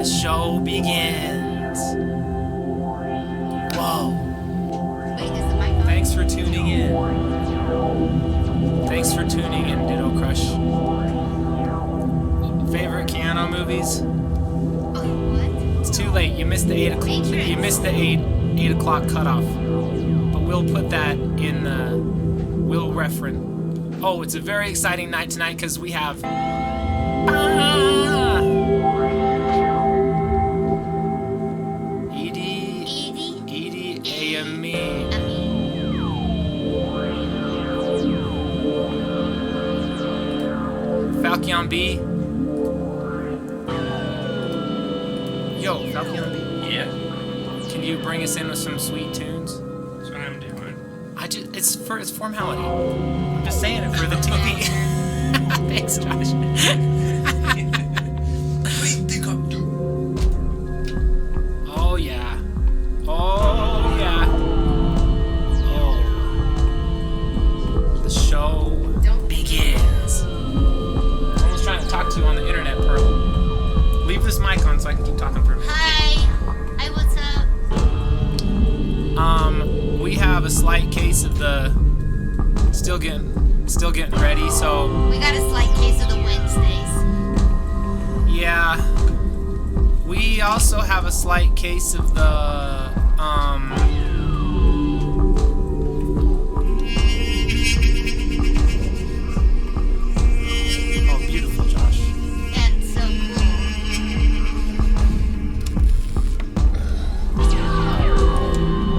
The show begins. Whoa. Wait, is the mic on? Thanks for tuning in. Thanks for tuning in, Ditto Crush. Favorite Keanu movies? Oh, what? It's too late. You missed the 8 o'clock. Matrix. You missed the 8 o'clock cutoff. But we'll put that in the. We'll reference. Oh, it's a very exciting night tonight because we have. Idi Et Amin. Falcon B. Yo, Falcon B. Yeah, Can you bring us in with some sweet tunes? that's what I'm doing. It's formality. I'm just saying it for the TV. Thanks, Josh. What do you think I'm doing? Oh yeah. Oh yeah. Oh. The show begins. Someone's trying to talk to you on the internet, Pearl. Leave this mic on so I can keep talking for a minute. Hi. Hi, what's up? We have a slight case of the still getting ready, so We got a slight case of the Wednesdays. yeah. We also have a slight case of the oh, beautiful, Josh. And so cool. That's so beautiful.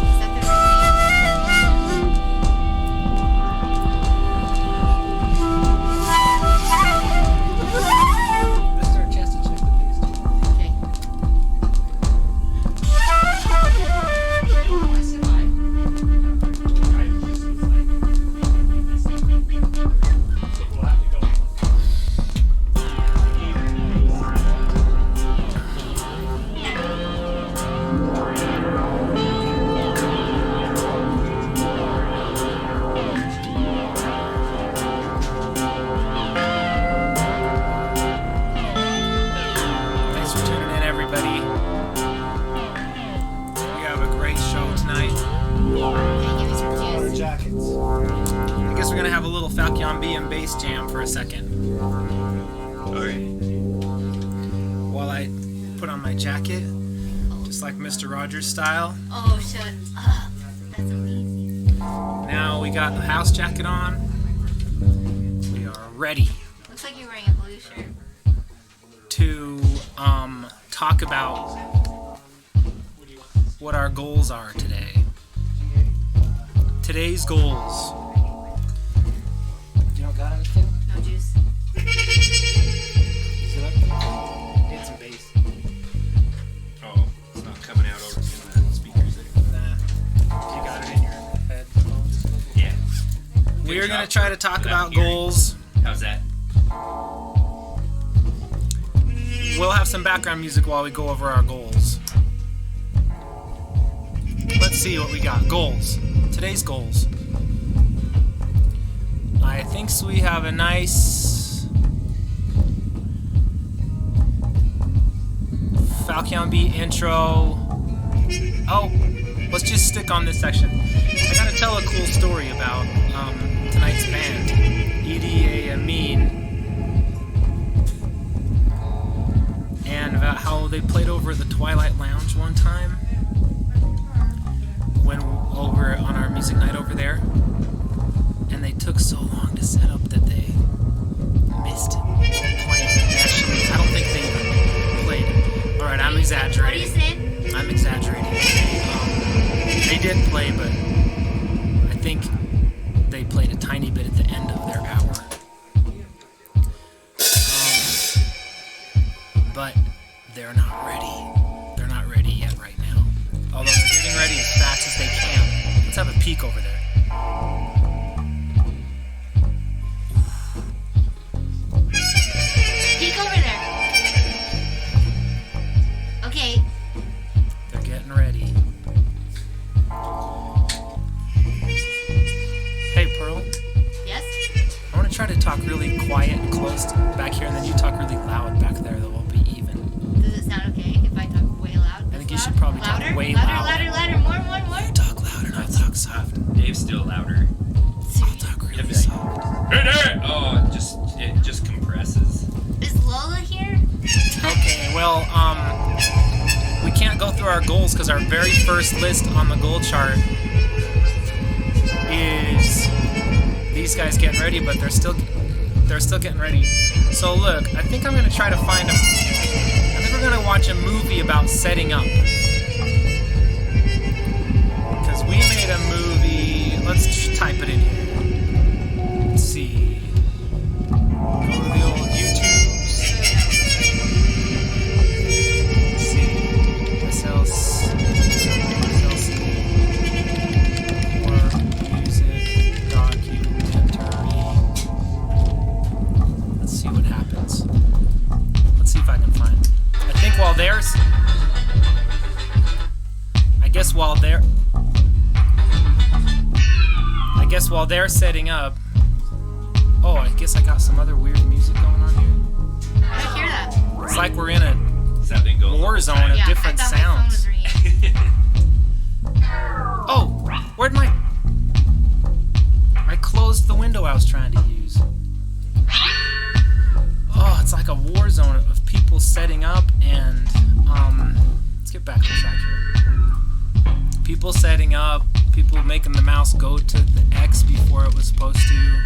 Is that the Let's start chest to check with these. Okay. Thanks for tuning in, everybody. We have a great show tonight. Okay, give me some juice. Jackets. I guess we're gonna have a little Falcon B and bass jam for a second. Okay. While I put on my jacket, just like Mr. Rogers style. Oh, shut up. That's amazing. Now we got the house jacket on. We are ready Looks like you're wearing a blue shirt. to talk about what our goals are today. Today's goals. You don't got anything? No juice. Is it up here? Need some bass. Oh, it's not coming out over in the speakers there. Nah. You got it in your headphones. Yeah. We're Good going to job try for- to talk without about hearing. goals. How's that? We'll have some background music while we go over our goals. Let's see what we got. Goals. Today's goals. I think we have a nice Falcon Beat intro. Oh, let's just stick on this section. I gotta tell a cool story about tonight's band, Idi Et Amin, and about how they played over at the Twilight Lounge one time when over on our music night over there, and they took so long to set up that they missed playing. Actually, I don't think they even played it. All right, I'm What are exaggerating. you saying? I'm exaggerating. They did play, but I think they played a tiny bit at the end of their hour. But they're not ready. They're not ready yet right now. Although they're getting ready as fast as they can. Let's have a peek over there. Peek over there. Okay. They're getting ready. Hey, Pearl. Yes? I want to try to talk really quiet and close back here, and then you talk really loud back there. That will be even. Does it sound okay if I talk way loud? I think you should probably talk louder? way louder. loud. Louder, louder, more. You talk loud and I'll talk soft. Dave's still louder. I'll talk really It'd be soft. Hey, Dave! Oh, it just compresses. Is Lola here? Okay, well, we can't go through our goals because our very first list on the goal chart is these guys getting ready, but they're still getting ready. So look, I think I'm gonna try to find I think we're gonna watch a movie about setting up. Because we made a movie. Let's just type it in here. Let's see. Go to the old YouTubes. Let's see. SLC. Or music documentary. Let's see what happens. Let's see if I can find. I think while there's. I guess while they're setting up. Oh, I guess I got some other weird music going on here. I hear that. It's like we're in a Is that thing going? war zone of Yeah, different I thought my phone sounds. was ringing. Oh, where'd my I closed the window I was trying to use. Oh, it's like a war zone of people setting up and let's get back on track here. People setting up, people making the mouse go to the X before it was supposed to.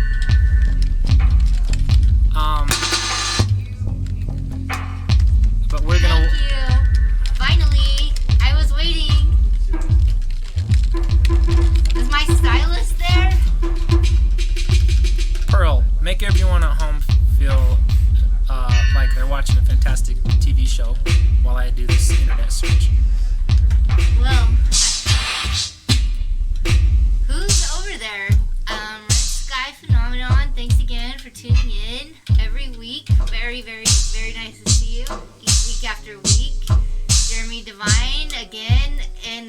But we're gonna. Thank you. Finally, I was waiting. Is my stylist there? Pearl, make everyone at home feel like they're watching a fantastic TV show while I do this internet search. Well, who's over there? Red Sky Phenomenon, thanks again for tuning in every week. Very, very, very nice to see you week after week. Jeremy Devine again in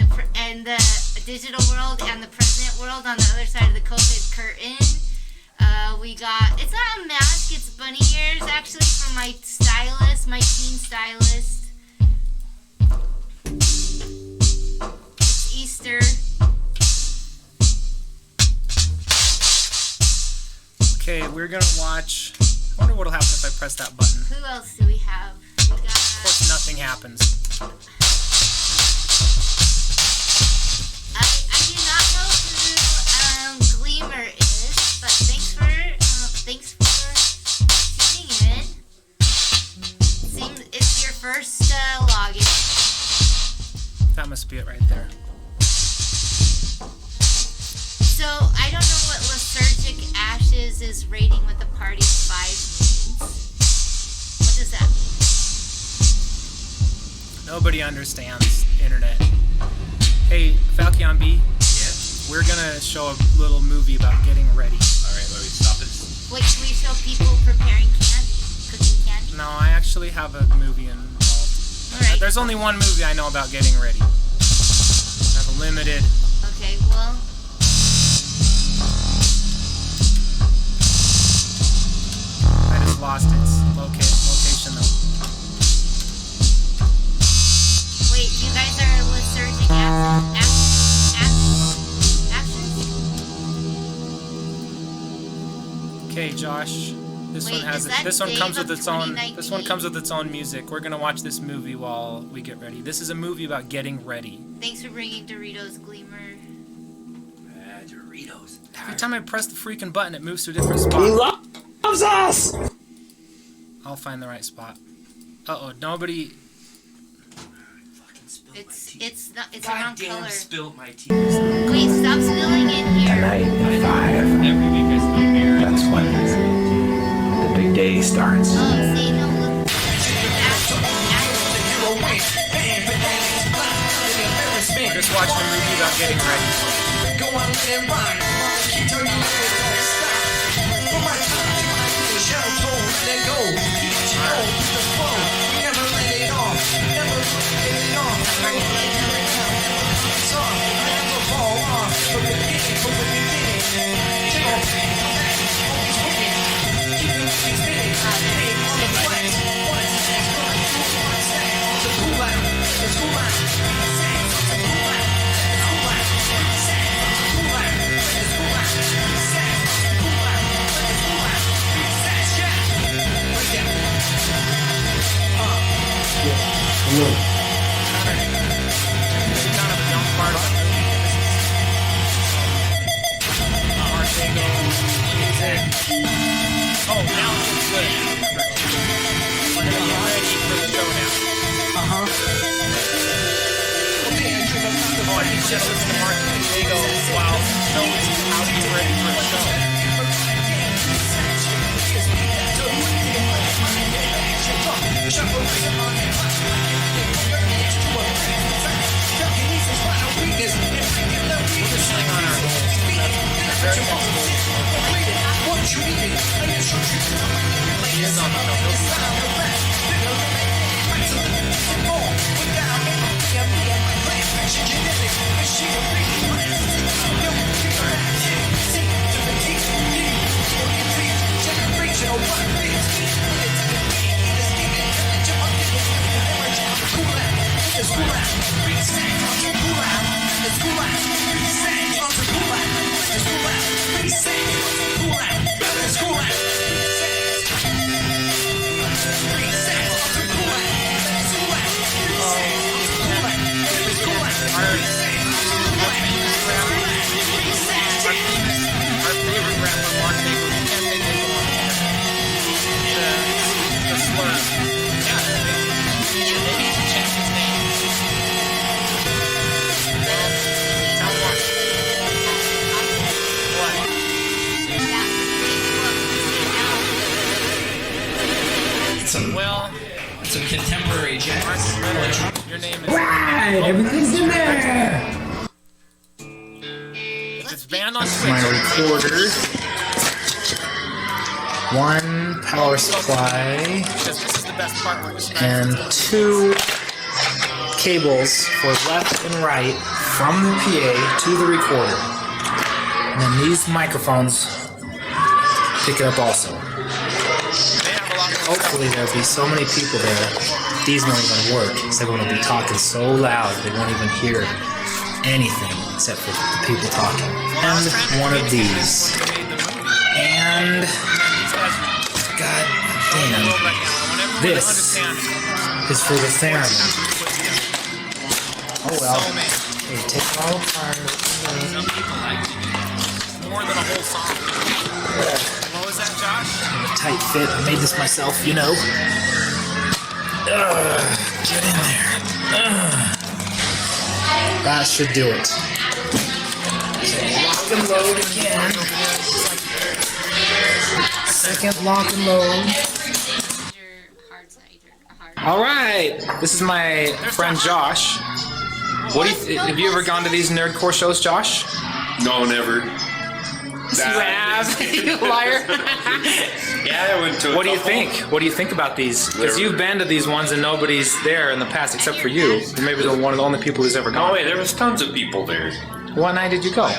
the digital world and the present world on the other side of the COVID curtain. We got, it's not a mask, it's bunny ears actually from my stylist, my teen stylist. It's Easter. Okay, we're gonna watch. I wonder what'll happen if I press that button. Who else do we have? We got Of course, happens. I do not know who Gleamer is, but thanks for tuning in. Seems it's your first login. That must be it right there. So I don't know what Lethargic Ashes is rating with the party 5 means. What does that mean? Nobody understands internet. Hey, Falcon B, Yes. we're gonna show a little movie about getting ready. Alright, let me stop this. Wait, can we show people preparing candy? Cooking candy? No, I actually have a movie involved. Alright. There's only one movie I know about getting ready. I have a limited. Okay, well. I just lost its location though. Wait, you guys are Lethargic Ashes? Okay, Josh. This Wait, one has is it. that This one Dave comes of with its own. This one 2019? comes with its own music. We're gonna watch this movie while we get ready. This is a movie about getting ready. Thanks for bringing Doritos Gleamer. Doritos. Every time I press the freaking button, it moves to a different spot. He loves us! I'll find the right spot. Uh-oh, nobody. Fucking spilled It's my tea. it's not it's the wrong Goddamn color. spilled my tea. Wait, stop spilling in here. Tonight at 5, Every week I spill beer. that's when the big day starts. Oh, see, no, look. We're just watching a movie about getting ready. Kind of a young part of the movie. Martingo music. Oh, now it's good. We're gonna get ready for the showdown. Oh, I think just listen to Martingo while showing how to get ready for the show. Our favorite rapper, Martingo, you can't say this one. The slur. Yeah, maybe you should change his name. Well, tell what? Well, It's a contemporary jazz. your name is. Right, everything's in there! It's banned on My Twitch. recorder. One power supply. Because this is the best part where it's And 2 cables for left and right from the PA to the recorder. And then these microphones pick it up also. They have a lot of Hopefully there'll be so many people there, these won't even work, because everyone will be talking so loud they won't even hear anything except for the people talking. And one of these. And god damn, this is for the theremin. Oh well. So many. Hey, take it all apart. Some people like to do More than a whole song. What was that, Josh? Tight fit. I made this myself, you know. Get in there. That should do it. Lock and load again. Second lock and load. Your hard side, your hard. All right. This is my friend Josh. What do you? Have you ever gone to these nerdcore shows, Josh? No, never. You have, you liar. Yeah, I went to. What do you think? What do you think about these? Because you've been to these ones and nobody's there in the past except for you. You're maybe one of the only people who's ever No gone. way, there was tons of people there. What night did you go? I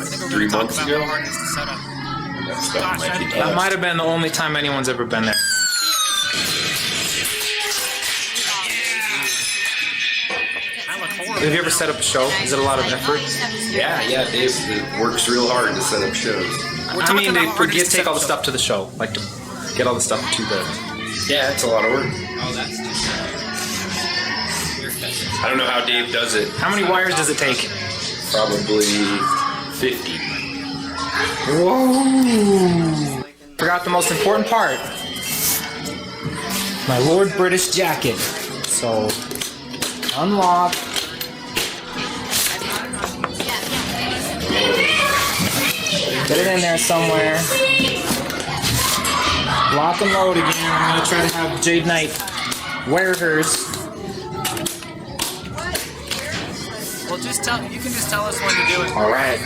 think we're 3 going to talk months about ago? how hard it is to set up. That stuff Gosh, might be That might have been the only time anyone's ever been there. I look horrible. Have you ever set up a show? Is it a lot of effort? Yeah, Dave works real hard to set up shows. We're I talking mean, about how hard it they is to take set all up the shows. stuff to the show, like to get all the stuff to the. Yeah, it's a lot of work. Oh, that's just I don't know how Dave does it. How many wires does it take? Probably 50. Whoa! Forgot the most important part. My Lord British jacket. So, unlock. Get it in there somewhere. Lock and load again. I'm gonna try to have Jade Knight wear hers. Well, you can just tell us when to do it. All right.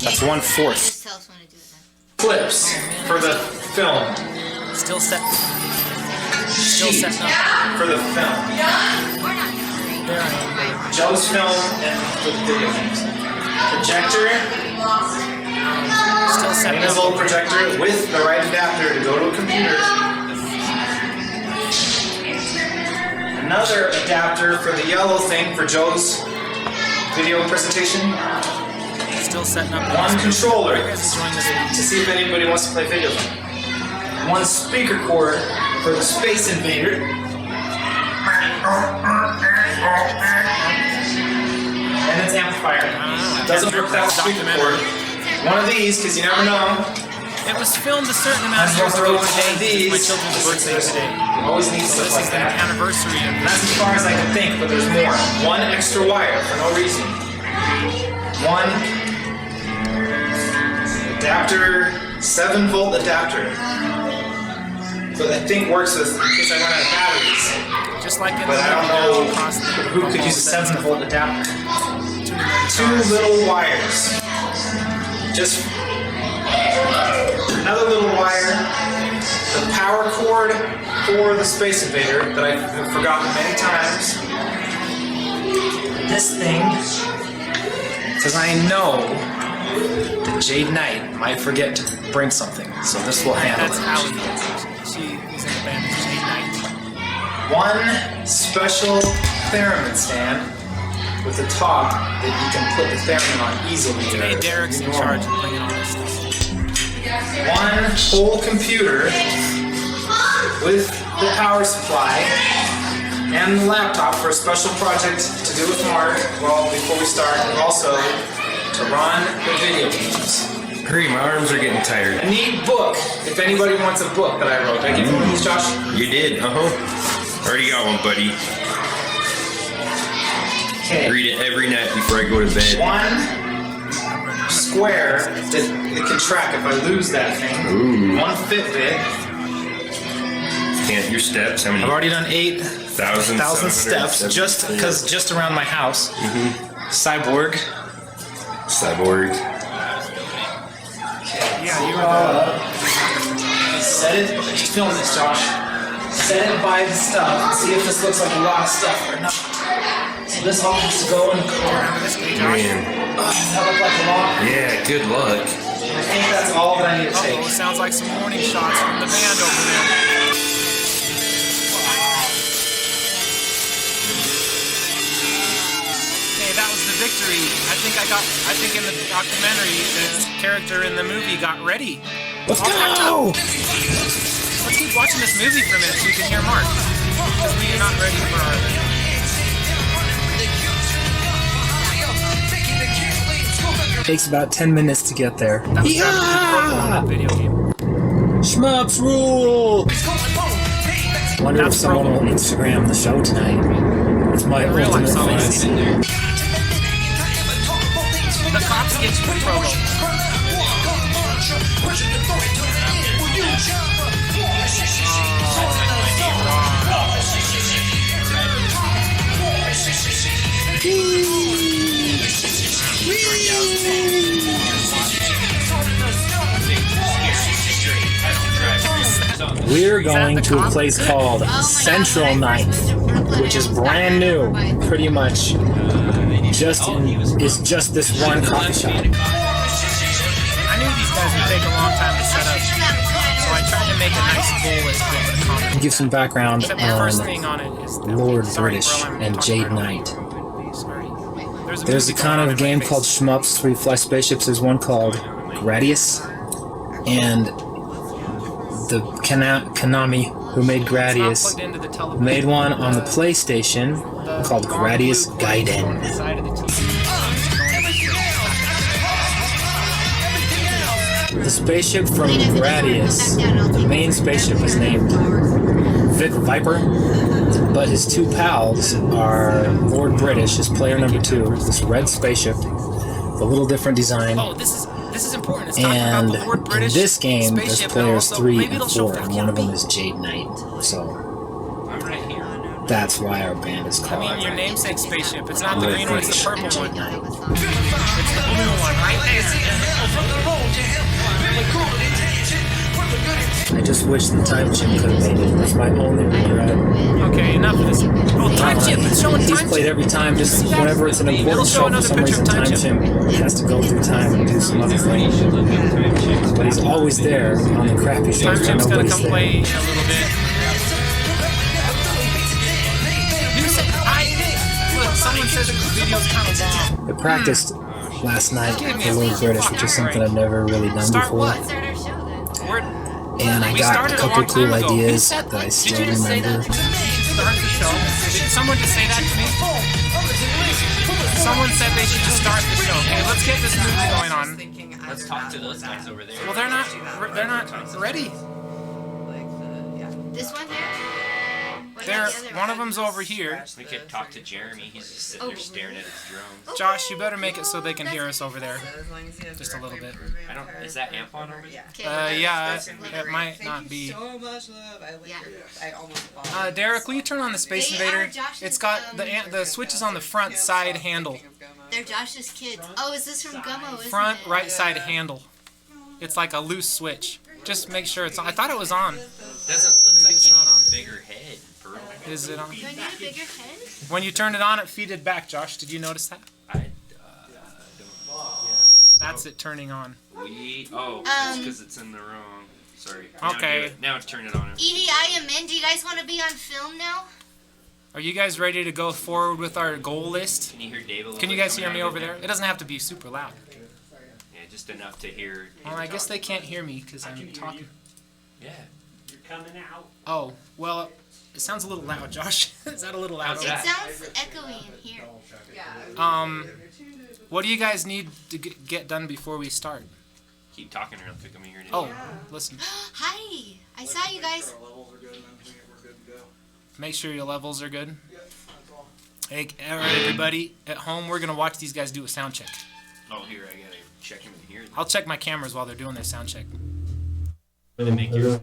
That's 1/4. Just tell us when to do it then. Clips for the film. Still setting up. For the film. We're not doing There I am. Joe's film and the video games. Projector. Still setting His up. old projector with the right adapter to go to a computer. Another adapter for the yellow thing for Joe's video presentation. Still setting up. One controller You guys enjoying this? to see if anybody wants to play video game. One speaker cord for the Space Invader. And its amplifier. Doesn't work without speaker cord. One of these, because you never know. It was filmed a certain amount of I'll years throw ago one today. of these. My children's birthday today. You always need So stuff this like is the that. anniversary of That's as far as I can think, but there's more. One extra wire for no reason. One adapter, 7-volt adapter. So I think works with, in case I run out of batteries. just like in But the I don't movie know now, across the who could use a 7-volt adapter. Two Two little wires. Just another little wire. The power cord for the Space Invader that I've forgotten many times. This thing, because I know that Jade Knight might forget to bring something, so this will handle That's it. Allie. She was in the band as Jade Knight. One special theremin stand with a top that you can put the theremin on easily. Today Derek's in charge of bringing all this stuff. One whole computer with the power supply and the laptop for a special project to do with Mark, well, before we start, and also to run the video games. Hurry, my arms are getting tired. A neat book, if anybody wants a book that I wrote. Did I give you one of these, Josh? You did, Already got one, buddy. Okay. Read it every night before I go to bed. One square that it can track if I lose that thing. Ooh. One Fitbit. Can't your steps? How many? I've already done 1,000 8,000 steps just around my house. Cyborg. Cyborg. Yeah, you were Set it. Film this, Josh. Set it by the stuff. See if this looks like a lot of stuff or not. So this all has to go in the car. this day, Josh. Man. Does that look like a lot? Yeah, good luck. I think that's all that I need to take. Uh-oh, sounds like some warning shots from the band over there. Okay, that was the victory. I think in the documentary, the character in the movie got ready. Let's go! Let's keep watching this movie for a minute so we can hear Mark. Because we are not ready for our... Takes about 10 minutes to get there. That was purple on that video game. Shmups rule! Wonder if someone will Instagram the show tonight. It's my Real life ultimate songs. fantasy. The cops get you for promo. We're going to a place called Central Night, which is brand new, pretty much. It's just this one coffee shop. I knew these guys would take a long time to set up, so I tried to make a nice goal list for the comment. Give some background Except the first on thing on it is that Lord sorry, British bro, I'm and talking Jade right over Knight. you. Sorry. There's a movie kind going on of in my game face. called Shmups where you fly spaceships. There's one called Gradius, and the Konami who made It's not Gradius plugged into the television. made one on the PlayStation called Gradius Gaiden. The spaceship from Gradius, the main spaceship is named Vic Viper, but his two pals are Lord British, his player number 2, this red spaceship, a little different design. Oh, this is important. It's talking And about the Lord in British this game, there's spaceship, players and also 3 maybe and it'll show 4, and Fuck one of them Me. is Jade Knight. So I'm right here. that's why our band is I called mean, your namesake spaceship. It's not the Lord green one, it's the British purple and Jade one. Knight. It's the blue one right there. I just wish the time chip could have made it. That's my only regret. Okay, enough of this. Oh, time chip! It's showing He's time played chip. every time, just whenever it's an It'll important show show, for another some picture reason of Time time Chip. chip has to go through time and do some other thing. But he's always there on the crappy shows Time where chip's gonna nobody's come there. play a little bit. You said look, someone says the video's kind of long. I practiced last night for Lord British, which is something I've never really done Start before. what? Start our show then. We're And I We got a started a couple long cool time ago. Who ideas said that I Did still you just say remember. that to me? Start the show. Did someone just say that to me? Someone said they should just start the show. Okay, let's get this movie going on. Let's talk to those guys over there. Well, they're not ready. This one here? What They're about the other one of them's over here. We could talk to Jeremy. He's just sitting there staring at his drones. Josh, you better make it so they can hear us over there. Just a little bit. I don't. Is that amp on over there? Okay. Yeah, it might not be. So much love. I like Yeah. I almost bought Derek, will you turn on the Space They Invader? are Josh's, It's got the switch is on the front side handle. They're Josh's kids. Oh, is this from Gummo, isn't Front it? right side handle. It's like a loose switch. Just make sure it's on. I thought it was on. Doesn't look like it's you not need on. a bigger head, Pearl. Is it on? Do I need a bigger head? When you turned it on, it feeded back. Josh, did you notice that? I don't. That's it turning on. It's because it's in the wrong. Sorry. Now Okay. do it. Now turn it on. Edie, I am in. Do you guys want to be on film now? Are you guys ready to go forward with our goal list? Can you hear Dave a little Can you bit guys coming hear out me of over it? there? It doesn't have to be super loud. Yeah, just enough to hear. Well, I guess they can't hear me because I'm talking. Yeah. Oh, well, it sounds a little loud, Josh. Is that a little loud? How's It that? sounds echoey in here. What do you guys need to get done before we start? Keep talking real quick. I'm hearing it. Oh, listen. Hi. I saw you guys. Make sure your levels are good. Hey, all right, everybody at home, we're gonna watch these guys do a sound check. Oh, here I gotta check him in here. I'll check my cameras while they're doing their sound check. Make your.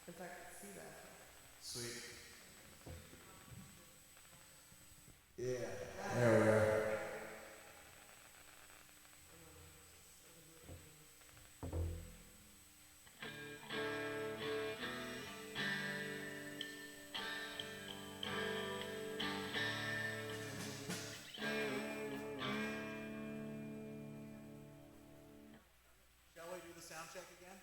If I could see that. Sweet. Yeah. There we are. Shall we do the sound check again?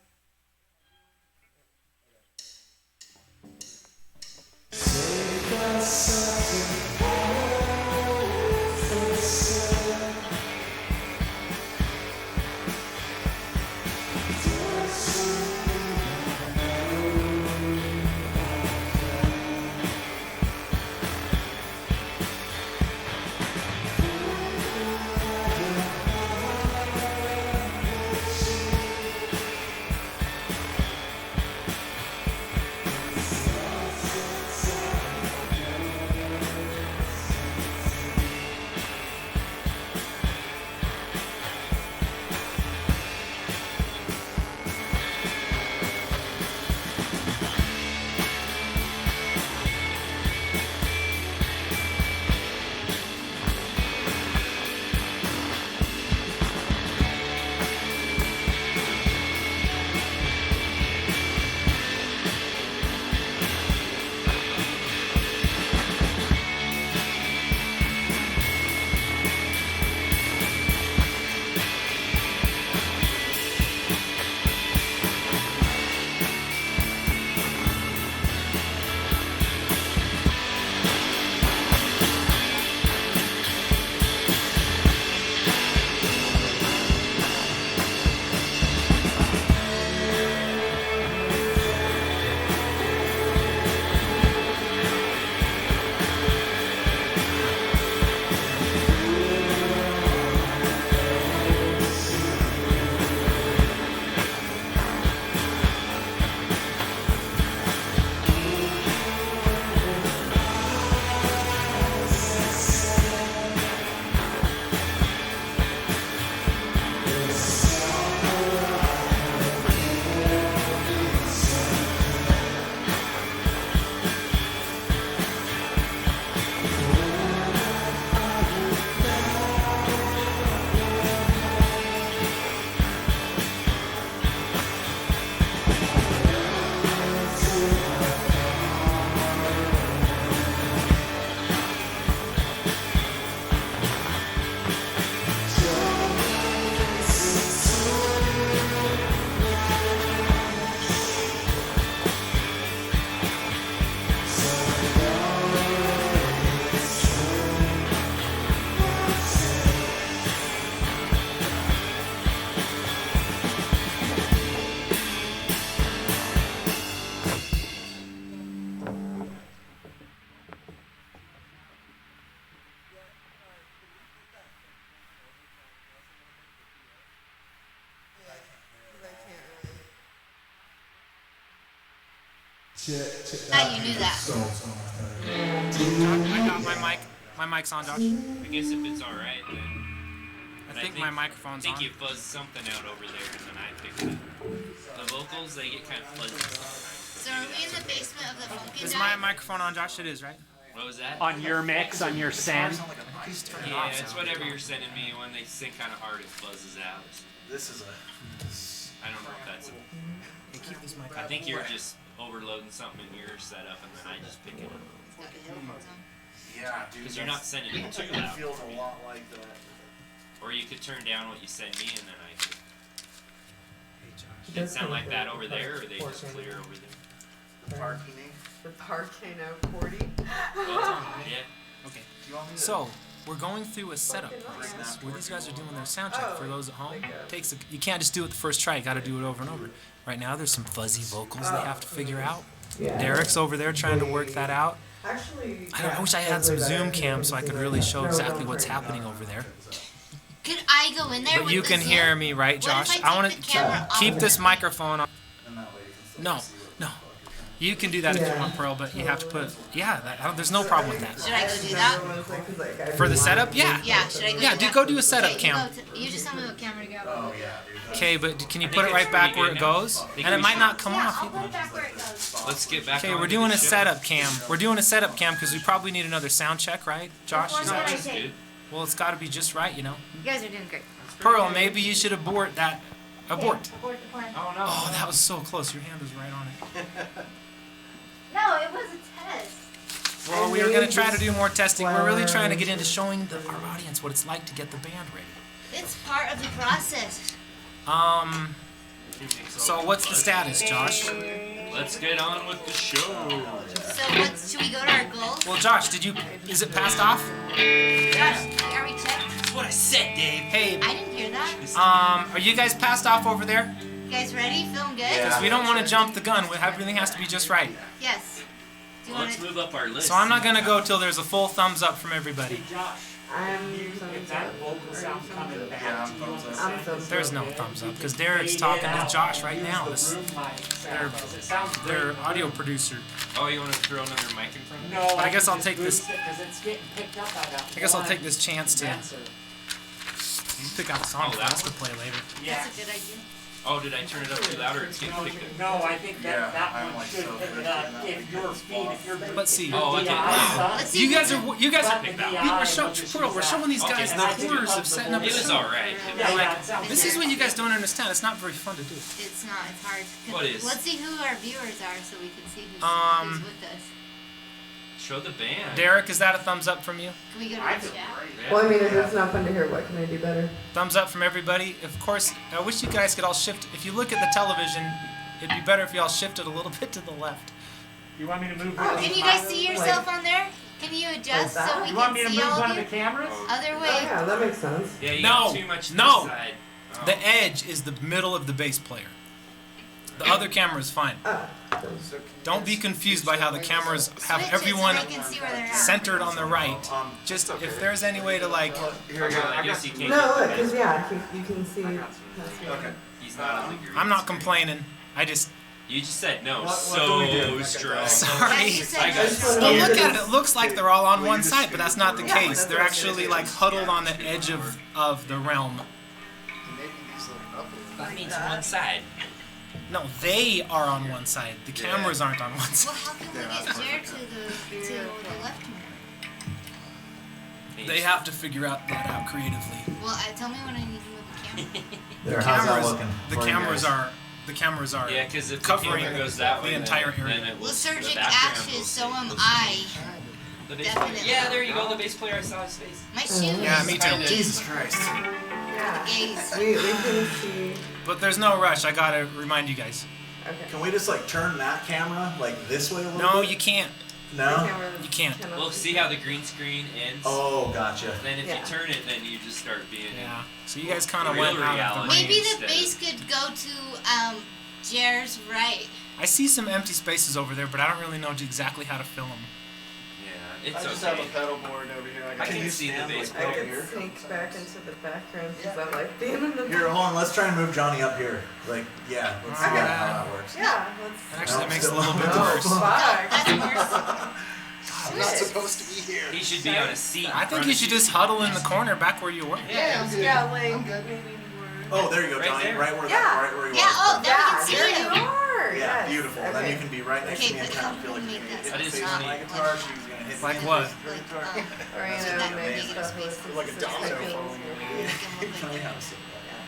Now you knew that. I got my mic. My mic's on, Josh. I guess if it's alright, then. I think my microphone's I think on. you buzzed something out over there, and then I picked it. The vocals, they get kind of fuzzy sometimes. So are we in the basement of the Funkin' Is my microphone on, Josh? It is, right? What was that? On your mix, on your send. Yeah, it's whatever you're sending me. When they sing kind of hard, it buzzes out. This is I don't know if that's. Hey, keep this mic I think you're just overloading something in your setup, and then I just pick it up. yeah, dude. Because you're not sending it too loud. It feels a lot like that. Or you could turn down what you send me, and then I could. Hey, Josh. Did it sound like that over there, or are they just clear over there? Parking. The parking out 40. Yeah. Okay. So we're going through a setup process where these guys are doing their sound check. For those at home, you can't just do it the first try. You got to do it over and over. Right now, there's some fuzzy vocals they have to figure out. Derek's over there trying to work that out. Actually, I wish I had some Zoom cam so I could really show exactly what's happening over there. Could I go in there But with you the can Zoom? hear me, right, What Josh? if I want take the camera to keep off? this microphone on. And that way you can still No, see what no. You can do that if you want, Pearl, but you have to put. There's no problem with that. Should I go do that? For the setup, yeah. Yeah, should I go Yeah, do that? go do a setup Okay, cam. you just tell me what camera to go. Oh yeah, dude. Okay, but can you put it right back where it goes? And it might not come off. I'll put it back where it goes. Let's get back. Okay, on we're to doing the a show. setup cam. We're doing a setup cam because we probably need another sound check, right, Josh? Which Is one that would I That's take? good. well, it's got to be just right, you know. You guys are doing great. Pearl, maybe you should abort that. Abort. Abort the plan. Oh no. Oh, that was so close. Your hand was right on it. No, it was a test. Well, we were gonna try to do more testing. We're really trying to get into showing our audience what it's like to get the band ready. It's part of the process. So what's the status, Josh? Let's get on with the show. So should we go to our goals? Well, Josh, is it passed off? Josh, are we checked? That's what I said, Dave. Hey, I didn't hear that. are you guys passed off over there? You guys ready? Feeling good? Yeah. We don't want to jump the gun. Everything has to be just right. Yes. Do you Let's want to? move up our list. So I'm not gonna go till there's a full thumbs up from everybody. Josh, if that vocal sound coming back Yeah, to you thumbs on the up. send, There's no thumbs up because Derek's talking to Josh right now. use the room mic sound, 'cause it sounds Their great. audio producer. Oh, you want to throw another mic in front of me? No, But I guess can I'll just take this- boost it 'cause it's getting picked up by that I guess I'll one take this chance to condenser. pick out a song Oh, for that us to one? play later. Yeah. That's a good idea. Oh, did I turn it up too loud or it's getting picked up? No, I think that Yeah, that I'm one like should so pick good it up right now. if your feed, if you're. Let's see. Oh, okay. Let's see. You guys are picked out. we're showing these guys the horrors of setting up a It was show. alright. Yeah, Like, it sounds This is great. what you guys don't understand. It's not very fun to do. It's not. It's hard. What is? Let's see who our viewers are so we can see who's with us. Show the band. Derek, is that a thumbs up from you? Can we go to I the feel chat? great. Yeah. Well, I mean, if it's not fun to hear, what can I do better? Thumbs up from everybody. Of course, I wish you guys could all shift. If you look at the television, it'd be better if you all shifted a little bit to the left. You want me to move? Can you guys see yourself on there? Can you adjust Like that? so we You want me can to see move all one of of you? the cameras? Other Oh, way. yeah, that makes sense. Yeah, you No, got too much to no. the side. Oh. The edge is the middle of the bass player. The other camera is fine. Don't be confused by how the cameras have Switch it everyone so they can see where they're at. centered on the right. Just if there's any way to like, I guess you can't. No, get the because best. you can see. Okay. He's not on the green. I'm not complaining. I just You just said no. What So do we do? strong. Yeah, sorry. you said I got no. it. Well, look at it. It looks like they're all on one side, but that's not the case. They're actually like huddled on the edge of the realm. That means one side. No, they are on one side. The cameras aren't on one Well, side. how can we get Jared to the left camera? They have to figure that out creatively. Well, tell me when I need to move the camera. There, how's that Cameras, looking? the for you cameras guys? are the cameras are Yeah, because if the covering camera goes that way, the entire then, area. then it will. Lysergic the background ashes, will so am see I. the bass player. Definitely. Yeah, there you go. The bass player. I saw his face. My shoes. Yeah, me too. Jesus Christ. Yeah. Gaze. We can see. But there's no rush. I gotta remind you guys. Okay. Can we just like turn that camera like this way a little No, bit? you can't. No? You can't. Well, see how the green screen ends. Oh, gotcha. Then if Yeah. you turn it, then you just start being. Yeah. So you guys kind of Real went out of the reality. range. Maybe the Instead bass could go to Jared's right. I see some empty spaces over there, but I don't really know exactly how to fill them. Yeah, It's I just okay. have a pedal board over here. I can you see the stand, bass like, I right get here? sneaked back into the background because I like being in the Here, hold on. Let's try and move Johnny up here. Like, yeah. Let's see Okay. how that works. Yeah, let's. Actually, that No, makes it a still little bit no. worse. Fuck. That's worse. I'm not supposed to be here. He should be on a seat. I think you should just huddle in the corner back where you were. Yeah, I'm good. Yeah, like I'm good. maybe more. Oh, there you go, Right Johnny. there. Right where Yeah. that, right where you Yeah, are. oh, now we Yeah, can see there you. you are. Yeah, Yes. beautiful. Then Okay. you can be right next Okay, to me and but kind how of feel like can we you're make gonna that hit That is the face funny. on my guitar. She's gonna hit Like the what? Or you So know, that maybe negative stuff space with Like a domino things phone. here. Tell me how to sing.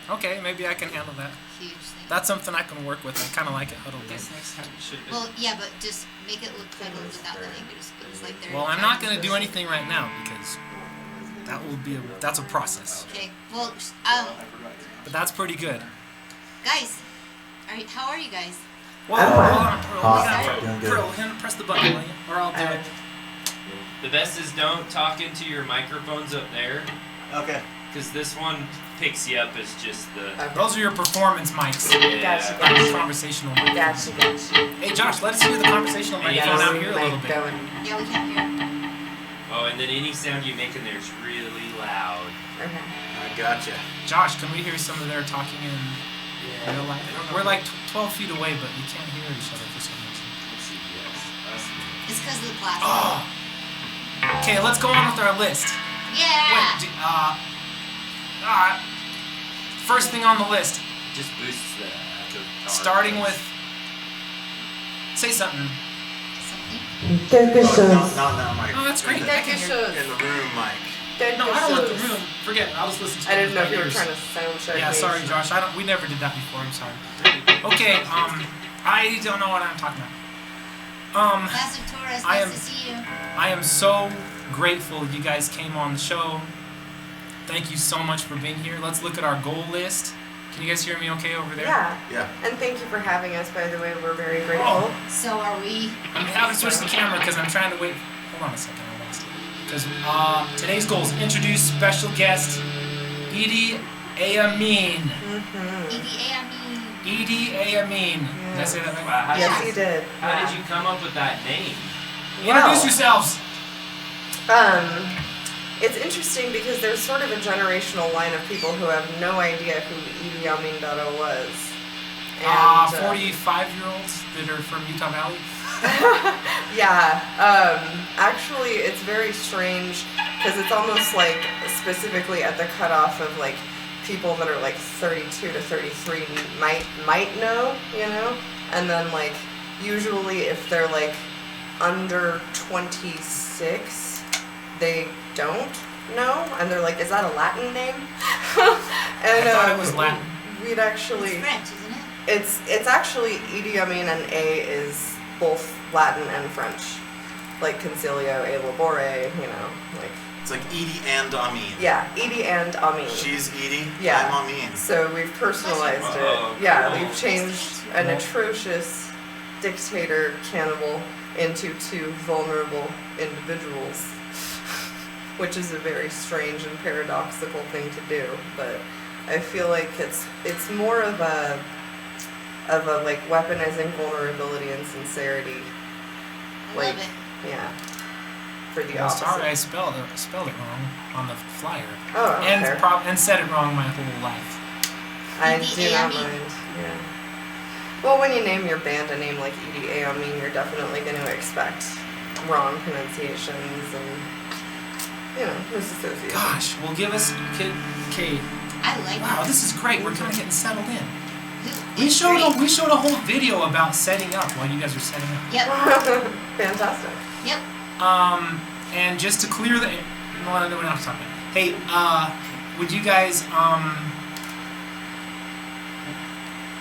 Okay, maybe I can handle that. Huge thing. That's something I can work with. I kind of like it huddled in. Guess next time you should. Well, yeah, but just make it look huddled without the negative space. Like there. Well, I'm not going to do anything right now because that's a process. Okay. Well, But that's pretty good. guys, how are you guys? Whoa, I'm hold fine. on, Pearl. Hot. We Doing got good. Pearl, press the button, will you? Or I'll do it. The best is don't talk into your microphones up there, Okay. because this one picks you up as just the. Those are your performance mics. Gotcha, Not gotcha. conversational mics. Gotcha, gotcha. Hey, Josh, let us hear the conversational mic Yeah, going out Mic here a little bit. going. Yeah, we can't hear. Oh, and then any sound you make in there is really loud. Okay. I gotcha. Josh, can we hear some of their talking in real life? We're like 12 feet away, but we can't hear each other for some reason. Let's see, yes. It's because of the plastic. Oh! Okay, let's go on with our list. Yeah. Wait, first thing on the list, It just boosts the guitar. starting with. Say something. Not now, Mike. Oh, that's great. I can hear. In the room, Mike. No, I don't let the room. Forget it. I'll just listen to it. I didn't know with if you my were ears. trying to sound check Yeah, me. sorry, Josh. We never did that before. I'm sorry. Okay, I don't know what I'm talking about. Master Torres, I nice am- to see you. I am so grateful you guys came on the show. Thank you so much for being here. Let's look at our goal list. Can you guys hear me okay over there? Yeah. Yeah. And thank you for having us, by the way. We're very Oh. grateful. So are we. I'm having to switch the camera because I'm trying to wait. Hold on a second. I lost it. Because today's goals: introduce special guest Idi Et Amin. EDA, I mean. Idi Et Amin. Did I say that right? Wow, how, Yes, did, you did. how did you come up with that name? Introduce yourselves. It's interesting because there's sort of a generational line of people who have no idea who Idi Amin Dada was. And, 45-year-olds that are from Utah Valley. Yeah, actually it's very strange because it's almost like specifically at the cutoff of like people that are like 32 to 33 might know, you know, and then like usually if they're like under 26 they don't know, and they're like, is that a Latin name? And I thought it was Latin. We'd actually It's French, isn't it? it's actually Idi Amin, and A is both Latin and French, like concilio e labore, you know, like It's like Edie and Amin. yeah, Idi and Amin. She's Edie. Yeah. I'm Amin. So we've personalized Oh, it. Yeah, cool. we've changed an atrocious dictator cannibal into two vulnerable individuals, which is a very strange and paradoxical thing to do. But I feel like it's more of a like weaponizing vulnerability and sincerity. I Like, love it. yeah, for the I'm opposite. sorry I spelled it wrong on the flyer. Oh, I don't care. And said it wrong my whole life. I Idi do Et not Amin. mind. Yeah. Well, when you name your band a name like Idi Et Amin, you're definitely going to expect wrong pronunciations and, you know, misassociation. Gosh, well, give us. Okay. I like Wow, it. this is great. We're kind of getting settled in. It's great. We showed a whole video about setting up while you guys were setting up. Yep. Fantastic. Yep. And just to clear the. No, I don't know what I'm talking about. Hey, would you guys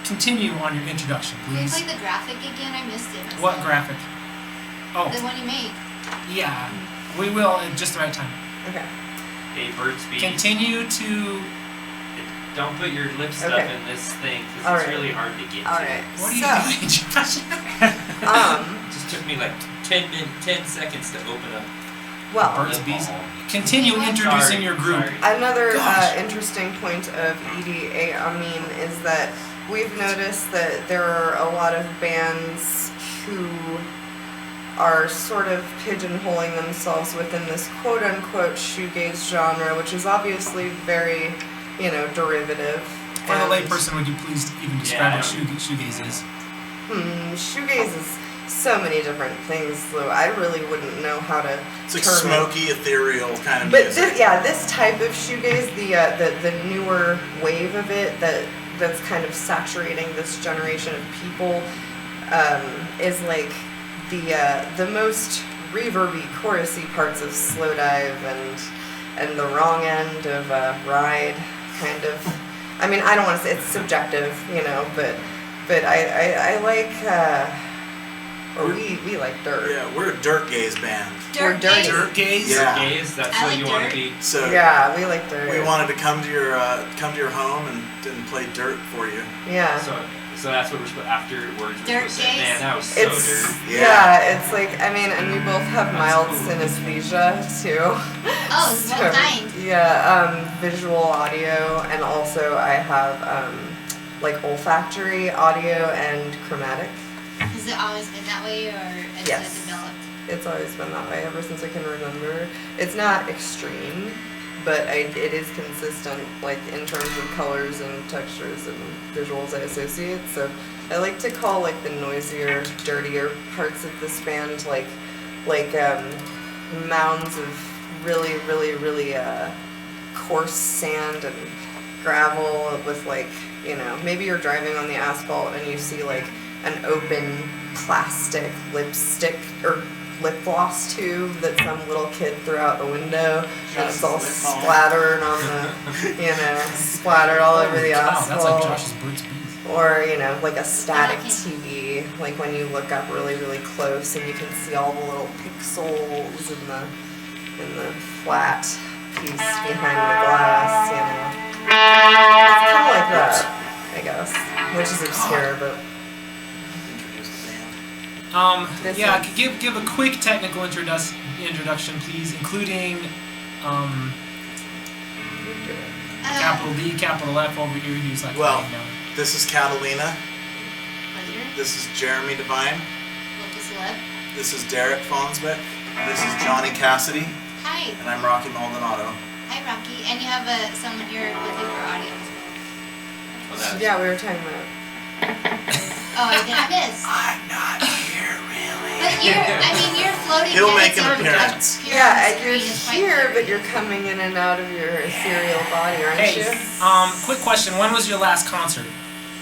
continue on your introduction, Can you please? play the graphic again? I missed it. What graphic? The Oh, one you made. yeah. We will at just the right time. Okay. Hey, Bird's Bees. Continue to. Don't put your lip stuff Okay. in this thing because All it's right. really hard to get All to. right. What are you So, doing, Josh? It just took me like 10 seconds to open up. well, Bird's lip bees. balm. Continue introducing Sorry, your group. sorry. another Gosh. interesting point of Idi Et Amin is that we've noticed that there are a lot of bands who are sort of pigeonholing themselves within this quote-unquote shoegaze genre, which is obviously very, derivative. For the And- layperson, would you please even describe Yeah, what shoegaze is? Shoegaze is so many different things, though I really wouldn't know how to It's like term it. smoky, ethereal kind of But music. this type of shoegaze, the newer wave of it that's kind of saturating this generation of people, is like the most reverby, chorusy parts of Slowdive and the wrong end of Ride, kind of. I mean, I don't want to say it's subjective, but I like. Or we like dirt. Yeah, we're a dirt gaze band. We're dirty. Dirt gaze? Yeah. Gays, that's I what like you want dirt. to be. So Yeah, we like dirt. we wanted to come to your home and play dirt for you. Yeah. So that's what we're supposed afterwards. We're Dirt supposed to say, gaze? man, that was so It's dirt. it's like and we both have mild synesthesia too. Oh, what kind? Yeah, visual audio, and also I have like olfactory audio and chromatic. Has it always been that way, or has Yes. it developed? It's always been that way ever since I can remember. It's not extreme, but it is consistent, like in terms of colors and textures and visuals I associate. So I like to call like the noisier, dirtier parts of this band like mounds of really, really, really coarse sand and gravel with maybe you're driving on the asphalt and you see like an open plastic lipstick or lip gloss tube that some little kid threw out the window, and it's all splattered on the, splattered all over the Wow, asphalt. that's like Josh's Burt's Bees. Or, like a static TV, like when you look up really, really close and you can see all the little pixels in the flat piece behind the glass, It's kind of like that, I guess, which is obscure, but... This Yeah, one. could give a quick technical introduction, please, including capital D, capital F over here. Use like Well, right now. this is Catalina. Pleasure. This is Jeremy Devine. Lucas Lip. This is Derek Fonsbeck. This is Johnny Cassidy. Hi. And I'm Rocky Maldonado. Hi, Rocky. And you have someone here with you for audio as well. Yeah, we were talking about... Oh, I did miss. I'm not here, really. But you're floating. He'll down make its an own appearance. obscure Yeah, screen. you're It's quite here, blurry. but you're coming in and out of your ethereal body, aren't Hey, you? quick question. When was your last concert?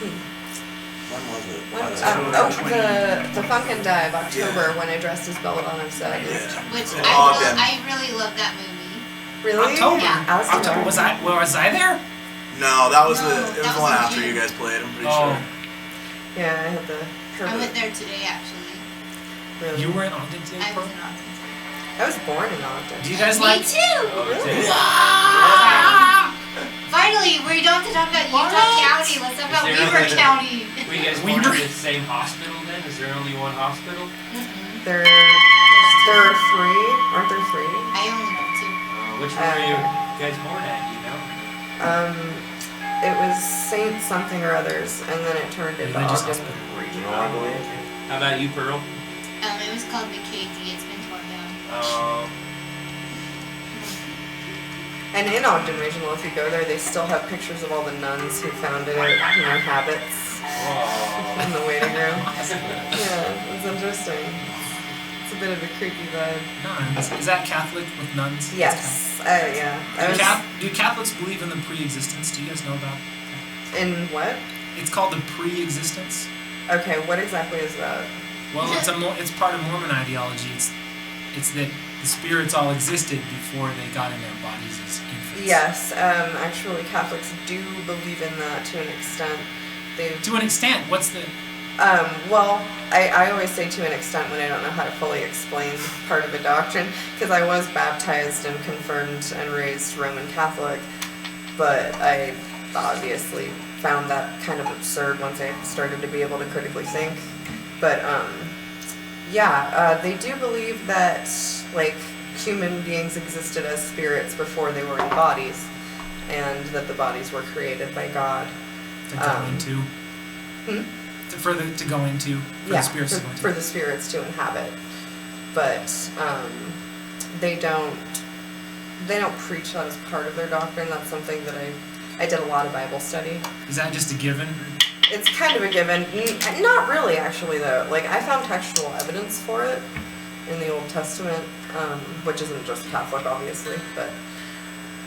When was it? The Funk and Dive, October, when I dressed as Belladonna said. Yeah. Which In I Ogden. really love that movie. Really? October. Yeah. October. Was I there? No, that was No, it was that the was one in after June. you guys played, I'm pretty Oh. sure. Yeah, I had the I went there today, actually. Really? You were in Ogden today, I bro? was in Ogden. I was born in Ogden. Do you guys Me like? too. Really? Finally, we don't have to talk about Utah County. Let's talk about Is there Weaver another- County. Were you guys born in the same hospital then? Is there only one hospital? Mm-mm. There are three. Aren't there three? I only know two. Which one were you guys born at, you know? It was Saint something or others, and then it turned into Religious Ogden hospital. Regional, I believe. How about you, Pearl? It was called McKay-D. It's been torn down. And in Ogden Regional, if you go there, they still have pictures of all the nuns who founded it in their habits Oh. in the waiting room. Yeah, it's interesting. It's a bit of a creepy vibe. Nuns. Is that Catholic with nuns? Yes, yeah. I was Do Catholics believe in the pre-existence? Do you guys know about? in what? It's called the pre-existence. Okay, what exactly is that? Well, it's part of Mormon ideology. It's that the spirits all existed before they got in their bodies as infants. Yes, actually Catholics do believe in that to an extent. They To an extent, what's the? well, I always say to an extent when I don't know how to fully explain part of a doctrine, because I was baptized and confirmed and raised Roman Catholic, but I obviously found that kind of absurd once I started to be able to critically think. But they do believe that like human beings existed as spirits before they were in bodies, and that the bodies were created by God. To go into. To go into. For the spirits to go into. For the spirits to inhabit. but they don't preach that as part of their doctrine. That's something that I did a lot of Bible study. Is that just a given? It's kind of a given. Not really, actually, though. Like, I found textual evidence for it in the Old Testament, which isn't just Catholic, obviously, but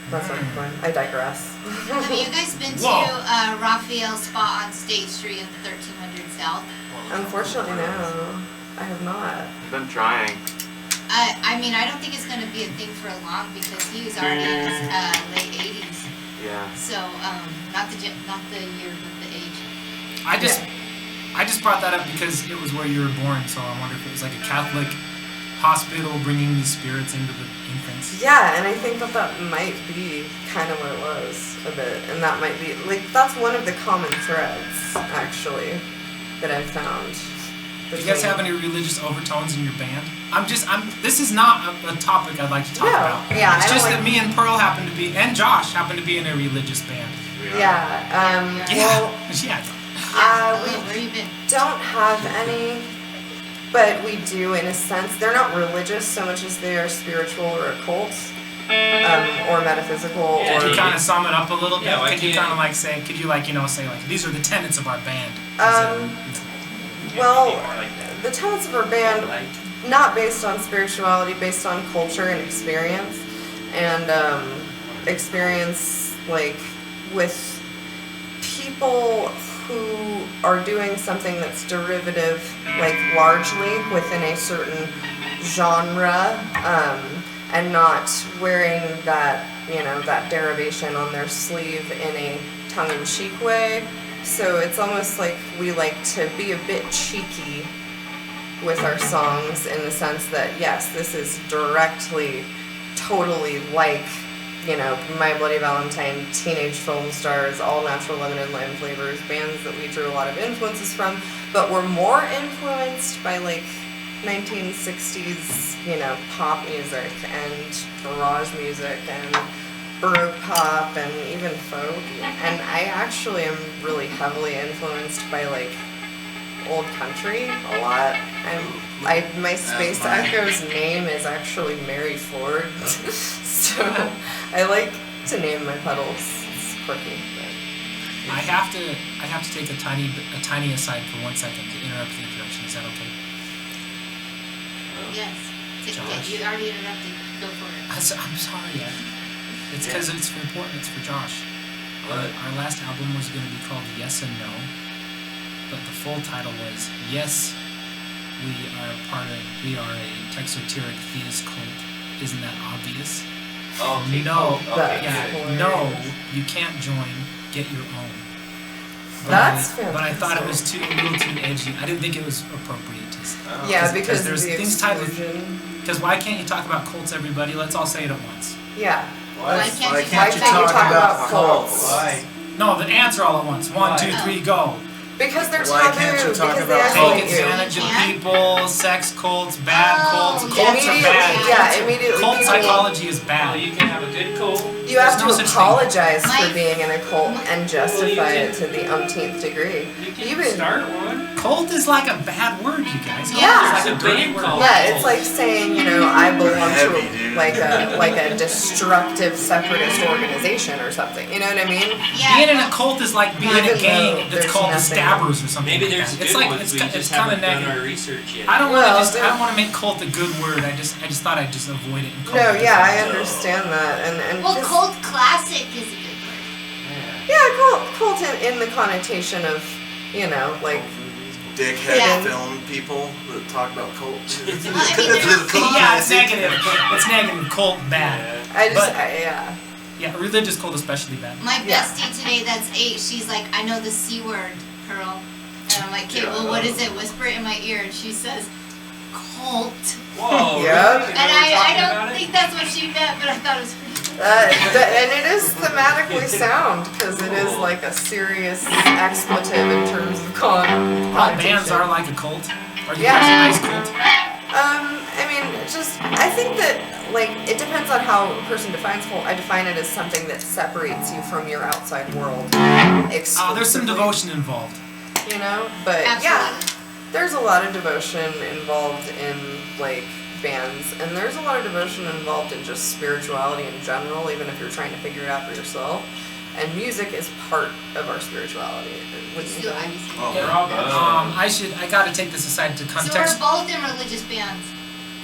that's not the point. I digress. Have you guys been to Raphael's spot on State Street in 1300 South? Unfortunately, no. I have not. I've been trying. I mean, I don't think it's going to be a thing for long because he was already in his late 80s. Yeah. So, not the year, but the age. I just brought that up because it was where you were born, so I wonder if it was like a Catholic hospital bringing these spirits into the infants. Yeah, and I think that might be kind of what it was a bit, and that might be like that's one of the common threads actually that I've found. Do you guys have any religious overtones in your band? This is not a topic I'd like to talk about. Yeah, it's just that me and Pearl happen to be, and Josh happen to be in a religious band. Yeah. We don't have any, but we do in a sense. They're not religious so much as they are spiritual or occult, or metaphysical. Could you kind of sum it up a little bit? Yeah, Could you kind of like say, say like, these are the tenets of our band? Well, the tenets of our band, not based on spirituality, based on culture and experience, and experience like with people who are doing something that's derivative, like largely within a certain genre, and not wearing that, that derivation on their sleeve in a tongue-in-cheek way. So it's almost like we like to be a bit cheeky with our songs in the sense that, yes, this is directly, totally like, My Bloody Valentine, Teenage Film Stars, All Natural Lemon and Lime Flavors, bands that we drew a lot of influences from, but we're more influenced by like 1960s, pop music and garage music and Baroque pop and even folk, and I actually am really heavily influenced by like old country a lot. My Space Echo's name is actually Mary Ford, so I like to name my pedals. It's quirky. But. I have to take a tiny aside for 1 second to interrupt the introduction. Is that okay? Yes. You already interrupted. Go for it. I'm sorry. It's because it's important. It's for Josh. Our last album was going to be called Yes and No, but the full title was Yes, we are a Texoteric theist cult. Isn't that obvious? Oh, okay. No. Okay. Yeah. No, you can't join. Get your own. But I thought it was a little too edgy. I didn't think it was appropriate to say. Yeah, because there's the things titled. explosion. Why can't you talk about cults, everybody? Let's all say it at once. Yeah. Why can't you talk about cults? Why? No, the answer all at once. 1, 2, 3, go. Because they're Why taboo. can't you talk because about they Take isolate you. advantage of people, sex cults, bad cults. Cults are Immediately, bad. yeah, immediately. Cult people- psychology is Well, bad. you can have a good cult. You have There's no to such apologize thing. for being in a cult and justify it to the umpteenth degree. You can Even start one. Cult is like a bad word, you guys. Cult Yeah. is like a dirty Band word. cult. yeah, it's like saying, I belong Heavy, to dude. like a destructive separatist organization or something. You know what I mean? Yeah. Being in a cult is like being in a Even gang though that's there's called the nothing- Stabbers or something. Maybe like there's that. good It's like ones. We it's just kind of haven't done negative. our research yet. I don't Well, want to want to make cult a good word. I just thought I'd just avoid it. And call No, it yeah, I different. understand that, and Well, just- cult classic is a good word. yeah, cult in the connotation of like Dickhead Yeah. film people that talk about cults. Well, I mean, there's Yeah, it's negative. It's negative. Cult bad. yeah. Yeah, religious cult especially bad. My Yeah. bestie today, that's 8, she's like, I know the C word, Pearl. And I'm like, okay, well, what is it? Whisper it in my ear. And she says, cult. Whoa. Yep. Really? And I don't think that's what she meant, but I thought it was pretty cool. And it is thematically sound because it is like a serious expletive in terms of All connotation. bands are like a cult. Are you Yeah. guys a nice cult? I think that it depends on how a person defines cult. I define it as something that separates you from your outside world. There's some exclusively, devotion involved. But Absolutely. yeah, there's a lot of devotion involved in bands, and there's a lot of devotion involved in just spirituality in general, even if you're trying to figure it out for yourself. And music is part of our spirituality. Wouldn't you say? I gotta take this aside to So context. we're both in religious bands.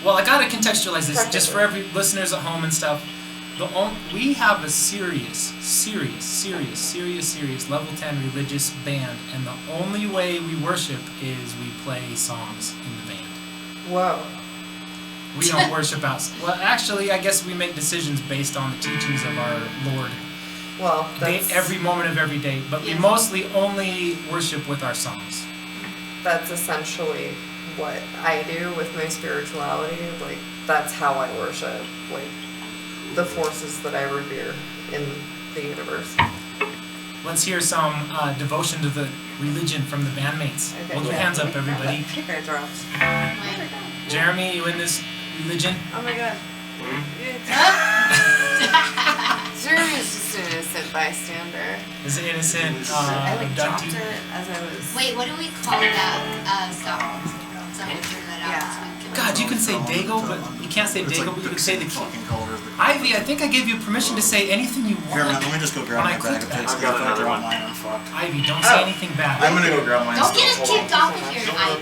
Well, I gotta contextualize this just for every listeners at home and stuff. We have a serious level 10 religious band, and the only way we worship is we play songs in the band. Whoa. We don't worship out. Well, actually, I guess we make decisions based on the teachings of our Lord. Well, that's, every moment of every day, but we mostly only worship with our songs. That's essentially what I do with my spirituality. Like, that's how I worship. Like, the forces that I revere in the universe. Let's hear some devotion to the religion from the bandmates. Okay, Hold your hands up, everybody. Okay, drops. Jeremy, you in this religion? Oh my god. Jeremy's just an innocent bystander. Is it innocent I dropped abductee? it as I was... Wait, what do we call that? Stockholm syndrome. Someone figured that out this week. God, you can say Dago, but you can't say Dago, but you can say the key. Ivy, I think I gave you permission to say anything you want. Here, man, let me just go grab my bag of picks. I've got another one. Ivy, don't say anything bad. I'm gonna go grab mine. Don't get us kicked off of here, Ivy.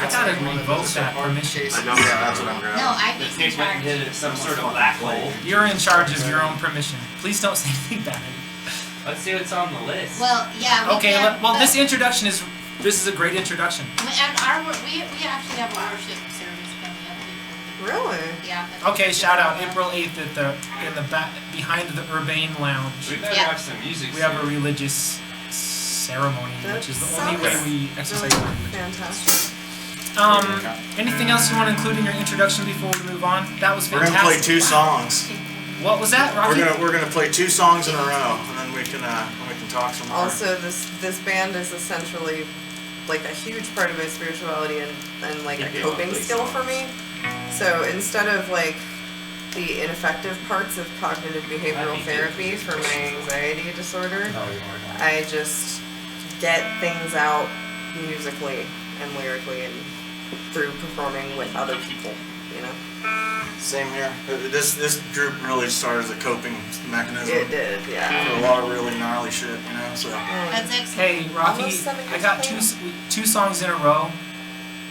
I gotta revoke that permission. Yeah, that's what I'm grabbing. No, Ivy's in charge. Some sort of black hole. You're in charge of your own permission. Please don't say anything bad. Let's see what's on the list. Well, yeah. Okay, this introduction is a great introduction. And we actually have a worship service coming up. Really? Yeah. Okay, shout out April 8th in the back behind the Urbane Lounge. We better have some music. We have a religious ceremony, which is the only way we exercise our religion. Fantastic. Anything else you want to include in your introduction before we move on? That was We're fantastic. gonna play two songs. What was that, Rocky? We're gonna play two songs in a row, and then we can talk some more. Also, this band is essentially like a huge part of my spirituality and like a coping skill for me. So instead of like the ineffective parts of cognitive behavioral therapy for my anxiety disorder, I just get things out musically and lyrically and through performing with other people, you know? Same here. This group really started as a coping mechanism. It did, yeah. For a lot of really gnarly shit, you know. So. That's excellent. Hey, Rocky, I got two songs in a row.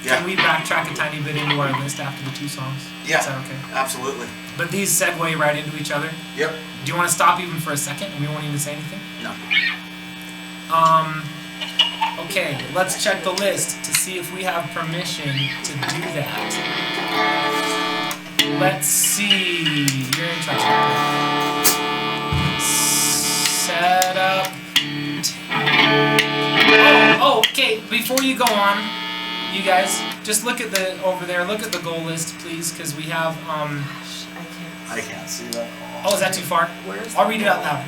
Yeah. Can we backtrack a tiny bit into our list after the two songs? Yeah. Is that okay? Absolutely. But these segue right into each other. Yep. Do you want to stop even for a second and we won't even say anything? No. Okay, let's check the list to see if we have permission to do that. Let's see. You're in charge. Set up. Oh, okay. Before you go on, you guys, just look at over there. Look at the goal list, please, because we have I can't see that. Oh, is that too far? I'll read it out loud.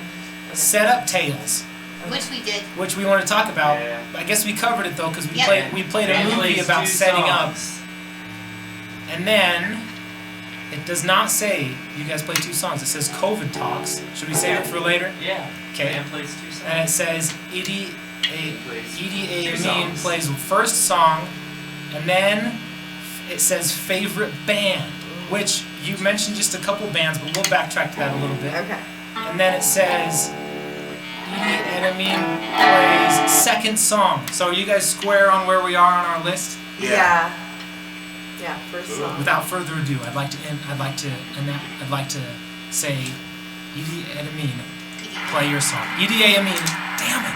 Set up Tales. Which we did. Which we want to talk about. Yeah. I guess we covered it though, because we Yeah. played a movie about setting up. And then it does not say you guys play two songs. It says COVID Talks. Should we save it for later? Yeah. Okay. Man plays two songs. And it says Idi Et Amin plays the first song, and then it says favorite band, which you mentioned just a couple bands, but we'll backtrack to that a little bit. Okay. And then it says Idi Et Amin plays second song. So are you guys square on where we are on our list? Yeah. Yeah, first song. Without further ado, I'd like to say Idi Et Amin, play your song. Idi Et Amin, damn it.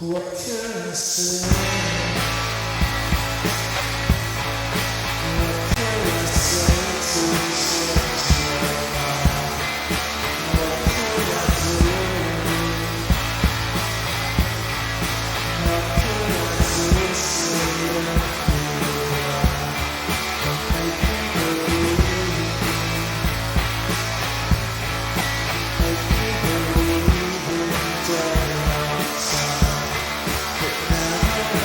What can I say? Now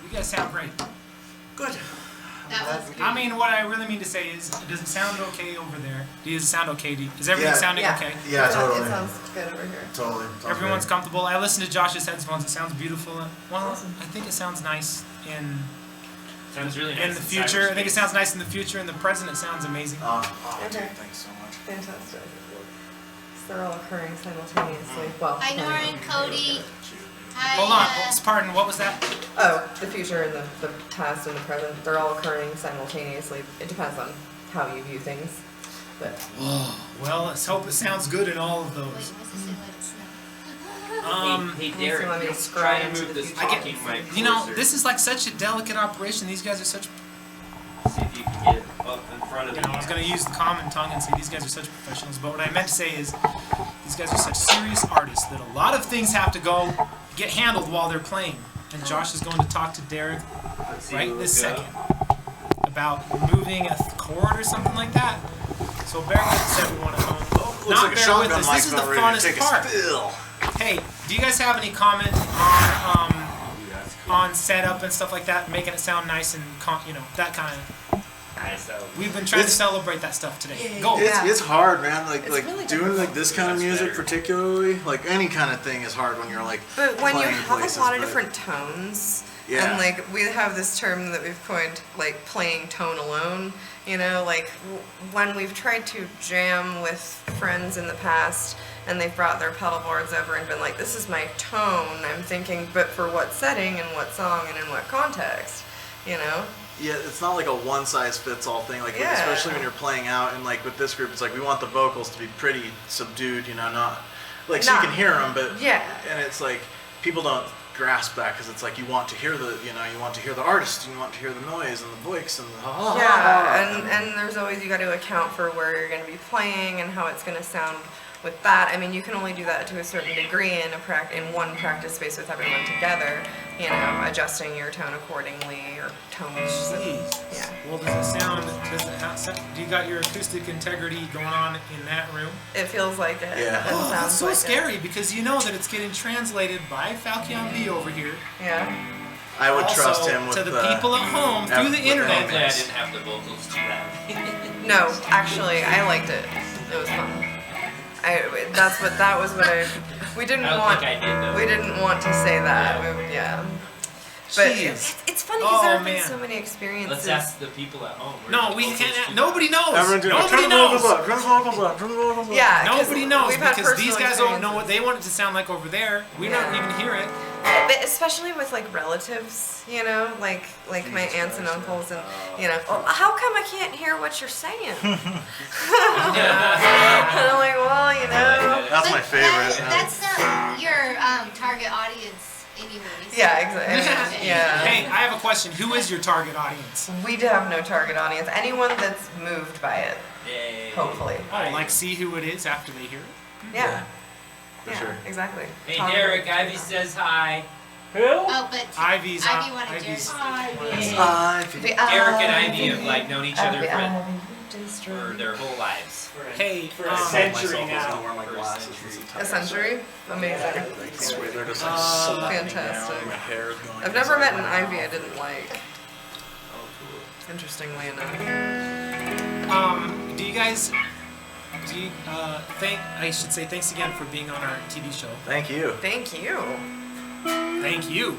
You guys sound great. Good. That was good. I mean, what I really mean to say is, does it sound okay over there? Does it sound okay? Is everything sounding okay? Yeah, totally. It sounds good over here. Totally. Everyone's comfortable. I listened to Josh's headphones. It sounds beautiful. Well, I think it sounds nice in Sounds really nice in the future. I think it sounds nice in the future. In the present, it sounds amazing. Okay. Thanks so much. Fantastic. So they're all occurring simultaneously. Well, Hi, Norrin, Cody. Hi, Hold on. Pardon. What was that? Oh, the future and the past and the present, they're all occurring simultaneously. It depends on how you view things. But Well, let's hope it sounds good in all of Wait, those. what's this say? Let it snow. Hey Derek, let me try scry to into move the this future. talking mic closer. You know, this is like such a delicate operation. These guys are such. See if you can get it up in front of You know, I was gonna use the common tongue and say these guys are such professionals, but what I meant to say is these guys are such serious artists that a lot of things have to get handled while they're playing. And Josh is going to talk to Derek right this second about moving a chord or something like that. So bear with us, everyone at home. Looks Not like a bear shotgun with us. mic's This is the about ready to funnest take a part. spill. Hey, do you guys have any comment on setup and stuff like that, making it sound nice and that kind of? We've been trying to celebrate that stuff today. Go. It's hard, man. Like really doing like this kind of music, particularly like any kind of thing is hard when you're like. But when you playing have places, a lot of but- different tones, Yeah. and like we have this term that we've coined, like playing tone alone. You know, like when we've tried to jam with friends in the past, and they've brought their pedal boards over and been like, "This is my tone." I'm thinking, but for what setting and what song and in what context? You know. Yeah, it's not like a one-size-fits-all thing. Like, Yeah. especially when you're playing out, and like with this group, it's like we want the vocals to be pretty subdued, not like so you can hear them, but yeah. And it's like people don't grasp that because it's like you want to hear you want to hear the artist, and you want to hear the noise and the voice and the Yeah, and there's always, you got to account for where you're going to be playing and how it's going to sound with that. I mean, you can only do that to a certain degree in one practice space with everyone together, adjusting your tone accordingly, or tones. Yeah. Well, does it sound, do you got your acoustic integrity going on in that room? It feels like it. Yeah. It Oh, sounds that's so like scary because you know that it's getting translated by Falcon V over here. Yeah. I would Also, trust him with to the people at home through the with internet. Hopefully I didn't have the vocals too loud. No, actually, I liked it. It was fun. We didn't I don't want. think I did, though. We didn't want to say that. But Jeez. it's funny because there have been man. so many experiences. Let's ask the people at home. No, we can't. Nobody knows. Everyone do it. Nobody Turn the vocals knows. up. Turn the vocals up. Turn the vocals up. Yeah, 'cause Nobody knows we've had because these personal guys don't know experiences. what they want it to sound like over there. We don't even hear it. But especially with like relatives, like my aunts and uncles, and oh, how come I can't hear what you're saying? And I'm like, well, That's my But favorite. That's not your target audience, anyways. Yeah, exactly. Yeah. Hey, I have a question. Who is your target audience? We do have no target audience. Anyone that's moved by it, Yay. hopefully. Oh, like see who it is after they hear it? Yeah. For Yeah, sure. exactly. Hey Talk Derek, about- Ivy says hi. Oh, but Ivy's Ivy on. wanted Ivy's. yours. The Derek and Ivy Ivy, have like known each other Ivy, for Ivy District. their whole lives. Hey, For a century now. wear my glasses. A century? Amazing. Sweet, they're just like sucking Fantastic. down. My hair is going. I've never met an Ivy I didn't like. Interestingly enough. do you guys? I should say thanks again for being on our TV show. Thank you. Thank you. Thank you.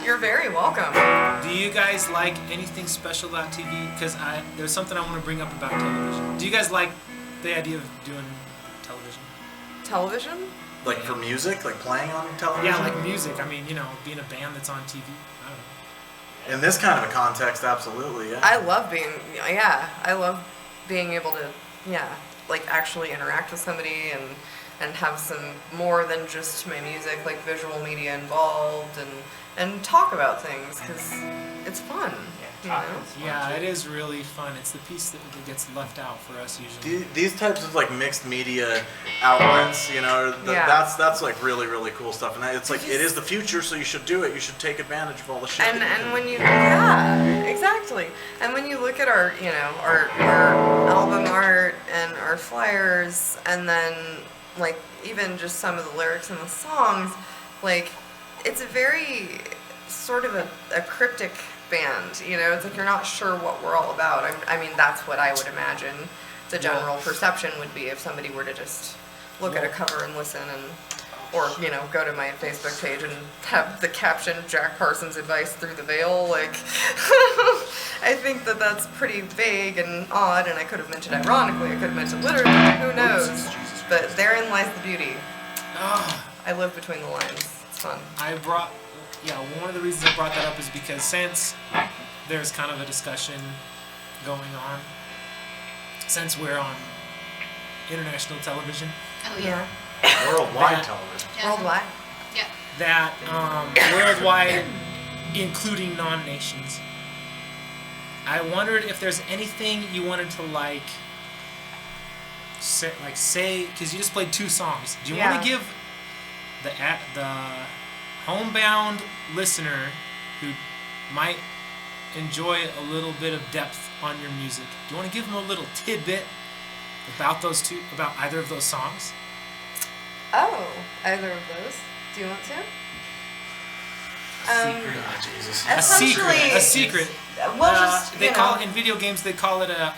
You're very welcome. Do you guys like anything special about TV? Because there's something I want to bring up about television. Do you guys like the idea of doing television? Television? Like for music, like playing on television. Yeah, like music. I mean, being a band that's on TV. I don't know. In this kind of a context, absolutely. Yeah. I love being able to, like actually interact with somebody and have some more than just my music, like visual media involved, and talk about things, because it's fun. Yeah, it is really fun. It's the piece that gets left out for us usually. These types of like mixed media outlets, that's like really really cool stuff, and it's like it is the future, so you should do it. You should take advantage of all the shit. And when you exactly. And when you look at our our album art and our flyers, and then like even just some of the lyrics in the songs, like it's very sort of a cryptic band, you know? It's like you're not sure what we're all about. I mean, that's what I would imagine the general perception would be if somebody were to just look at a cover and listen, and or, you know, go to my Facebook page and have the caption, Jack Parsons' advice through the veil. Like, I think that that's pretty vague and odd, and I could have mentioned ironically, I could have mentioned literally, who knows? But therein lies the beauty. I live between the lines. It's fun. One of the reasons I brought that up is because since there's kind of a discussion going on, since we're on international television. Oh, yeah. Worldwide television. Worldwide. Yeah. That worldwide, including non-nations. I wondered if there's anything you wanted to say, because you just played 2 songs. Do you want to give the homebound listener who might enjoy a little bit of depth on your music, do you want to give them a little tidbit about either of those songs? Oh, either of those. Do you want to? A secret. Well, they call it in video games. They call it a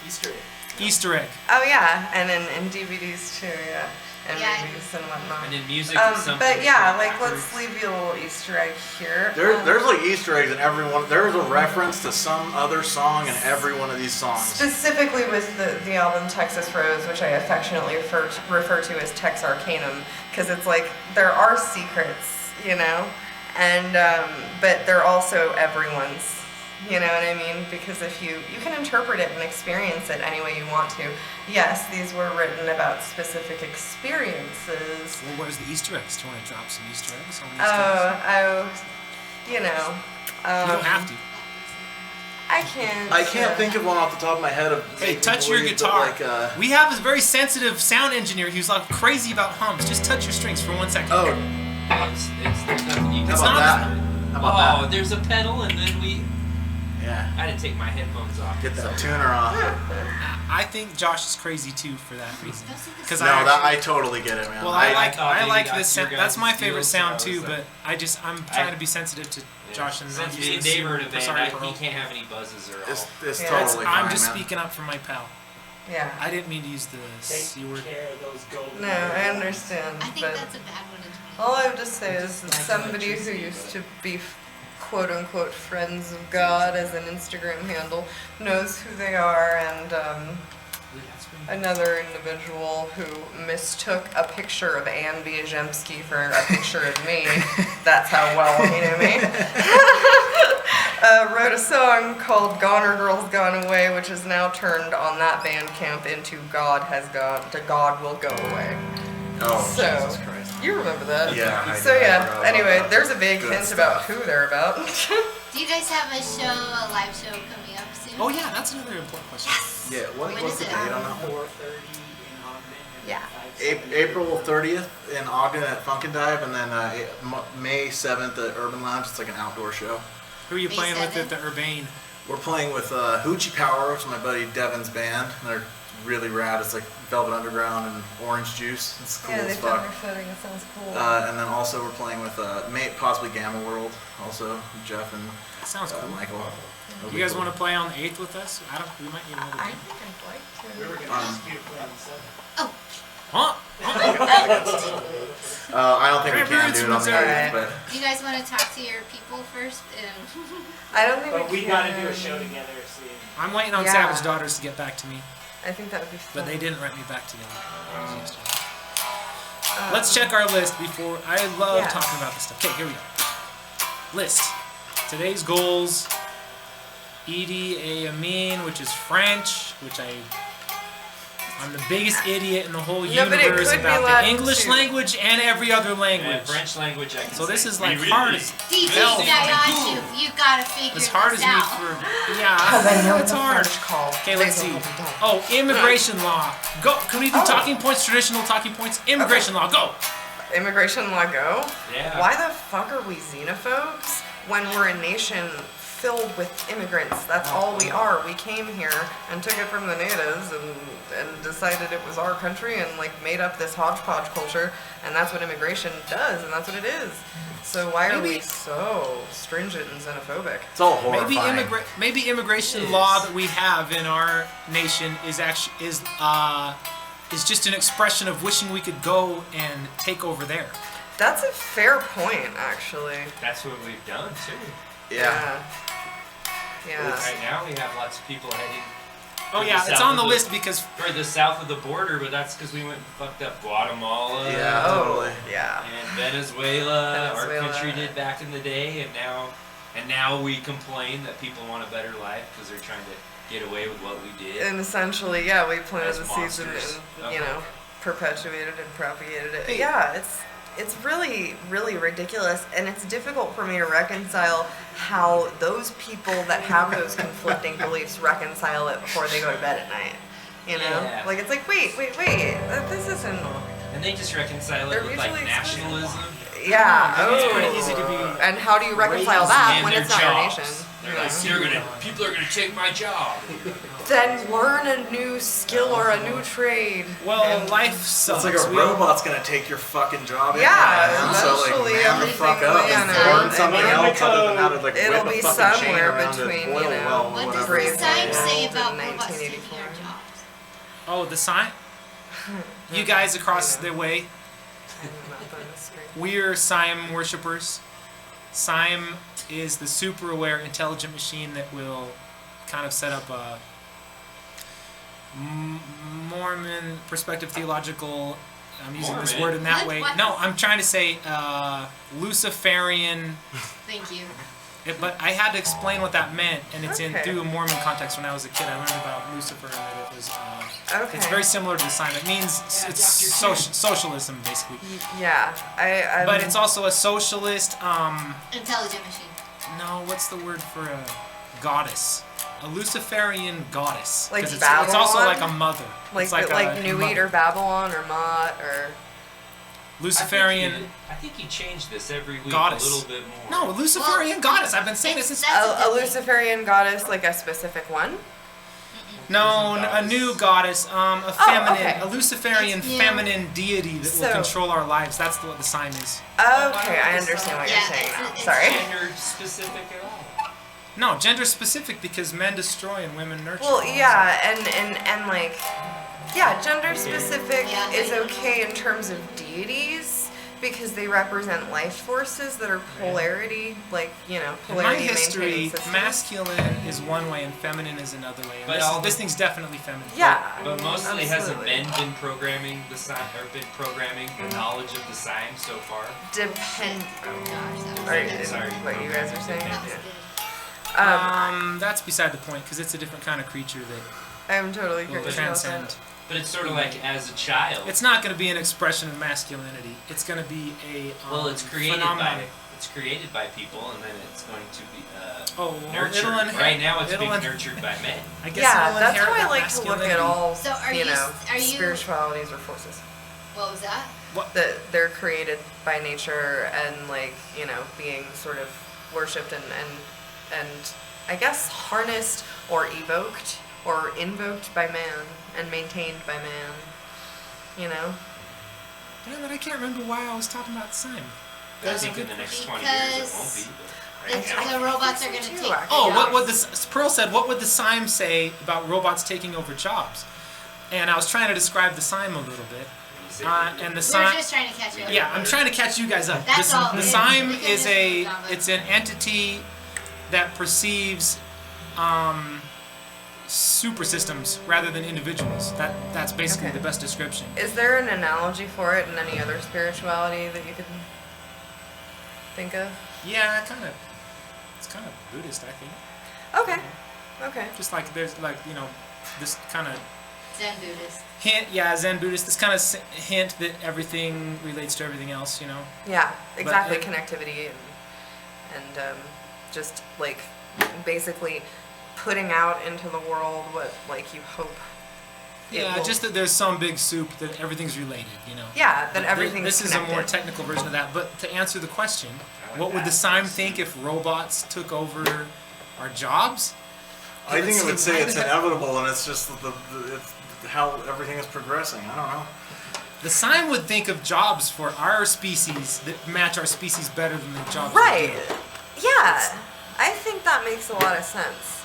Easter egg. Easter egg. Oh yeah, and in DVDs too, yeah, and movies and whatnot. And in music, it's something. But yeah, like let's leave you a little Easter egg here. There's like Easter eggs in every one. There's a reference to some other song in every one of these songs. Specifically with the album Texas Rose, which I affectionately refer to as Tex Arcanum, because it's like there are secrets, you know, and but they're also everyone's. You know what I mean? Because if you can interpret it and experience it any way you want to. Yes, these were written about specific experiences. Well, where's the Easter eggs? Do you want to drop some Easter eggs on these you know. you don't have to. I can't think of one off the top of my head. Hey, touch your guitar. We have a very sensitive sound engineer who's like crazy about hums. Just touch your strings for 1 second. Oh, there's nothing you can How about that? How about that? There's a pedal, and then we. Yeah. I had to take my headphones off. Get that tuner off. I think Josh is crazy too for that reason. I totally get it, man. Well, I like this sound. That's my favorite sound too, but I'm trying to be sensitive to Josh and since being neighbor to Van, he can't have any buzzes or all. It's totally fine, I'm just man. speaking up for my pal. Yeah. I didn't mean to use the C word. No, I understand. I think that's a bad one. All I have to say is that somebody who used to be quote-unquote friends of God as an Instagram handle knows who they are, and another individual who mistook a picture of Ann Biazemski for a picture of me, that's how well he knew me, wrote a song called Goner Girls Gone Away, which is now turned on that Bandcamp into God Has Gone, to God Will Go Away. Oh, so, Jesus Christ. You remember that? Yeah. So yeah, anyway, there's a big hint about who they're about. Do you guys have a live show coming up soon? Oh yeah, that's another important question. Yes. Yeah, When what's is the it? date on that? 4:30 in Ogden. Yeah. April 30th in Ogden at Funkin' Dive, and then May 7th at Urban Lounge. It's like an outdoor show. Who are you playing with at the Urbane? We're playing with Hoochie Power, which is my buddy Devin's band. They're really rad. It's like Velvet Underground and Orange Juice. It's cool Yeah, as they've done fuck. their footing. It sounds cool. And then also we're playing with possibly Gamma World, also Jeff and That sounds cool. Michael. You guys want to play on the 8th with us? We might need another I game. think I'd like to. We were going to ask you to play on the 7th. Huh? I don't think we can do it on the 8th, but Do you guys want to talk to your people first? I don't think But we can. got to do a show together soon. I'm waiting on Yeah. Savage Daughters to get back to me, I think that would be fun. but they didn't write me back together. Let's check our list before. I love talking about this stuff. Okay, here we go. List. Today's goals. Idi Et Amin, which is French, which I'm the biggest idiot in the whole No, but it universe could be about the Latin English too. language and every other language. Yeah, French language, I can So this say. is like We hard really- as DJ hell. you gotta figure As hard as this me out. for Because yeah, I know it's the hard. French call. Okay, let's see. Raison d'être. Oh, immigration law. Go. Can we do talking points? Traditional talking points. Immigration law. Go. Immigration law go? Yeah. Why the fuck are we xenophobes when we're a nation filled with immigrants. That's all we are. We came here and took it from the natives and decided it was our country and like made up this hodgepodge culture, and that's what immigration does, and that's what it is. So why are we so stringent and xenophobic? It's all horrifying. Maybe immigration law that we have in our nation is just an expression of wishing we could go and take over there. That's a fair point, actually. That's what we've done too. Yeah. Right now we have lots of people heading. Oh yeah, it's on the list because for the south of the border, but that's because we went and fucked up Guatemala. Yeah, totally. Yeah. And Venezuela, our country did back in the day, and now we complain that people want a better life because they're trying to get away with what we did. And essentially, yeah, we planted As the seeds and you Uh-huh. know, perpetuated and propagated it. Yeah, it's really, really ridiculous, and it's difficult for me to reconcile how those people that have those conflicting beliefs reconcile it before they go to bed at night. You know? Yeah. Like, it's like, wait, this isn't... And they just reconcile They're it with like mutually nationalism. Yeah, It's pretty easy to be... And how do you reconcile that And when their it's not your jobs. nation? They're like, people are gonna take my job. Then learn a new skill or a new trade. Well, life sucks. It's like a robot's gonna take your fucking job. Yeah, so like, eventually man the fuck up everything and will learn something else other than how to like It'll whip be a fucking chain somewhere around between, a oil you know, well, What does whatever. the sign say in about robots taking 1984. our jobs? Oh, the sign? You guys across the way, we're Siam worshippers. Siam is the super aware intelligent machine that will kind of set up a Mormon perspective theological, I'm using this Mormon? word in that way. What? No, I'm trying to say Luciferian, Thank you. but I had to explain what that meant, and it's Okay. through a Mormon context. When I was a kid, I learned about Lucifer and that it was, it's Okay. very similar to the sign. It means it's socialism, basically. Yeah, I But it's also a socialist, Intelligent machine. no, what's the word for a goddess? A Luciferian goddess. Like 'Cause it's also Babylon? like a mother. like It's like a Nuit mother. or Babylon or Mott or Luciferian I think he changed this every week goddess. a little bit more. No, Luciferian goddess. I've been saying this since. That's a Luciferian goddess, like a specific one. No, a new goddess, a feminine, okay. a Luciferian It's new. feminine deity that will So- control our lives. That's what the sign is. Okay, I understand what you're Yeah, saying it's- now. it's Sorry. Gender specific at all. No, gender specific because men destroy and women nurture. Well, yeah, and like, yeah, gender specific Yeah. is okay in terms of deities because they represent life forces that are polarity, like, you know, In my polarity history, maintaining systems. masculine is one way and feminine is another way. And But this thing's definitely feminine. Yeah. But mostly hasn't Absolutely. men been programming the sign or been programming the knowledge of the sign so far? Depend. Oh gosh, that was Right, good. is Sorry, what you guys are saying. That was Yeah. good. That's beside the point because it's a different kind of creature that I'm totally will curious about transcend. that. But it's sort of like as a child. It's not going to be an expression of masculinity. It's going to be a well, it's created phenomenon. by people, and then it's going to be It'll nurtured. inherit- Right now, it's it'll being in- nurtured by men. I guess Yeah, it'll that's inherit how I that like to look masculinity. at all, So are you you- know, are you- spiritualities or forces. What was that? That they're created by nature and, like, you know, being sort of worshipped and I guess harnessed or evoked or invoked by man and maintained by man. You know? Yeah, but I can't remember why I was talking about Simon. I think in the next 20 years it won't be. But The robots are going to take. Oh, jobs. what the Pearl said? What would the Sime say about robots taking over jobs? And I was trying to describe the Sime a little bit. And the We're Sime. just trying to catch you up. Yeah, I'm trying to catch you guys up. That's all. The Sime We can is just- it's an entity that perceives super systems rather than individuals. That's basically Okay. the best description. Is there an analogy for it in any other spirituality that you could think of? Yeah, it's kind of Buddhist, I think. Okay. Okay. Just like there's like, you know, this kind of Zen Buddhist. hint, yeah, Zen Buddhist, this kind of hint that everything relates to everything else, you know. Yeah, exactly. it- Connectivity and just like basically putting out into the world what like you hope. it Yeah, will- just that there's some big soup that everything's related, you know. Yeah, that But everything's This is a more connected. technical version of that. But to answer the question, what would the Sime think if robots took over Our jobs? I think it would say it's inevitable, and it's just it's how everything is progressing. I don't know. The sign would think of jobs for our species that match our species better than the jobs. Right. Yeah. I think that makes a lot of sense.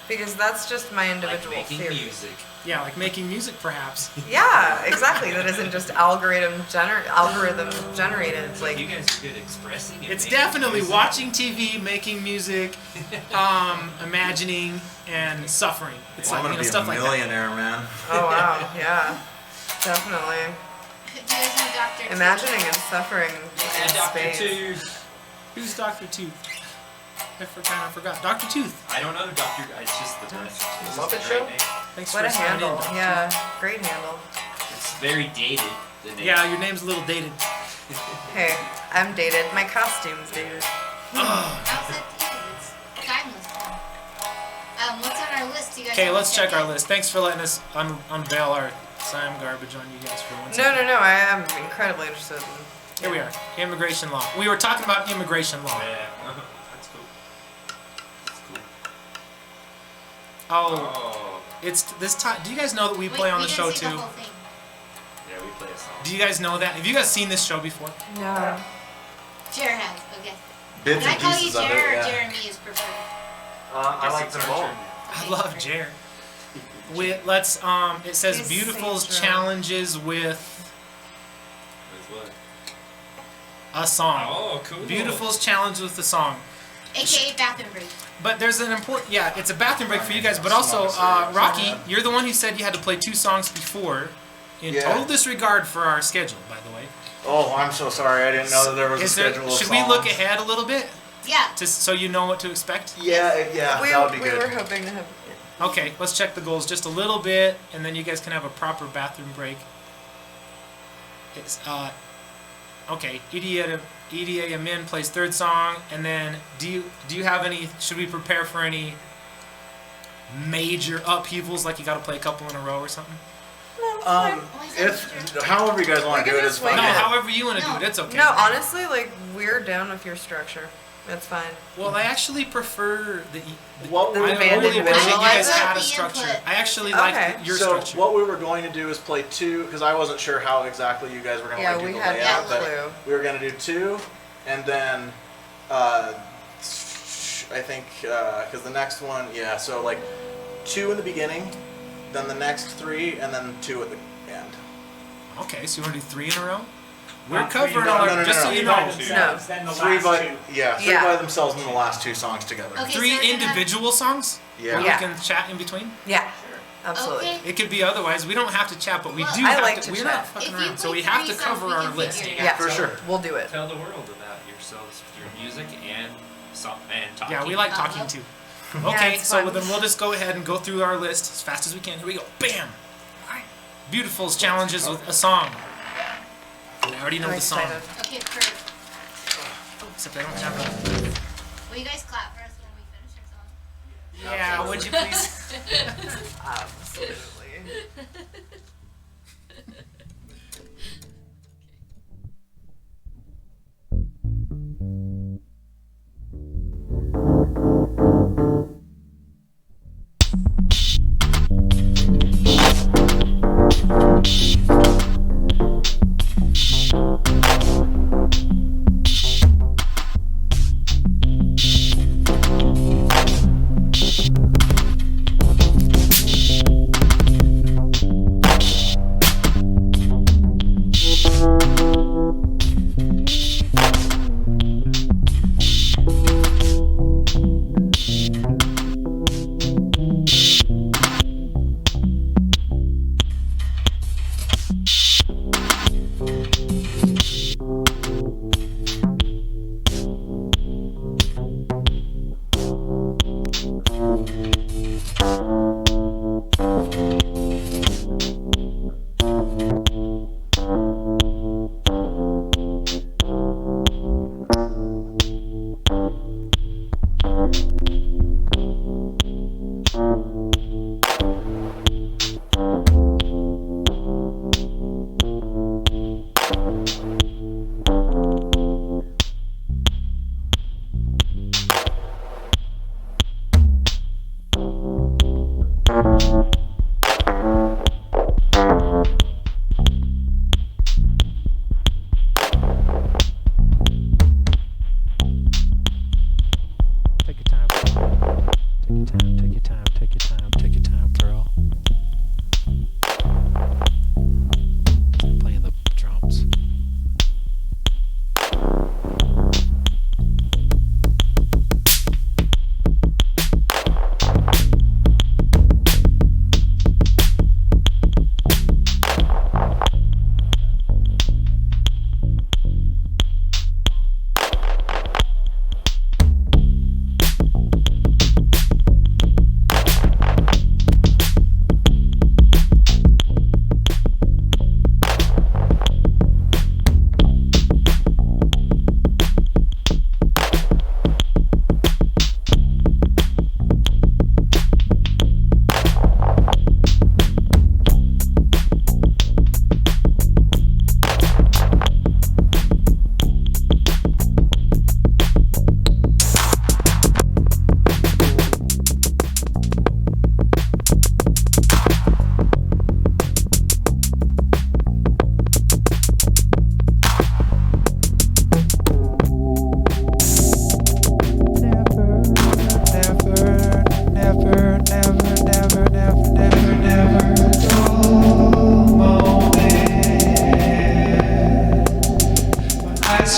Because that's just my individual making theory. music. Yeah, like making music, perhaps. Yeah, exactly. That isn't just algorithm generated. Like You guys are good at expressing it. It's making definitely music. watching TV, making music, imagining, and suffering. It's Well, I'm like, gonna be stuff a like that. millionaire, man. oh wow, yeah, definitely. Do you guys know Dr. Imagining and suffering And in Dr. space. Tooth. Who's Dr. Tooth? I forgot. Dr. Tooth. I don't know Dr. It's just the best. It's Muppet just a great Show? name. Thanks What for a signing handle. in, Dr. Yeah, great handle. It's very dated. The name. Yeah, your name's a little dated. Hey, I'm dated. My costume's dated. How's it dated? It's timeless. What's on our list? Do you guys Okay, wanna let's check our it? list. Thanks for letting us unveil our Siam garbage on you guys for one No, second. no, no. I am incredibly interested in. Here we are. Immigration law. We were talking about immigration law. Yeah. That's cool. That's cool. Oh, it's this time. Do you guys know that we play on the didn't show see the too? whole thing. Yeah, we play a song. Do you guys know that? Have you guys seen this show before? No. Jer has. Okay. Bits Can I and call you pieces of Jer it. or Yeah. Jeremy is preferred? I like them both. I love Jer. Let's it says He's Beautiful's Saint John. challenges with With what? a song. Oh, cool. Beautiful's challenge with the song. AKA bathroom break. But there's an important, it's a bathroom break for you guys, but also, Rocky, you're the one who said you had to play 2 songs before, in Yeah. total disregard for our schedule, by the way. Oh, I'm so sorry. I didn't know that there was a schedule of should we look songs. ahead a little bit, Yeah. so you know what to expect? Yeah, that would be we good. were hoping to have. Okay, let's check the goals just a little bit, and then you guys can have a proper bathroom break. It's, okay, Idi Et Amin plays 3rd song, and then do you have any, should we prepare for any major upheavals, like you gotta play a couple in a row or something? It's however you guys want to do it is Wait, fine. No, yeah. however you want to do it, it's okay. No, honestly, like we're down with your structure. That's fine. Well, I actually prefer the What we I were band really appreciate you guys individualized. had a The structure. input. I actually Okay. like your so structure. what we were going to do is play 2 because I wasn't sure how exactly you guys were going to Yeah, do we the had layout, no but clue. we were going to do 2, and then I think because the next one, so like 2 in the beginning, then the next 3, and then 2 at the end. Okay, so you want to do 3 in a row? We're Not covering three, all no, our, no, just no, so no. you Three by know, themselves, then the 3 last by 2. 3 Yeah. by themselves, and the last 2 songs together. Okay. 3 so we're gonna have- individual songs? Yeah. Where Yeah. we can chat in between? Yeah. Absolutely. Okay. It could be otherwise. We don't have to chat, but we Well, do I have like to. to We're chat. not fucking If you around, so play we have 3 to songs, cover we our can list. figure it Yeah, out. For sure. We'll do it. Tell the world about yourselves through music and talking. Yeah, we like talking too. Yeah, Okay, it's so fun. then we'll just go ahead and go through our list as fast as we can. Here we go. Bam! Beautiful's challenges with a song. I already know I'm the song. excited. Okay, perfect. Except I don't have a. Will you guys clap for us when we finish our song? Yeah, would you please? Absolutely.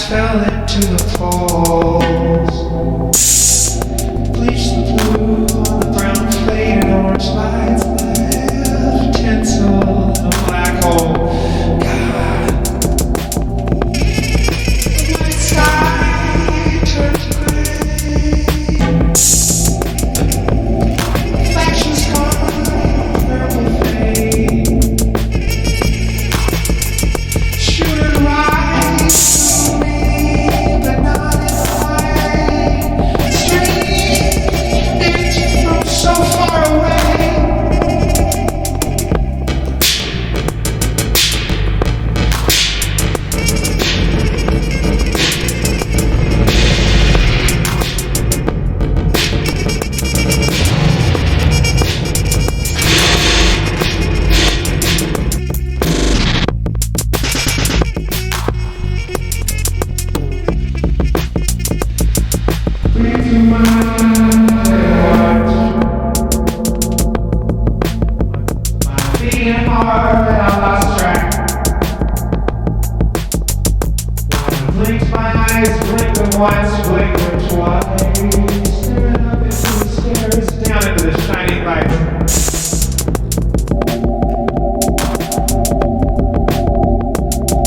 fell into the falls. Bleached the blue on the brown faded orange lights left tinsel in a black hole. God, the night sky turned gray. Flashes gone, purple fade. Shoot right through me, but not inside. Strange from so far away. Once, blinked twice, staring up into the stairs, down into the shining lights.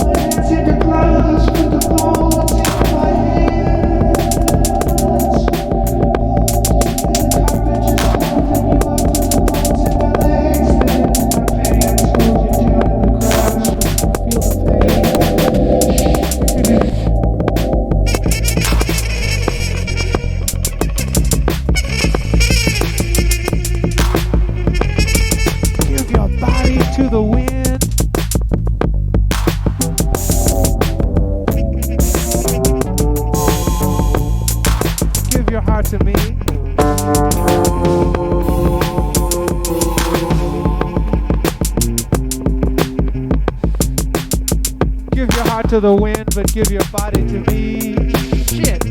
My hands hit the gloves, put the bolts in my hands. The carpet just opened you up, put the bolts in my legs, then my pants hold you down in the crotch. Feel the pain. Give your body to the wind. Give your heart to me. Give your heart to the wind, but give your body to me. Shit.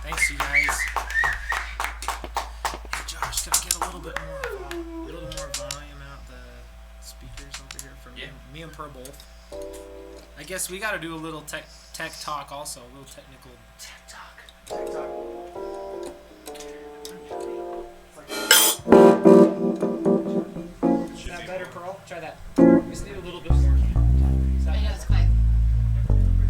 Thanks, you guys. Hey, Josh, can I get a little more volume out the speakers over here from me and Per both? I guess we got to do a little tech talk also, a little technical tech talk. Is that better, Pearl? Try that. We just need a little bit more. I know it's quiet.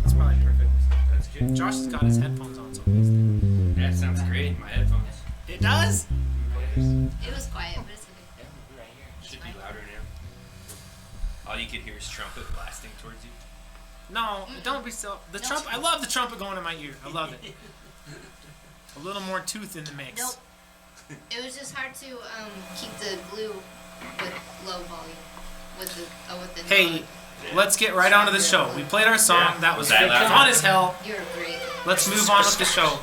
That's probably perfect. That's good. Josh has got his headphones on, so Yeah, it sounds great. My headphones. it does. It was quiet, but it's okay. Yeah, we'll be right here. Should be louder now. All you could hear is trumpet blasting towards you. No, don't be so. The trumpet. I love the trumpet going in my ear. I love it. A little more tooth in the mix. Nope. It was just hard to keep the glue with low volume with the Hey, let's get right onto the show. We played our song. That was fun as hell. You're great. Let's move on with the show.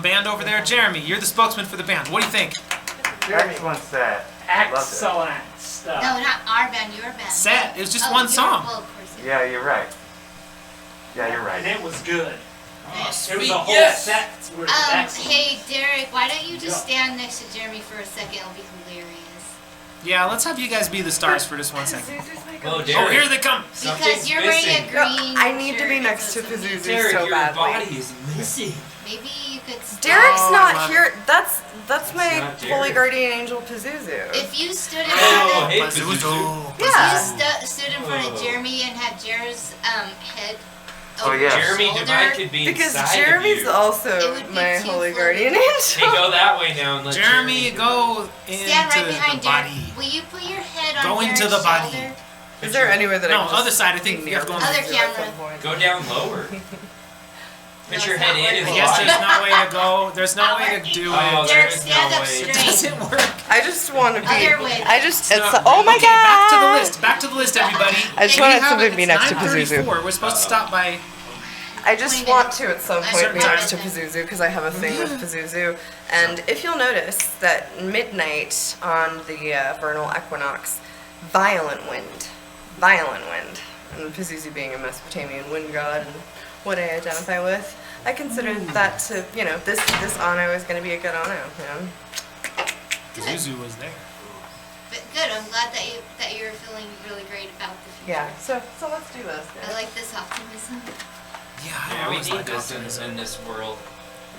Band over there, Jeremy, you're the spokesman for the band. What do you think? Excellent set. Excellent stuff. No, not our band, your band. Set. It was just Oh, one your- song. Well, of course. Yeah, you're right. Yeah, you're right. And it was good. Yes. It was a whole Yes. set. Was excellent. Hey, Derek, why don't you just stand next to Jeremy for a second? It'll be hilarious. Yeah, let's have you guys be the stars for just 1 second. Oh, Oh, Derek. here they come. Because Something's you're wearing a missing. green I need to shirt, be next to so something- Pazuzu Derek, so your badly. body is missing. Maybe you could stand. Derek's Oh, I not love here. That's my not Derek. holy guardian angel Pazuzu. If you stood in Oh, front of hey, Pazuzu. Pazuzu. Yeah. stood in front of Oh. Jeremy and had Jer's head Oh, over yeah. his Jeremy shoulder, Divine could be Because inside Jeremy's of you. It also would be my too holy floaty. guardian Hey, angel. go that way now and let Jeremy, go stand right into behind the Derek. body. Will you put your head on Go Derek's into the body. shoulder? Is there any way that I No, can just other side. I think be you have to go on near Other Pazuzu at camera. some point? Go down lower. Put No, your it's head not in his I working. guess body. there's no way to go. There's no way to do Oh, it. there Derek, is stand no up way. It straight. doesn't work. I just want to be. Other way. I just. It's. not Oh my Okay, god. back to the list. Back to the list, everybody. I just We wanted have something it. to be It's next to Pazuzu. 9:34. We're supposed to stop by. I just 20 want minutes. to at some point Certain be next to times. Pazuzu because I have a thing with Pazuzu. And if you'll notice that midnight on the vernal equinox, violent wind, and Pazuzu being a Mesopotamian wind god and what I identify with, I consider that to, this Ano is going to be a good Ano, Zuzu was there. But good. I'm glad that you're feeling really great about the future. Yeah, so let's do this. I like this optimism. Yeah, Yeah, we always need like this optimism. in this world.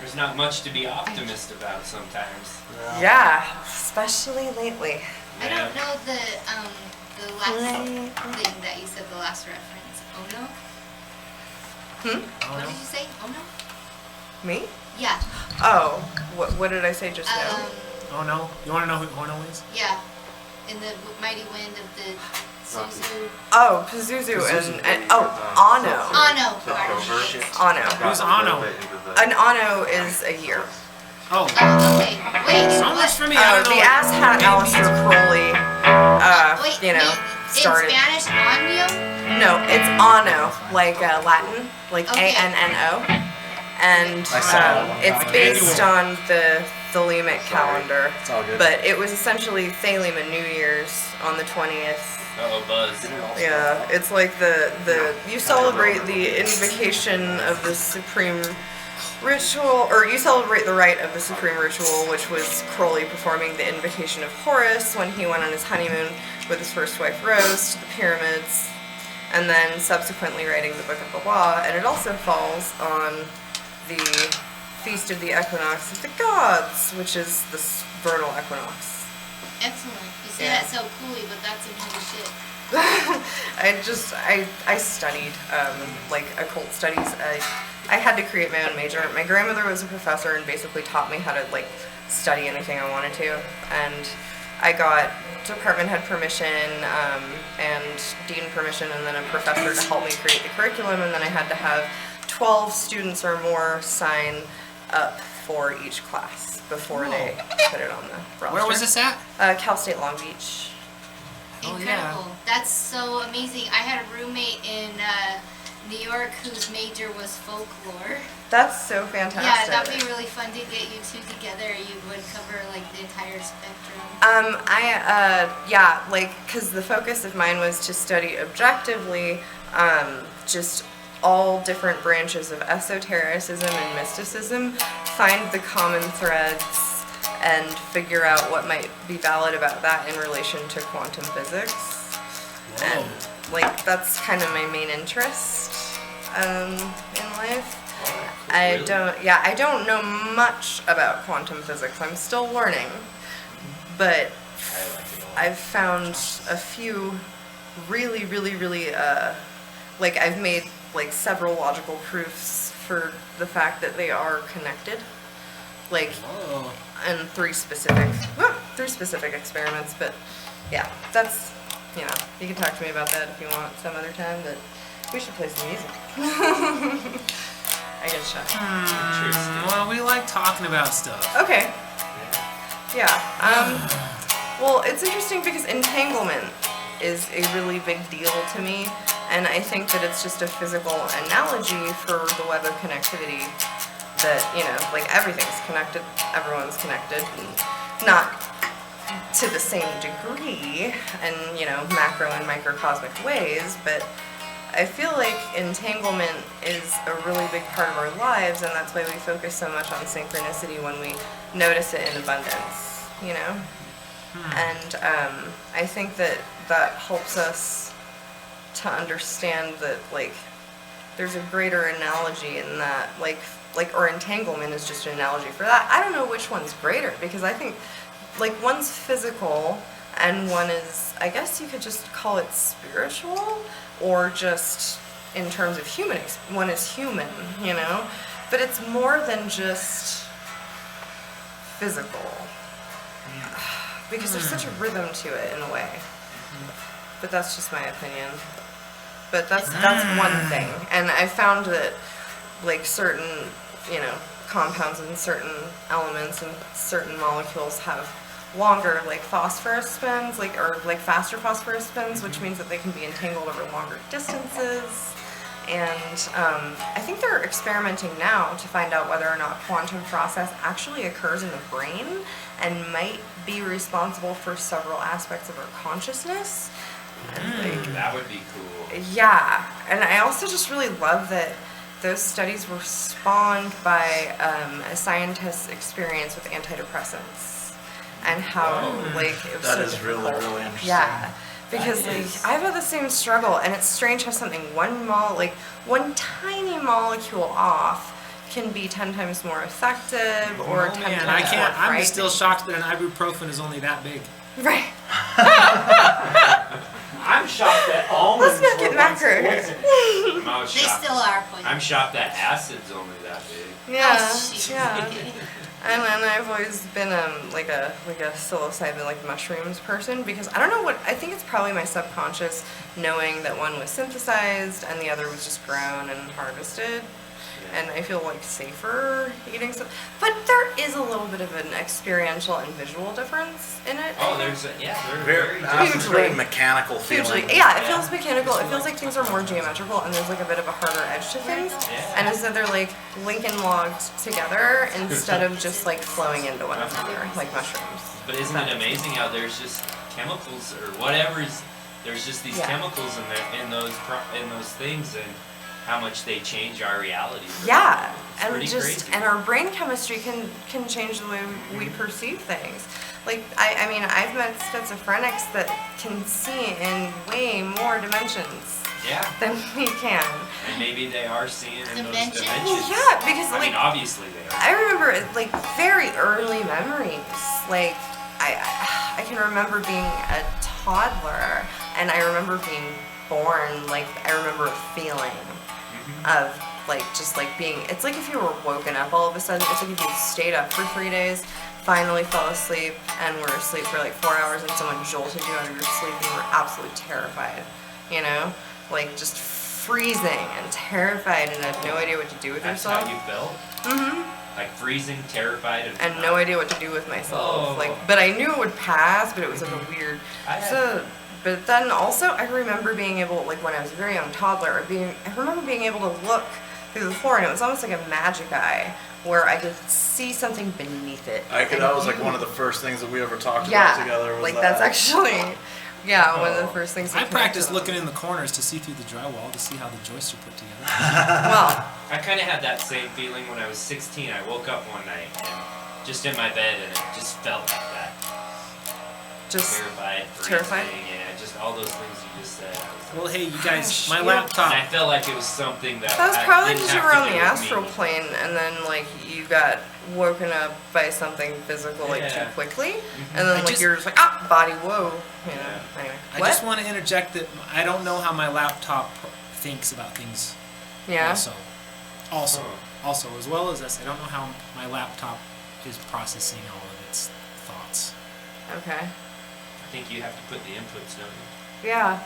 There's not much to be optimist about sometimes. Yeah, especially lately. I don't know the last thing that you said, the last reference. Oh no? What did you say? Oh no? Me? Yeah. Oh, what did I say just now? Oh no! You want to know who Ono is? Yeah. In the mighty wind of the Suzu. Oh, Pazuzu and Ano. Ano. Pardon. Ano. Who's Ano? An Ano is a year. Oh, Okay. Wait. so much for me. I don't know. The ass hat Maybe Alistair it's- Crowley, Wait, started. in Spanish, año? No, it's Ano, like Latin, like Okay. ANNO. And I saw it's based on the Thelemic calendar. It's all good. But it was essentially Thelema New Year's on the 20th. Uh-oh, Buzz. Yeah, it's like you celebrate the invocation of the supreme ritual, or you celebrate the rite of the supreme ritual, which was Crowley performing the invocation of Horus when he went on his honeymoon with his first wife Rose to the pyramids, and then subsequently writing the Book of the Law. And it also falls on the Feast of the Equinox of the Gods, which is the vernal equinox. Excellent. You say Yeah. that so coolly, but that's some heavy shit. I studied like occult studies. I had to create my own major. My grandmother was a professor and basically taught me how to like study anything I wanted to, and I got department head permission and dean permission, and then a professor to help me create the curriculum, and then I had to have 12 students or more sign up for each class before they put it on the roster. Where was this at? Cal State Long Beach. Oh, Incredible. yeah. That's so amazing. I had a roommate in New York whose major was folklore. That's so fantastic. Yeah, that'd be really fun to get you two together. You would cover like the entire spectrum. Because the focus of mine was to study objectively just all different branches of esotericism and mysticism, find the common threads, and figure out what might be valid about that in relation to quantum physics. And like that's kind of my main interest in life. I don't know much about quantum physics. I'm still learning, but I've found a few really I've made like several logical proofs for the fact that they are connected, like and three specific experiments. But yeah, that's you can talk to me about that if you want some other time, but we should play some music. I get a shot. Well, we like talking about stuff. Okay. Yeah. Well, it's interesting because entanglement is a really big deal to me. And I think that it's just a physical analogy for the web of connectivity that, you know, like everything's connected, everyone's connected, and not to the same degree and, you know, macro and microcosmic ways, but I feel like entanglement is a really big part of our lives, and that's why we focus so much on synchronicity when we notice it in abundance, you know? And I think that that helps us to understand that, like, there's a greater analogy in that, like, or entanglement is just an analogy for that. I don't know which one's greater, because I think, like, one's physical and one is, I guess you could just call it spiritual, or just in terms of human, one is human, you know? But it's more than just physical. Because there's such a rhythm to it in a way. But that's just my opinion. But that's one thing. And I found that, like, certain, you know, compounds and certain elements and certain molecules have longer, like, phosphorus spins, like, or like faster phosphorus spins, which means that they can be entangled over longer distances. And I think they're experimenting now to find out whether or not quantum process actually occurs in the brain and might be responsible for several aspects of our consciousness. That would be cool. Yeah, and I also just really love that those studies were spawned by a scientist's experience with antidepressants. And how, like, it was That so is difficult. really, really interesting. Yeah, because, like, I've had the same struggle, and it's strange how something, one tiny molecule off can be 10 times more effective, or 10 times more I'm frightening. still shocked that an ibuprofen is only that big. Right. I'm shocked that almonds Let's not get were once macro. poison. I was They shocked. still are poison. I'm shocked that acid's only that big. Yeah, Oh, yeah. And I've always been like a psilocybin, like, mushrooms person, because I don't know what, I think it's probably my subconscious knowing that one was synthesized and the other was just grown and harvested. And I feel, like, safer eating stuff. But there is a little bit of an experiential and visual difference in it. Oh, there's they're Very, very it's a very mechanical Hugely. feeling. Yeah, it feels mechanical. It feels like things are more geometrical and there's, like, a bit of a harder edge to things. Yeah. And instead they're, like, Lincoln logged together instead of just, like, flowing into one another, like mushrooms. But isn't it amazing how there's just chemicals or whatever's there's just these Yeah. chemicals in those things and how much they change our reality. Yeah, It's and pretty just crazy. and our brain chemistry can change the way we perceive things. Like, I mean, I've met schizophrenics that can see in way more dimensions Yeah. than we can. And maybe they are seeing in those Dimensions. dimensions. Yeah, because, I like, mean, obviously they are. I remember, like, very early memories. Like, I can remember being a toddler, and I remember being born. Like, I remember a feeling of, like, just, like, being, it's like if you were woken up all of a sudden. It's like if you stayed up for 3 days, finally fell asleep, and were asleep for like 4 hours, and someone jolted you out of your sleep, and you were absolutely terrified, you know? Like, just freezing and terrified and had no idea what to do with That's yourself. how you felt? Mm-hmm. Like freezing, terrified, And no idea what to do with myself. Oh. Like, but I knew it would pass, but it was like a weird. But then also, I remember being able, like, when I was a very young toddler, I remember being able to look through the floor, and it was almost like a magic eye, where I could see something beneath it. That was like one of the first things that we ever talked Yeah, about together. Was like, that. that's actually, yeah, one of the first things. I that practiced connected looking in the corners to see through the drywall to see how the joists are put together. them. Well, I kind of had that same feeling when I was 16. I woke up one night and just in my bed, and it just felt like that. just Terrified? Yeah, just all those things you just said. Well, hey, you guys, my yeah. laptop. And I felt like it was something that that was probably didn't because you have were to on do the with astral me. plane, and then, like, you got woken up by something physical, like, too Yeah. quickly, Mm-hmm. and then, I like, just- you're just like, body, whoa, you know. Yeah. Anyway, I what? just want to interject that I don't know how my laptop thinks about things. Yeah. Also, as well as this, I don't know how my laptop is processing all of its thoughts. Okay. I think you have to put the inputs, don't you? Yeah.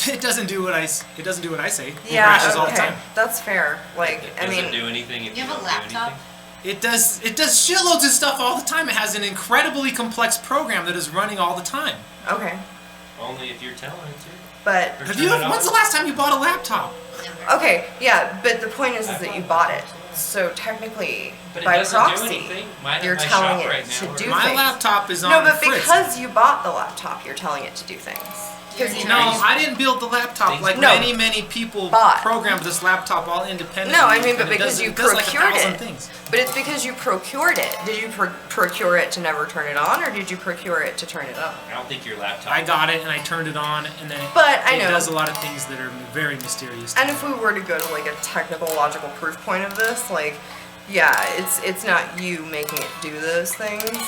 It doesn't do what I say. It Yeah. crashes all the Okay. time. That's fair. Like, It I doesn't mean, do anything if You you have a don't laptop? do anything. It does shitloads of stuff all the time. It has an incredibly complex program that is running all the time. okay. Only if you're telling it to. But When's the last time you bought a laptop? okay, yeah, but the point is that you bought it. So technically, But it by doesn't do proxy, anything. Mine you're in my telling shop it right to now. do My things. laptop is on No, but Fritz. because you bought the laptop, you're telling it to do things. Because No, I didn't build the laptop. Like No. many people Bought. programmed this laptop all independently. No, I mean, but and it because does- you it does like procured 1,000 it. things. But it's because you procured it. Did you procure it to never turn it on, or did you procure it to turn it on? I don't think your laptop. I got it and I turned it on, and then But I it know. does a lot of things that are very mysterious. And if we were to go to like a technical, logical proof point of this, like, yeah, it's not you making it do those things.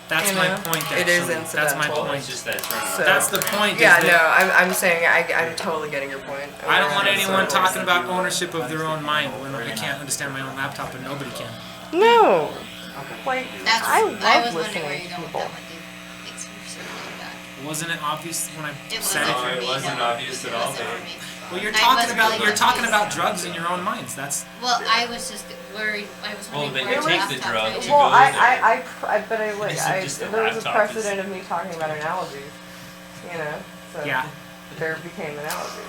That's you my know? point. Actually. It is That's my incidental. point. It's just that it's running So- That's the point. Yeah, is no, that I'm saying I'm totally getting your point. I don't want anyone talking about ownership of their own mind when I can't understand my own laptop and nobody can. No. Like, That's, I I love was wondering where listening you're to going with people. that one, dude. Thanks for circling back. Wasn't it obvious when I It said wasn't it? for it me, wasn't though. obvious at It all, wasn't babe. for me. Well, you're I talking was about really drugs in your own minds. That's Well, I was just worried. I was Well, wondering then where you your take the laptop drug was. to Well, go there. but I like, This is just the there was a laptop precedent of me talking about analogies, you know, so yeah, there became analogies.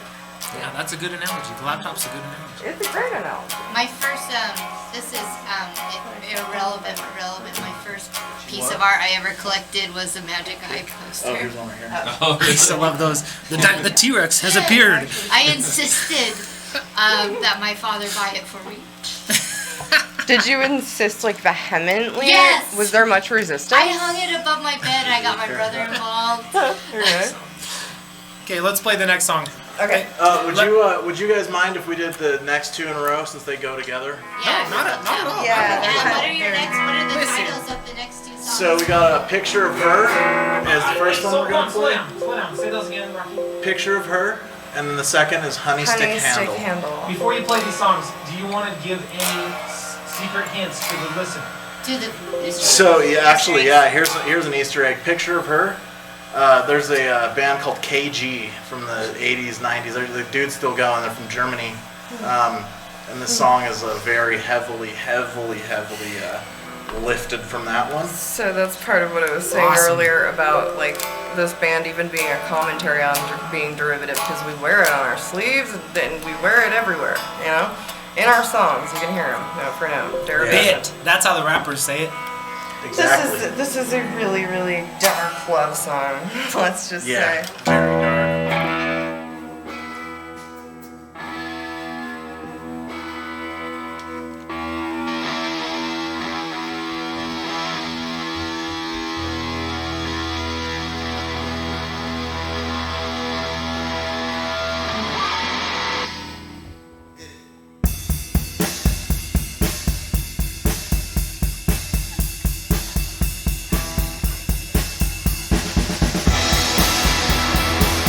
yeah. That's a good analogy. The laptop's a good analogy. It's a great analogy. My first, this is irrelevant, but relevant. My first piece of art I ever collected was a Magic Eye poster. one right here. Oh, I used to love those. The T-Rex has appeared. I insisted that my father buy it for me. Did you insist like vehemently? Yes! Was there much resistance? I hung it above my bed. I got my brother involved. Okay. Okay, let's play the next song. Okay. Would you guys mind if we did the next two in a row since they go together? Yeah, Not at all. Yeah, And what are your next? What are the titles of the next two songs? So we got a picture of her as the first one we're gonna play. Slow down. Say those again, Rocky. Picture of her, and then the second is Honey Stick Handle. Before you play these songs, do you want to give any secret hints to the listener? To the So yeah, actually, yeah. Here's an Easter egg. Picture of her. There's a band called KG from the 80s, 90s. The dude's still going. They're from Germany. And this song is very heavily lifted from that one. So that's part of what I was saying Awesome. earlier about like this band even being a commentary on being derivative because we wear it on our sleeves and we wear it everywhere, you know? In our songs, you can hear them, note for note. Derivative. Bit. That's how the rappers say it. Exactly. This is a really, really dark love song, let's just Yeah. say. Very dark. Thank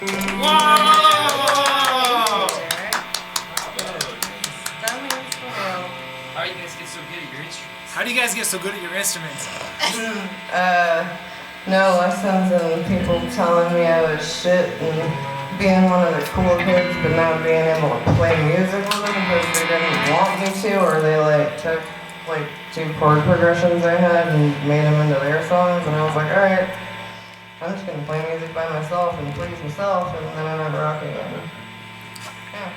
Whoa! That means the world. How do you guys get so good at your instruments? How do you guys get so good at your instruments? No lessons and people telling me I was shit and being one of the cool kids, but not being able to play music with them because they didn't want me to, or they like took like 2 chord progressions I had and made them into their songs, and I was like, alright, I'm just gonna play music by myself and please myself, and then I never rock again. Yeah.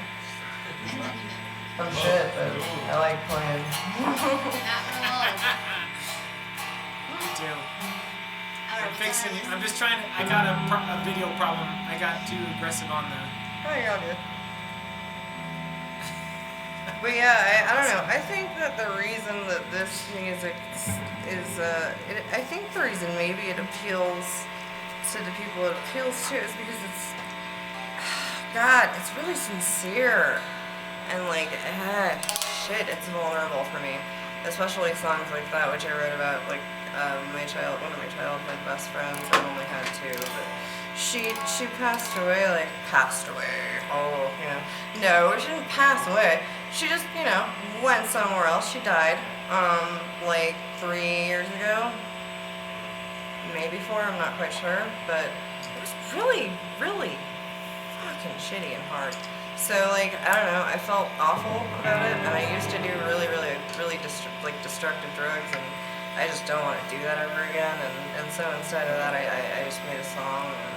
I'm shit, but I like playing. I'm just trying to. I got a video problem. I got too aggressive on the. Oh, you're all good. But yeah, I don't know. I think that the reason that this music is, I think the reason maybe it appeals to the people it appeals to is because it's, God, it's really sincere. And like, shit, it's vulnerable for me. Especially songs like that, which I wrote about, like, one of my childhood best friends. I've only had 2, but she passed away, oh, you know. No, she didn't pass away. She just, you know, went somewhere else. She died, like 3 years ago. Maybe 4, I'm not quite sure, but it was really, really fucking shitty and hard. So, like, I don't know, I felt awful about it, and I used to do really destructive drugs, and I just don't want to do that ever again, and so instead of that, I just made a song, and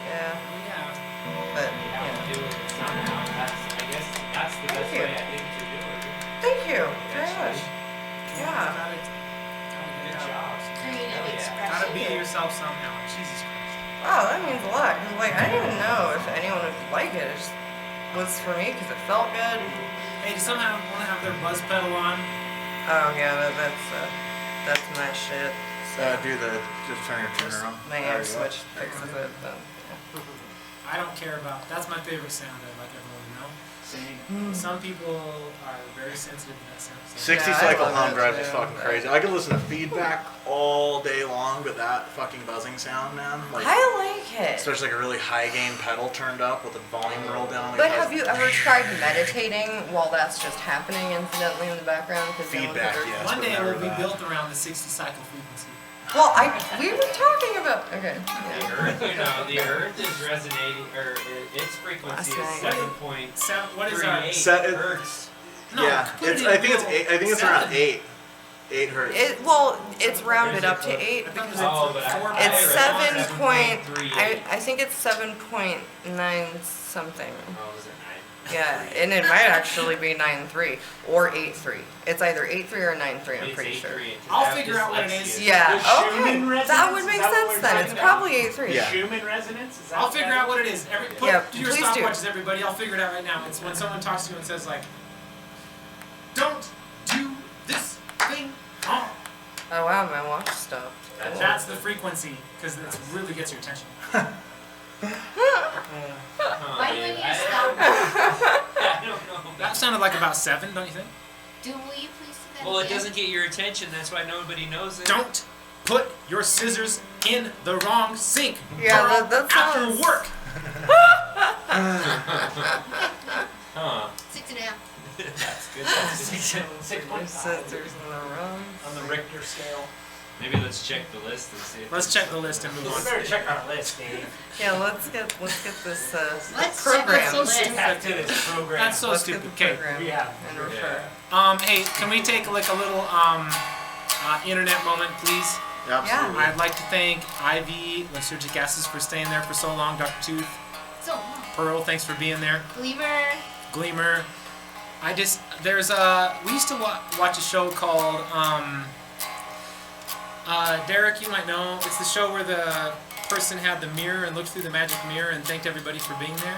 yeah. But, You have to do it somehow. I guess that's the best way I think to do it. Thank you very much. Yeah. Good job. Creative expression. Gotta be yourself somehow. Jesus Christ. Wow, that means a lot. 'Cause, like, I didn't even know if anyone would like it. It just was for me because it felt good. Hey, do somehow want to have their buzz pedal on? Oh yeah, that's my shit. So Just turn your tuner on. my There amp you go. switch fixes it. Then, yeah. I don't care about. That's my favorite sound. I'd like everyone to know. Some people are very sensitive to that sound. So 60 Yeah, I cycle love hum it drives me too, fucking but- crazy. I could listen to feedback all day long, but that fucking buzzing sound, man. Like, I like it. especially like a really high gain pedal turned up with the volume rolled down. But have you ever tried meditating while that's just happening incidentally in the background? Feedback, yes. one but day it never will be that. built around the 60 cycle frequency. Well, we were talking about. Okay. The Yeah. Earth, you know, the Earth is resonating, or its frequency Last is night. 7.38 What is our? hertz. No, Yeah, put it in I think it's real- 8. I think it's around 8 hertz. It's rounded up to 8 because Oh, but it's I 7. I think it's 7.9 something. Oh, was it 9? Yeah, and it might actually be 9.3 or 8.3. It's either 8.3 or 9.3. I'm It's pretty sure. 8.3, 'cause I I'll have figure out what it dyslexia. is. Yeah. The Okay. Schumann resonance? That would make Is that what sense we're then. talking It's about? probably 8.3. Yeah. Schumann resonance? Is that I'll figure out what it is. Do your please do. stopwatches, everybody. I'll figure it out right now. It's when someone talks to you and says like, "Don't do this thing." Oh, Oh wow, my watch stopped. that's the frequency because it really gets your attention. Why do you need to stop? I don't know. That sounded like about 7, don't you think? Will you please do that Well, it again? doesn't get your attention. That's why nobody knows it. Don't put your scissors in the wrong sink. Yeah, Girl, that after sounds- work. Huh. 6 and a half. That's good. That's good. 6.5 Sisters in the room. on the Richter scale. Maybe let's check the list and see if Let's check the list and move We on. better check our list, Dave. Yeah, let's get this Let's program. check this list. Back to this program. That's so Let's get stupid. the Okay. program Yeah. and refer. Hey, can we take like a little internet moment, please? Absolutely. I'd like to thank Ivy, Lysergic Acids for staying there for so long. Dr. Tooth, So, Pearl, thanks for being there. Gleamer. Gleamer. We used to watch a show called, Derek, you might know. It's the show where the person had the mirror and looked through the magic mirror and thanked everybody for being there.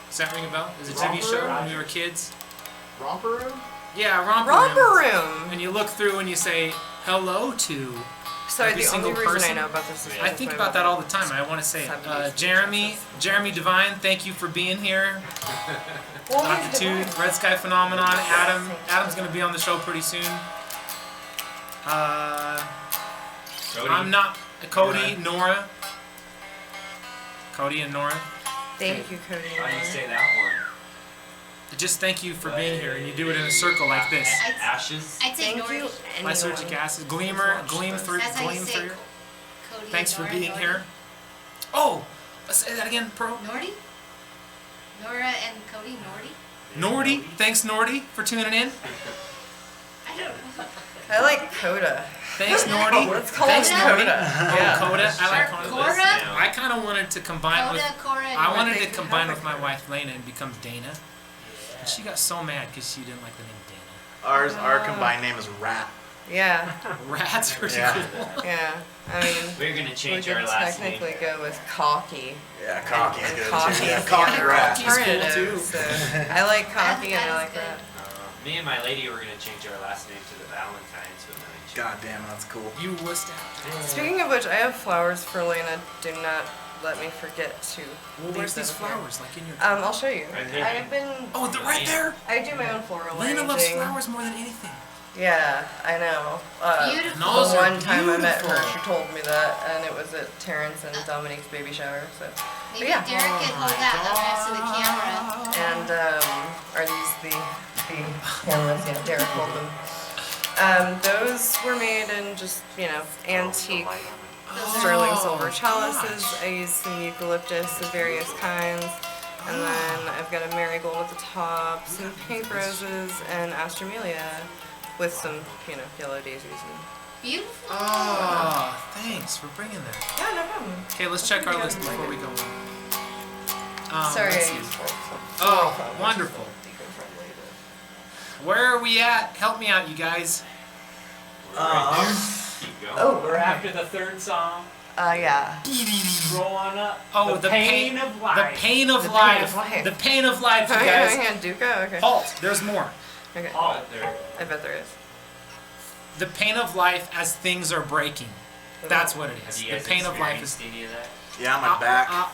Does that ring a bell? It was a TV show when we were kids. Romper Room? Yeah, Romper Romper Room. Room. And you look through and you say, hello to. Sorry, every the only single reason person. I know about this is I think about that all the time. I want to say it. Jeremy Divine, thank you for being here. Dr. Tooth, Red Sky Phenomenon, Adam's going to be on the show pretty soon. Cody. I'm not Cody, Nora. Cody and Nora. Thank you, Cody. How do you say that one? Just thank you for being here, and you do it in a circle like this. Ashes. I'd say Thank you, Nordy. Lysergic acid, gleam through. That's how you say Cody. Thanks and for Nora, being Nordy. here. Oh, let's say that again, Pro. Nordy? Nora and Cody, Nordy? Nordy, thanks Nordy for tuning in. I don't know. I like Coda. Thanks Nordy. Let's call Thanks it Nordy. Coda. Oh, Yeah. Coda. I like Sure, Coda. Cora? I kind of wanted to combine with. Coda, Cora, and I Nordy. wanted to combine with my wife Lena and become Dana. And she got so mad because she didn't like the name Dana. Our combined name is Rat. Yeah. Rat's pretty Yeah. cool. Yeah. I mean, We're gonna we change could our last name. technically go with Cocky. Yeah, Cocky's And good Cocky too. Yeah, is the Cocky other Rat. Cocky's cool, alternative, too. So I like Cocky and I That's like good. that. Me and my lady were gonna change our last name to the Valentines, but then I God damn, that's cool. You wussed out. Speaking of which, I have flowers for Lena. Do not let me forget to. Well, leave where's them these here. flowers? Like in your. I'll show you. Right there. I have been. Oh, they're right there. I do my own floral Lena loves arranging. flowers more than anything. Yeah, I know. Beautiful. Those The are one time I met her, beautiful. she told me that, and it was at Terrence and Dominique's baby shower. So, Maybe yeah. Derek can hold that up next to the camera. And are these the cameras? Yeah, Derek hold them. Those were made in just antique sterling silver chalices. I used some eucalyptus of various kinds. And then I've got a marigold at the top, some pink roses, and astromelia with some, yellow daisies. And Beautiful. Oh, thanks for bringing that. yeah, no problem. Okay, let's check our list before we go on. Sorry, let's I see. used Oh, wonderful. Where are we at? Help me out, you guys. keep going. Oh, We're after the third song. yeah. Scroll on up. Oh, the pain of life. The pain of The pain life. of life. The pain of life, you Oh, guys. yeah, Duca? Okay. Halt. There's more. Okay. Oh, there. I bet there is. The pain of life as things are breaking. That's what it Have is. you The guys pain of life is. experienced any of that? Yeah, my back. Oh.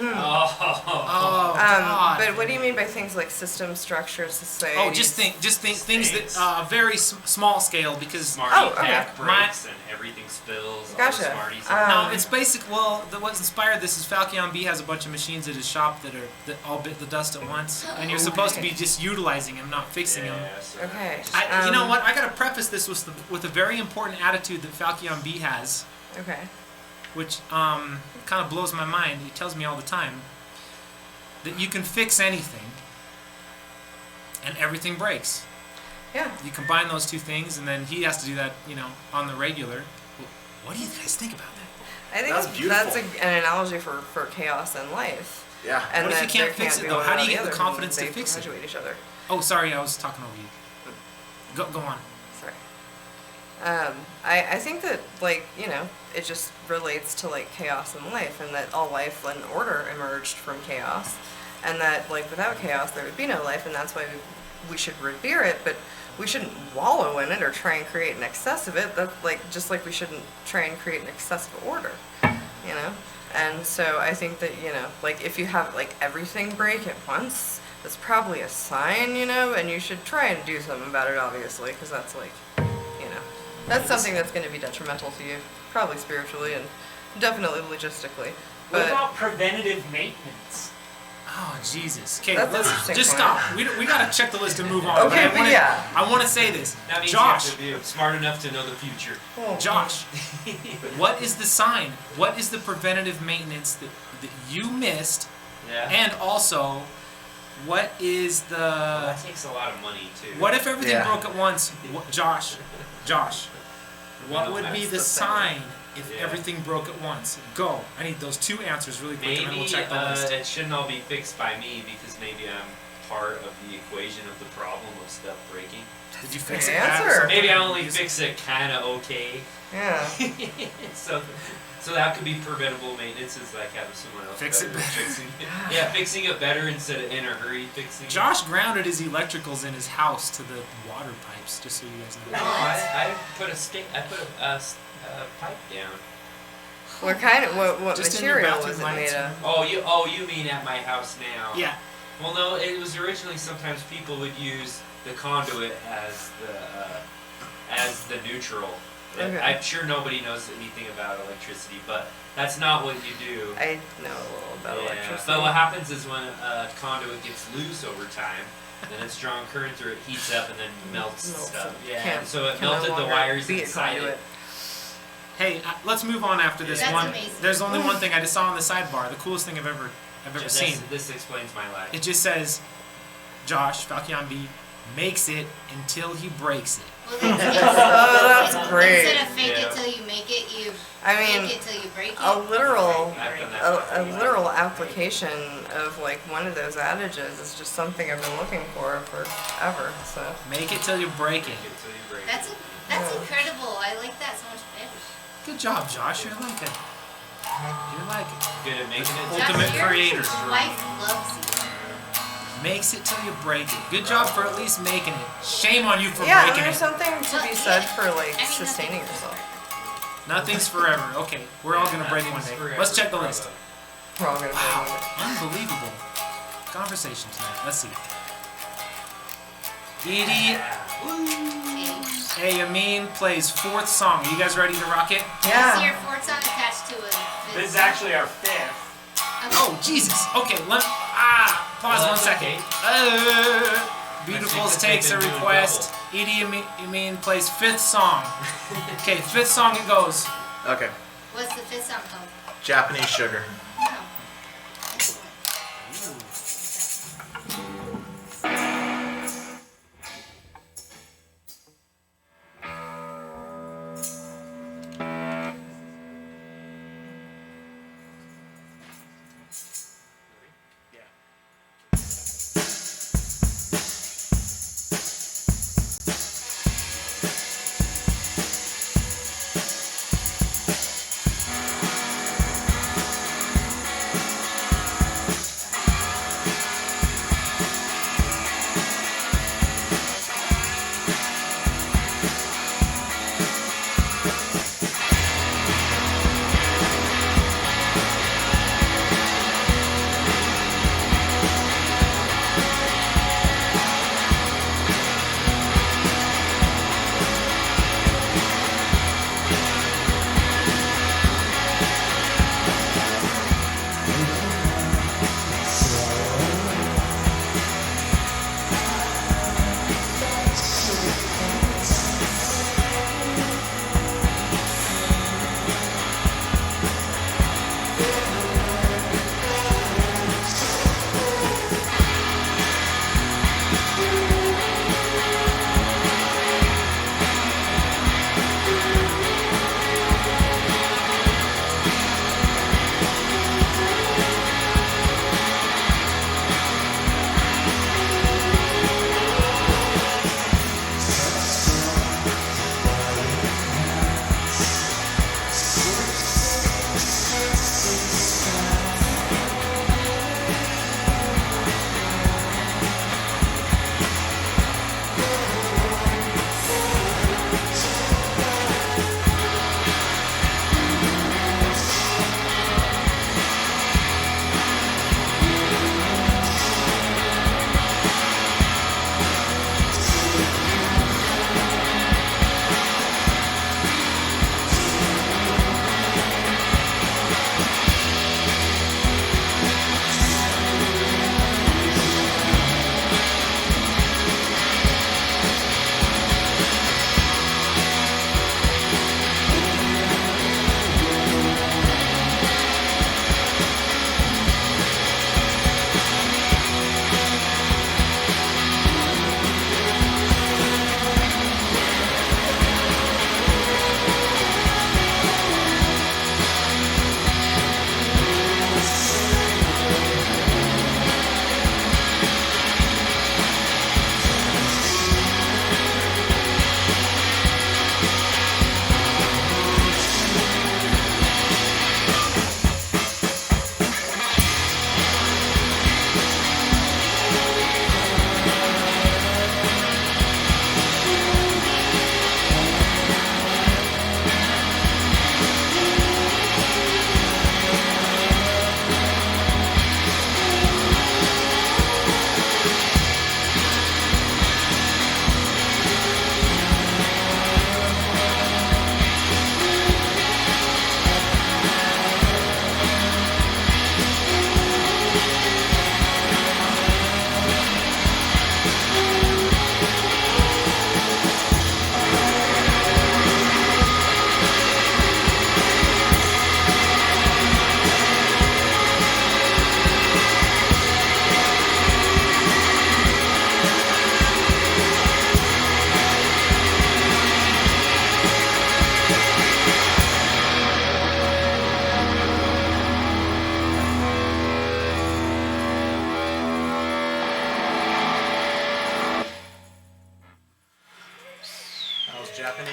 Oh, God. But what do you mean by things like system structures, society? Oh, just think things that very small scale because Smarty Oh, okay. pack breaks and everything spills. Gotcha. All the Smarties. no, it's basic. Well, what inspired this is Falcon B has a bunch of machines at his shop that all bit the dust at once, and you're supposed to be just utilizing them, not fixing them. Yeah, so Okay. You know what? I gotta preface this with a very important attitude that Falcon B has, Okay. which kind of blows my mind. He tells me all the time that you can fix anything, and everything breaks. Yeah. You combine those two things, and then he has to do that, on the regular. What do you guys think about that? I think That's that's beautiful. an analogy for chaos in life. Yeah. And What if you that can't there fix it, be though? one How do you without get the other, confidence to they fix it? perpetuate each other. Oh, sorry, I was talking over you. Go on. Sorry. I think that it just relates to chaos in life, and that all life and order emerged from chaos, and that without chaos there would be no life, and that's why we should revere it, but we shouldn't wallow in it or try and create an excess of it. That's just like we shouldn't try and create an excess of order, And so I think that if you have everything break at once, that's probably a sign, and you should try and do something about it, obviously, because that's that's something that's going to be detrimental to you, probably spiritually and definitely logistically. What But about preventative maintenance? Oh, Jesus. Okay, That's an let's interesting just point. stop. We gotta check the list and move on. Okay, I but wanna, yeah. I want to say this. that means Josh, you have to be smart enough to know the future. Josh, what is the sign? What is the preventative maintenance that you missed? Yeah. And also, what is Well, the... that takes a lot of money too. What if everything Yeah. broke at once? Josh, what No, would be that's the the thing. sign if Yeah. everything broke at once? Go. I need those two answers really quick, and then Maybe we'll check the list. it shouldn't all be fixed by me because maybe I'm part of the equation of the problem of stuff breaking. Did you fix Good it? answer. Maybe I only fix it kind of okay. yeah. So that could be preventable maintenance, is having someone else Fix it better better. fixing it. Yeah, fixing it better instead of in a hurry fixing it. Josh grounded his electricals in his house to the water pipes, just so you guys know. No, I put a pipe down. What Just in your material bathroom was it lights. made of? Oh, you mean at my house now? Yeah. Well, no, it was originally sometimes people would use the conduit as the neutral. Okay. I'm sure nobody knows anything about electricity, but that's not what you do. I know a little that electricity. But what happens is when a conduit gets loose over time, then it's drawing current through it, heats up, and then melts stuff. Yeah, Can't- so it can no melted the longer wires be a inside conduit. it. Hey, let's move on after this That's one. amazing. There's only one thing I just saw on the sidebar. The coolest thing I've ever seen. This explains my life. It just says, Josh Falciambi makes it until he breaks it. Well, That's great. Instead of fake it till you make it, you I mean, fake it till you break it. a literal, I've done that a literal application of like one of those adages is just something I've been looking for forever. So Make it till you break it. Until you break That's it. that's incredible. I like that so much better. Good job, Josh. You're like it. You're like it. Good at making it. Ultimate Josh, your creator. wife loves you. Makes it till you break it. Good job for at least making it. Shame on you for yeah, and breaking there's it. something to be said for like I mean, sustaining nothing's yourself. Nothing's forever. Okay, we're all gonna break one day. Let's check the list. We're all gonna Wow, break it. unbelievable conversation tonight. Let's see. Idi Et Amin plays fourth song. Are you guys ready to rock it? I see Yeah. your fourth song attached to it. This is actually our fifth. Oh Jesus! Okay, pause Well, 1 second. Beautifuls that takes a they've been doing request. Idi Amin plays fifth song. Okay, fifth song it goes. Okay. What's the fifth song called? Japanese sugar. No. Excellent.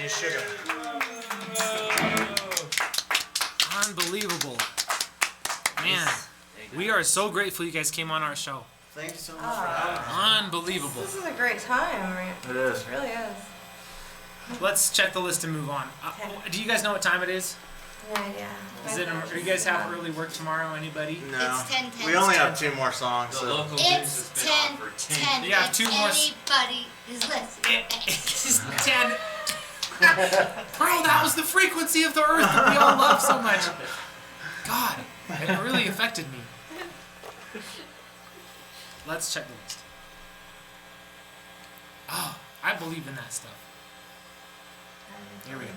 you should have. Unbelievable. Man, we are so grateful you guys came on our show. Thank you so much for having us. Unbelievable. This is a great time, right? It is. It really is. Let's check the list and move on. Do you guys know what time it is? No idea. Is it? Do you guys have early work tomorrow? Anybody? No. It's 10:10. We only have 2 more songs. The So. local news It's has been on for 10. 10. Yeah, If 2 more. Anybody is listening. It's 10. Bro, that was the frequency of the earth that we all love so much. God, it really affected me. Let's check the list. Oh, I believe in that stuff. Here we go.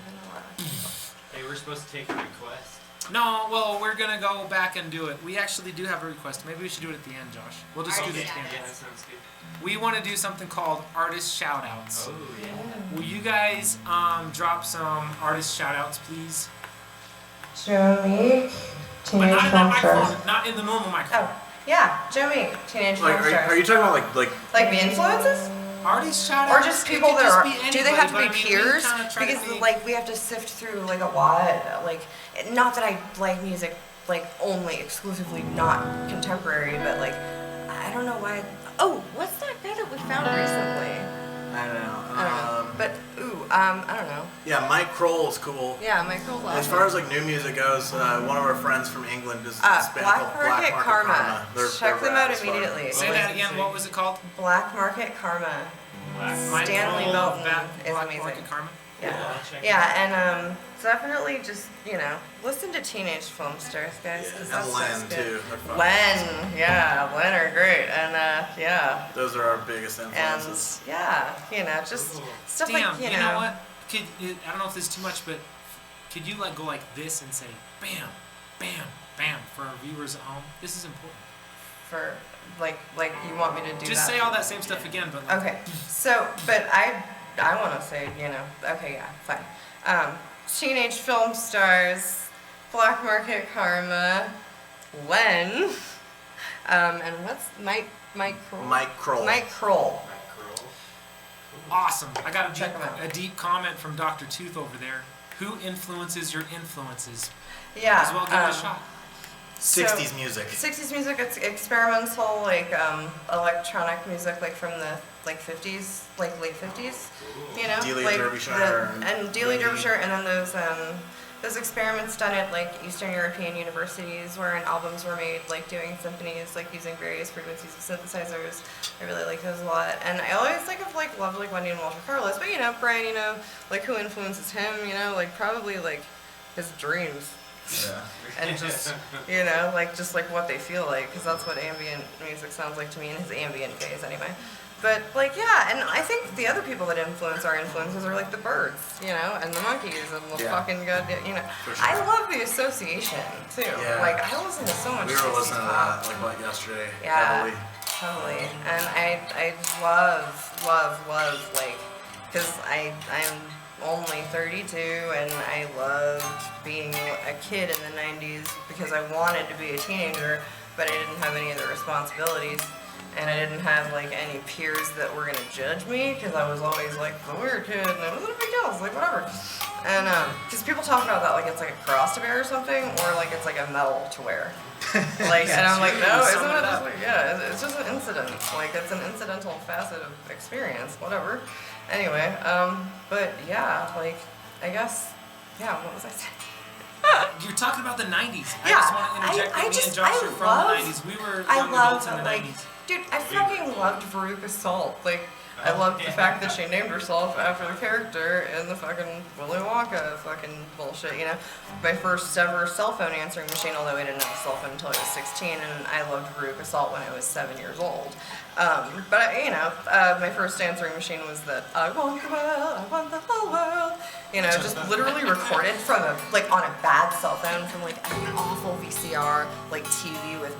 Hey, we're supposed to take a request. No, well, we're gonna go back and do it. We actually do have a request. Maybe we should do it at the end, Josh. We'll just do this at the end. Yeah, that sounds good. We want to do something called artist shoutouts. Oh, yeah. Will you guys drop some artist shoutouts, please? Joe Meek, But Teenage not in that Film microphone. Stars. Not in the normal microphone. Oh, yeah, Joe Meek, Teenage Like, Film Stars. are you talking about like Like the influences? Artist shoutouts. Or just people that are, do they have to be peers? Because Because like we have to sift through like a lot, like, not that I like music like only exclusively not contemporary, but like, I don't know why. Oh, what's that guy that we found recently? I don't know. I don't know. But, I don't know. Yeah, Mike Kroll is cool. Yeah, Michael. As far as like new music goes, one of our friends from England is Black band called Market Karma. Check them rad out as fuck. immediately. Say that again. What was it called? Black Market Karma. Stanley Belton is Black amazing. Market Karma. Yeah, and definitely just, listen to Teenage Film Stars, guys. 'cause that And stuff's Len good. too. They're fun. Len are great, and yeah, Those are our biggest and influences. yeah, just stuff Damn, like you know what? I don't know if this is too much, but could you go like this and say bam, bam, bam for our viewers at home? This is important. for like you want me to do Just that? say all that same stuff again, but like, Okay, so, but I want to say, okay, yeah, fine. Teenage Film Stars, Black Market Karma, Len, and what's Mike Kroll? Mike Kroll. Mike Kroll. awesome. I got Check 'em out. a deep comment from Dr. Tooth over there. Who influences your influences? Yeah. As well give it a shot. 60s music. 60s music, it's experimental, electronic music, from the 50s, late 50s, Dealey like Derbyshire and Dealey Derbyshire, and then those experiments done at Eastern European universities, wherein albums were made, doing symphonies, using various frequencies of synthesizers. I really like those a lot, and I always loved Wendy and Walter Carlos, but Brian, who influences him, probably his dreams. Yeah. And just, what they feel like, because that's what ambient music sounds like to me in his ambient phase anyway. But, and I think the other people that influence our influences are, the Birds, and the Monkees, and the fucking good, For sure. I love the association, too. Yeah. I listen to so much We were 60s listening to pop. that yesterday. Yeah. Heavily. Totally. And I love, because I'm only 32, and I loved being a kid in the 90s because I wanted to be a teenager, but I didn't have any of the responsibilities, and I didn't have any peers that were gonna judge me, because I was always the weird kid, and it wasn't a big deal, it was whatever. And because people talk about that it's a cross to bear or something, or it's a medal to wear. And I'm no, isn't it just it's just an incident. It's an incidental facet of experience, whatever. Anyway, but yeah, I guess, what was I saying? You're talking about the 90s. I Yeah, just want to interject that me and Josh are from the 90s. We were young adults in the 90s. Dude, I fucking loved Veruca Salt. I loved the fact that she named herself after the character in the fucking Willy Wonka fucking bullshit, My first ever cell phone answering machine, although I didn't have a cell phone until I was 16, and I loved Veruca Salt when I was 7 years old. But my first answering machine was that I want the world, I want the whole world. Just literally recorded from on a bad cell phone from an awful VCR, TV with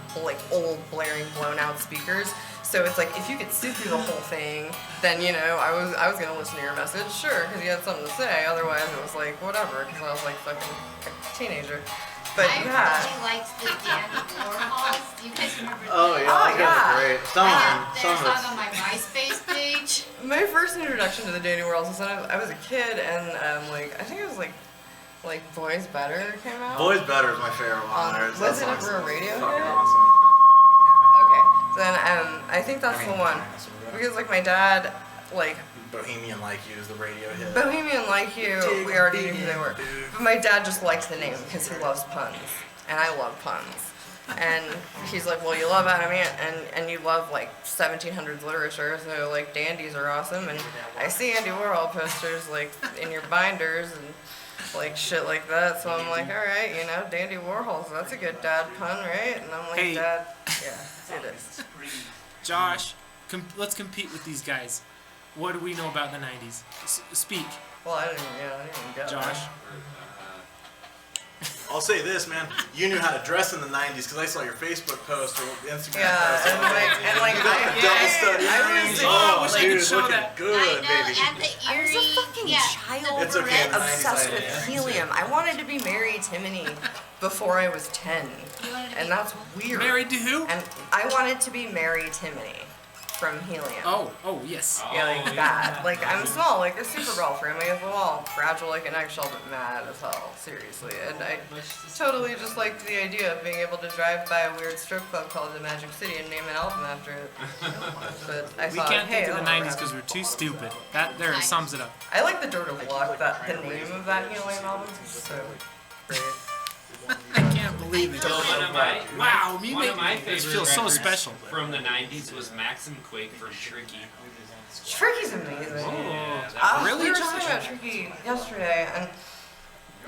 old blaring blown out speakers. So it's if you could sit through the whole thing, then I was gonna listen to your message, sure, because you had something to say. Otherwise, it was whatever, because I was fucking a teenager. But I really liked the Dandy Warhols. Do you guys remember Oh, that? yeah. Those guys are great. I have their song on my MySpace page. My first introduction to the Dandy Warhols was when I was a kid, and like I think it was like Boys Better came out. Boys Better is my favorite one. Was it ever a radio hit? Fucking awesome. Okay, then I think that's the one because like my dad like. Bohemian Like You is the radio hit. Bohemian Like You, we already knew who they were. But my dad just likes the name because he loves puns. And I love puns. And he's like, well, you love Adam and you love like 1700s literature, so like dandies are awesome. And I see Andy Warhol posters like in your binders and like shit like that. So I'm like, all right, you know, Dandy Warhols, that's a good dad pun, right? And I'm like, Hey. Dad, yeah, it is. Josh, let's compete with these guys. What do we know about the 90s? Speak. Well, I didn't even get Josh. that. I'll say this, man. You knew how to dress in the 90s because I saw your Facebook post or Instagram Yeah, post. and like You got the double study earrings. Oh, I wish I could dude, show looking that. good, I know, baby. and the I was earring. a fucking child It's okay, the 90s obsessed I with am. helium. I wanted to be Mary Timony before I was 10. You wanted to And be that's weird. Married to who? And I wanted to be Mary Timony from Helium. Oh, yes. Yeah, like that. Like, I'm small, like a Supergirl frame against the wall. Fragile like an eggshell, but mad as hell. Seriously. And I totally just liked the idea of being able to drive by a weird strip club called the Magic City and name an album after it. But I We thought, can't hey, think of the that'll 90s rap. because we're too stupid. That there sums it up. I like the Dirt of Luck, the name of that Helium album is so great. I can't believe it. Wow, you One make of my me favorite feel so records special. from the 90s was Maxim Quake from Tricky. Tricky's amazing. Really, We were Josh? talking about Tricky yesterday, and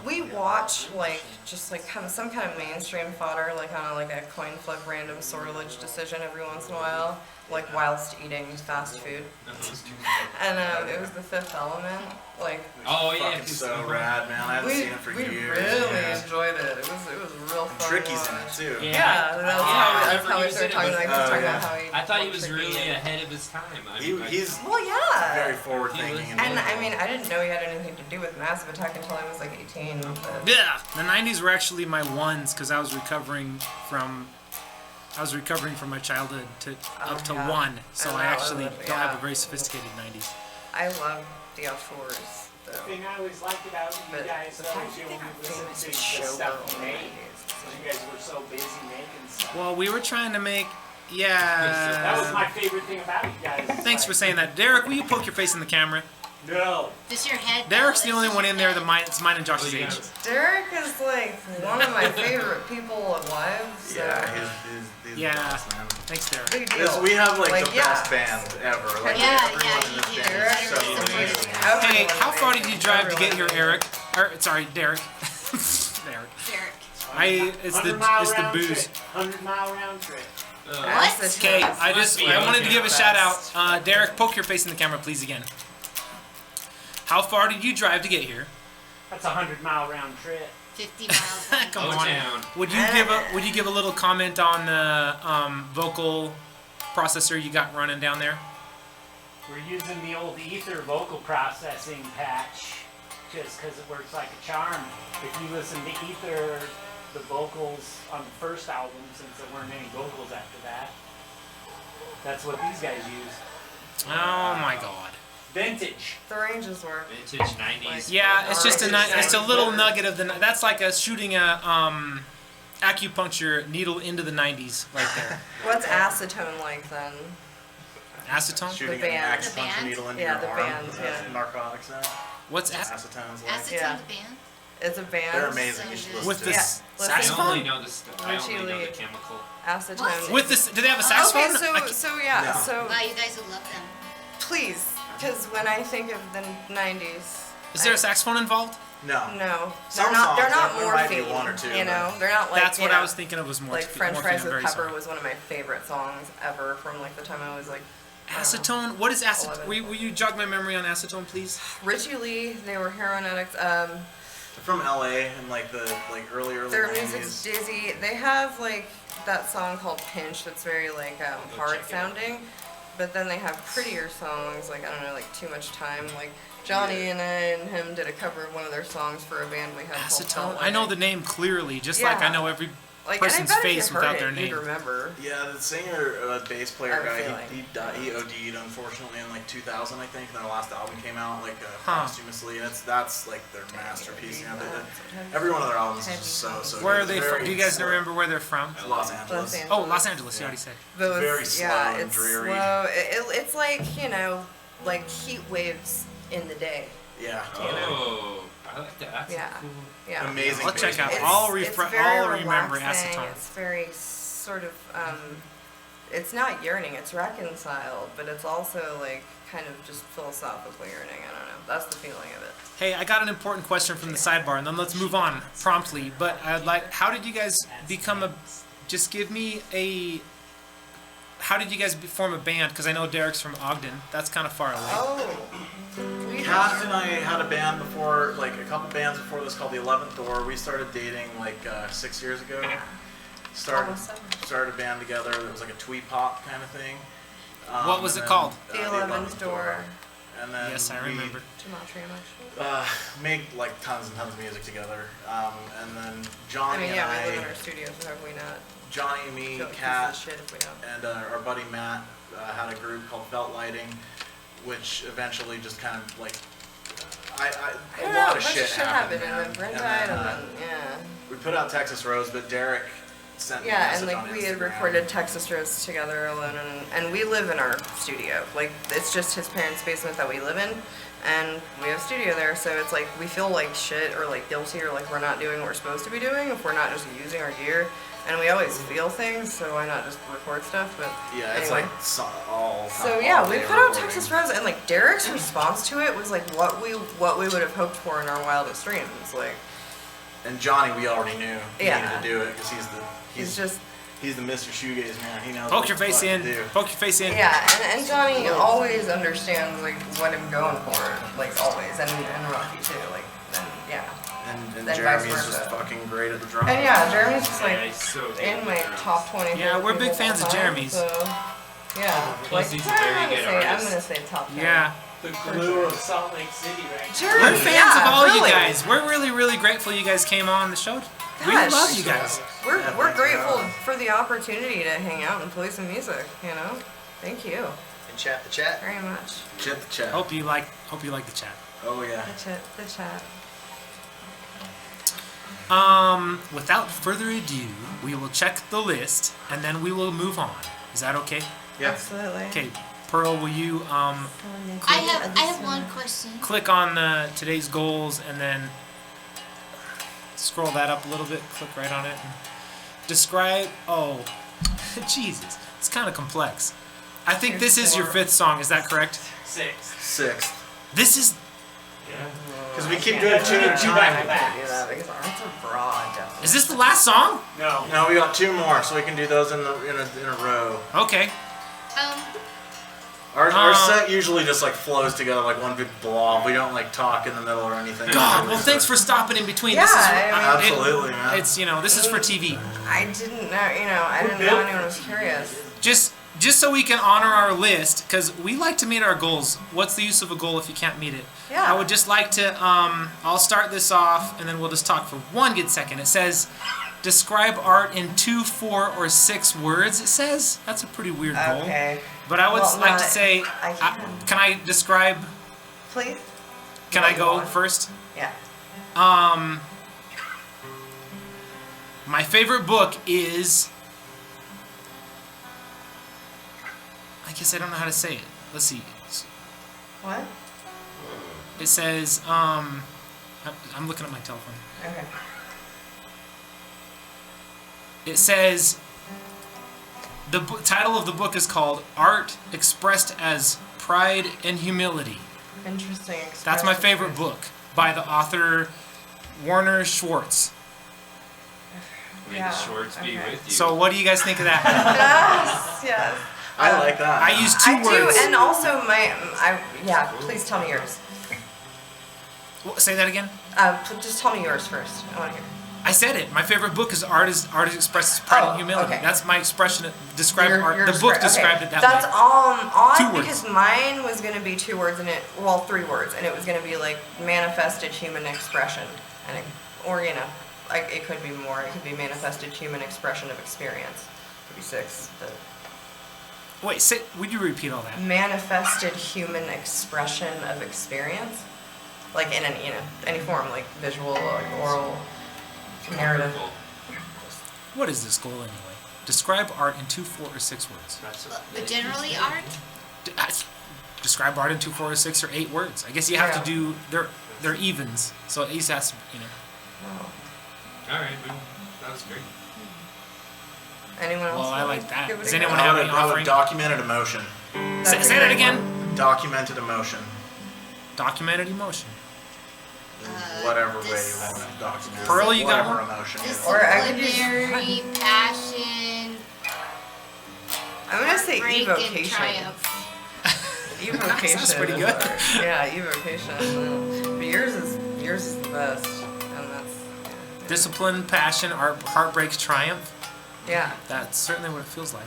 we watch like just like some kind of mainstream fodder, like on a coin flip random sortilege decision every once in a while, like whilst eating fast food. And it was The Fifth Element. Like Oh yeah, Fucking so rad, man. I haven't we seen it for years. really Yeah. enjoyed it. It was real fun. Tricky's to in it watch. too. Yeah, that's how we started talking. Like, Oh, talking yeah. about how he. I thought he loved was Tricky really and- ahead of his time. He's Well, yeah. very forward thinking. And I mean, I didn't know he had anything to do with Massive Attack until I was like 18. But Yeah, the 90s were actually my ones because I was recovering from my childhood up to yeah. one. So And I that was actually it, don't have yeah. a very sophisticated 90s. I love the outdoors. The thing I always liked about you But guys, the though, fact is you that only they listen got to the famous stuff you made. showgirl Because you guys were so busy making stuff. Well, we were trying to make. That was Yeah. my favorite thing about you guys. Thanks for saying that. Derek, will you poke your face in the camera? No. Does your head? Derek's go? the only one in there that's mine and Josh's Oh, yeah. age. Derek is like one of my favorite people alive. So yeah, he's Yeah. the best, man. Thanks, Derek. big deal. Yes, we have like the yeah. best band ever. Like Yeah, everyone yeah, in this you band do. is so Everyone's amazing. amazing. Hey, how far did you drive to get here, Eric? Sorry, Derek. Derek. Derek. It's 100-mile the round booze. trip. 100-mile round trip. What? Okay, I wanted to give a Fast. shout out. Derek, poke your face in the camera, please, again. How far did you drive to get here? That's a 100-mile round trip. 50 miles. Come Oh, on. town. Would you give a little comment on the vocal processor you got running down there? We're using the old Ether vocal processing patch just because it works like a charm. If you listen to Ether, the vocals on the first album, since there weren't any vocals after that, that's what these guys use. Oh my God. Vintage. The ranges were. Vintage 90s. Yeah, it's just it's a little Alright. nugget of the. That's like shooting a acupuncture needle into the 90s right there. What's acetone like then? Acetone? Shooting The band. an The acupuncture band? needle into Yeah, your the arm. band, That's yeah. narcotics in it. What's Acetone's like. Acetone Yeah. the band? It's a band. They're amazing. You should listen with to the it. Yeah, listen. I only saxophone? know the stuff. I Richie only know the Lee. chemical. Acetone. With this? Do they have a saxophone? Okay, I can't- so yeah, No. so Wow, you guys would love them. please, because when I think of the 90s, Is there a saxophone involved? No. no, Some they're not songs, there might be morphine. one or two, You know, but- they're not like. That's you what know, I was thinking of. Was more Like French morphine, Fries I'm with very Pepper sorry. was one of my favorite songs ever from like the time I was like. I don't know. Acetone? What is acetone? 11. Will you jog my memory on acetone, please? Richie Lee, they were heroin addicts. They're from LA and like the early Their 90s. music's dizzy. They have like that song called Pinch that's very like hard sounding, but then they have prettier songs like I don't know, like Too Much Time. Like Johnny and I and him did a cover of one of their songs for a band we had called Acetone. Felt I know Like. the name clearly, just like I Yeah. know every Like, person's and I bet face if you heard without it, their you'd name. remember. Yeah, the singer, bass player I guy, feel like- he died. He OD'd unfortunately in like 2000, I think. And their last album came out like Huh. posthumously, and that's like their masterpiece. You know, every one of their albums is just so Where good. are they It's from? very Do you guys slow. remember where they're from? Los Angeles. Oh, Los Angeles. You already said. Those, Very slow yeah, and it's dreary. slow. It's like, you know, like heat waves in the day. Yeah. Oh, I like that. That's Yeah. cool. Yeah. Amazing. I'll check out. It's- I'll it's refresh. very I'll remember relaxing, acetone. It's very sort of, it's not yearning, it's reconciled, but it's also like kind of just philosophical yearning. I don't know. That's the feeling of it. Hey, I got an important question from the sidebar, and then let's move on promptly. But I'd like, how did you guys become a? Just give me a. How did you guys form a band? Because I know Derek's from Ogden. That's kind of far away. Oh. Kat and I had a band before, like a couple bands before this called the 11th Door. We started dating like 6 years ago. Started a band together. It was like a twee pop kind of thing. What was and it then, called? The 11th Door. And then Yes, I remember. Gematria, actually. made like tons and tons of music together. And then I Johnny mean, yeah, and we live in our studio, so have we not? Johnny, me, Feel like Kat, pieces of shit if we don't. and our buddy Matt had a group called Felt Lighting, which eventually just kind of like I a don't lot know, of shit happened, and then man. Brent And died, then, and then, yeah. we put out Texas Rose, but Derek sent me a Yeah, message and like on we had Instagram. recorded Texas Rose together alone, and we live in our studio. Like it's just his parents' basement that we live in, and we have a studio there. So it's like we feel like shit or like guilty or like we're not doing what we're supposed to be doing if we're not just using our gear. And we always feel things, so why not just record stuff? But Yeah, it's anyway. like all. So all yeah, we day put out recording. Texas Rose, and like Derek's response to it was like what we would have hoped for in our wildest dreams. Like And Johnny, we already knew he Yeah. needed to do it because he's just. he's the Mr. Shoegaze man. He knows. Poke what your the face fuck to in. do. Poke your face in. Yeah, and Johnny always understands like what I'm going for, like always, and Rocky too, like, and yeah. And Then Jeremy's vice just versa. fucking great at the drums. And yeah, Jeremy's just like Yeah, he's so good in at my drums. top 20. Yeah, we're big people fans of all time, Jeremy's. So yeah, Plus, like he's a very good I'm artist. gonna say top 10. Yeah. The glue of Salt Lake City, right? Jeremy, We're fans yeah, of all really. you guys. We're really, really grateful you guys came on the show. We Gosh. love you guys. We're Yeah, we're thanks for grateful having us. for the opportunity to hang out and play some music. You know, thank you And chat the chat. very much. Chat the chat. Hope you like the chat. Oh yeah. The chat. Without further ado, we will check the list and then we will move on. Is that okay? Yeah. Absolutely. Okay, Pearl, will you I have one question. click on today's goals and then scroll that up a little bit, click right on it. And describe, oh, Jesus, it's kind of complex. I think this is your 5th song, is that correct? 6th. This is, Because we keep doing 2 at a time. Do that because arms are broad. Definitely. is this the last song? No. No, we got 2 more, so we can do those in a row. Okay. Our set usually just like flows together like one big blob. We don't like talk in the middle or anything. God, well, thanks for stopping in between. Yeah, This is, I mean- Absolutely, man. It's, this is for TV. I didn't know, I didn't know anyone was curious. Just so we can honor our list, because we like to meet our goals. What's the use of a goal if you can't meet it? Yeah. I would just like to, I'll start this off, and then we'll just talk for one good second. It says, describe art in 2, 4, or 6 words, it says. That's a pretty weird goal. Okay. But I would Well, like no, to say, I can. can I describe, Please? can No, I go go on. first? Yeah. My favorite book is, I guess I don't know how to say it. Let's see. What? It says, I'm looking at my telephone. Okay. It says, the title of the book is called Art Expressed as Pride and Humility. Interesting. That's my expression. favorite book by the author Warner Schwartz. May Yeah, the shorts be okay. with you. So what do you guys think of that? Yes, yes. I like that. I use 2 I words. do, and also yeah, please tell me yours. Say that again? Just tell me yours first. I want to hear. I said it. My favorite book is Art Expressed as Pride and Humility. okay. That's my expression. Describe art. Your The book okay. described it that That's way. odd 2 words. because mine was gonna be 2 words and 3 words, and it was gonna be like manifested human expression, and like it could be more. It could be manifested human expression of experience. It could be 6. Wait, would you repeat all that? Manifested human expression of experience, like in any form, like visual, like oral, narrative. What is this goal anyway? Describe art in 2, 4, or 6 words. But generally art? Describe art in 2, 4, or 6, or 8 words. I guess you have to do they're evens, so at least that's All right, that was great. Anyone else? Well, I like that. Give it Does a go? anyone have any I would offering? documented emotion. Say that again. Documented emotion. Documented emotion. Whatever way you want to document. Pearl, you got whatever one? emotion. Disciplinary, passion. I'm gonna say break and evocation. triumph. Evocation. That's pretty is good. hard. Yeah, evocation. But yours is the best, and that's Discipline, passion, heartbreak, triumph. yeah, That's certainly what it feels like.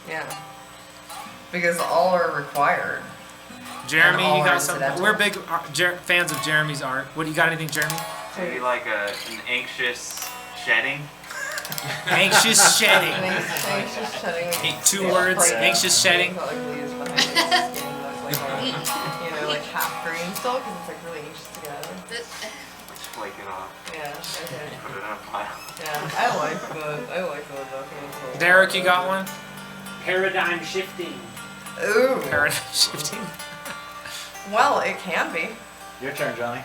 yeah. Because all are required. Jeremy, all you are got something? incidental. We're big fans of Jeremy's art. What do you got? Anything, Jeremy? Maybe like an anxious shedding. Anxious shedding. Anxious shedding. 2 words. Anxious shedding. Like leaves behind its skin that's like, like half green still, because it's like really anxious to get out of. Just flake it off. Yeah. Okay. Put it in a pile. Yeah. I like the documental. Derek, you got one? Paradigm shifting. Ooh. Paradigm shifting. Well, it can be. Your turn, Johnny.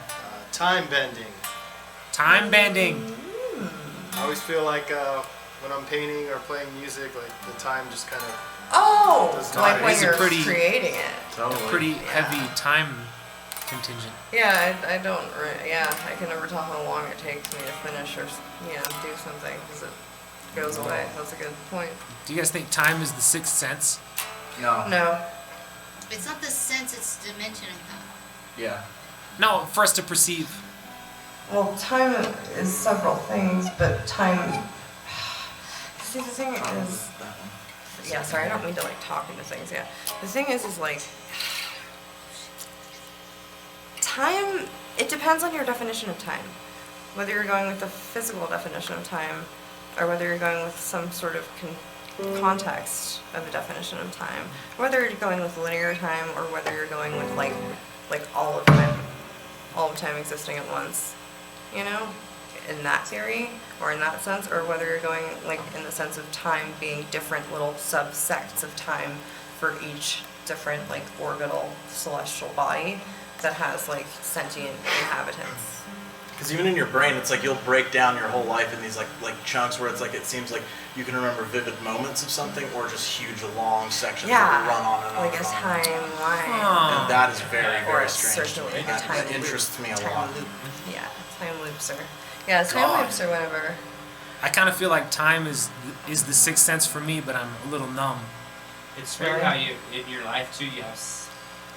Time bending. Time bending. I always feel like when I'm painting or playing music, like the time just kind of. Oh, does like not- when It's a you're pretty- creating it. Totally. Pretty heavy time contingent. Yeah, I don't. I can never tell how long it takes me to finish or do something because it goes away. That's a good point. Do you guys think time is the 6th sense? No. No. It's not the sense, it's dimension, I thought. Yeah. No, for us to perceive. Well, time is several things, but time. See, the thing is. Yeah, sorry, I don't mean to like talk into things. Yeah, the thing is like. Time. It depends on your definition of time. Whether you're going with the physical definition of time, or whether you're going with some sort of context of a definition of time. Whether you're going with linear time, or whether you're going with like all of time existing at once. In that theory, or in that sense, or whether you're going like in the sense of time being different little subsects of time for each different like orbital celestial body that has like sentient inhabitants. Because even in your brain, it's like you'll break down your whole life in these like chunks where it's like it seems like you can remember vivid moments of something or just huge long sections that run on and on. Like a and on. timeline. And that is very, Or very a strange. circle, like a That time loop. interests me a Time lot. loop. Yeah, time loops are. Yeah, time loops or whatever. I kind of feel like time is the 6th sense for me, but I'm a little numb. It's weird how you in your life too you have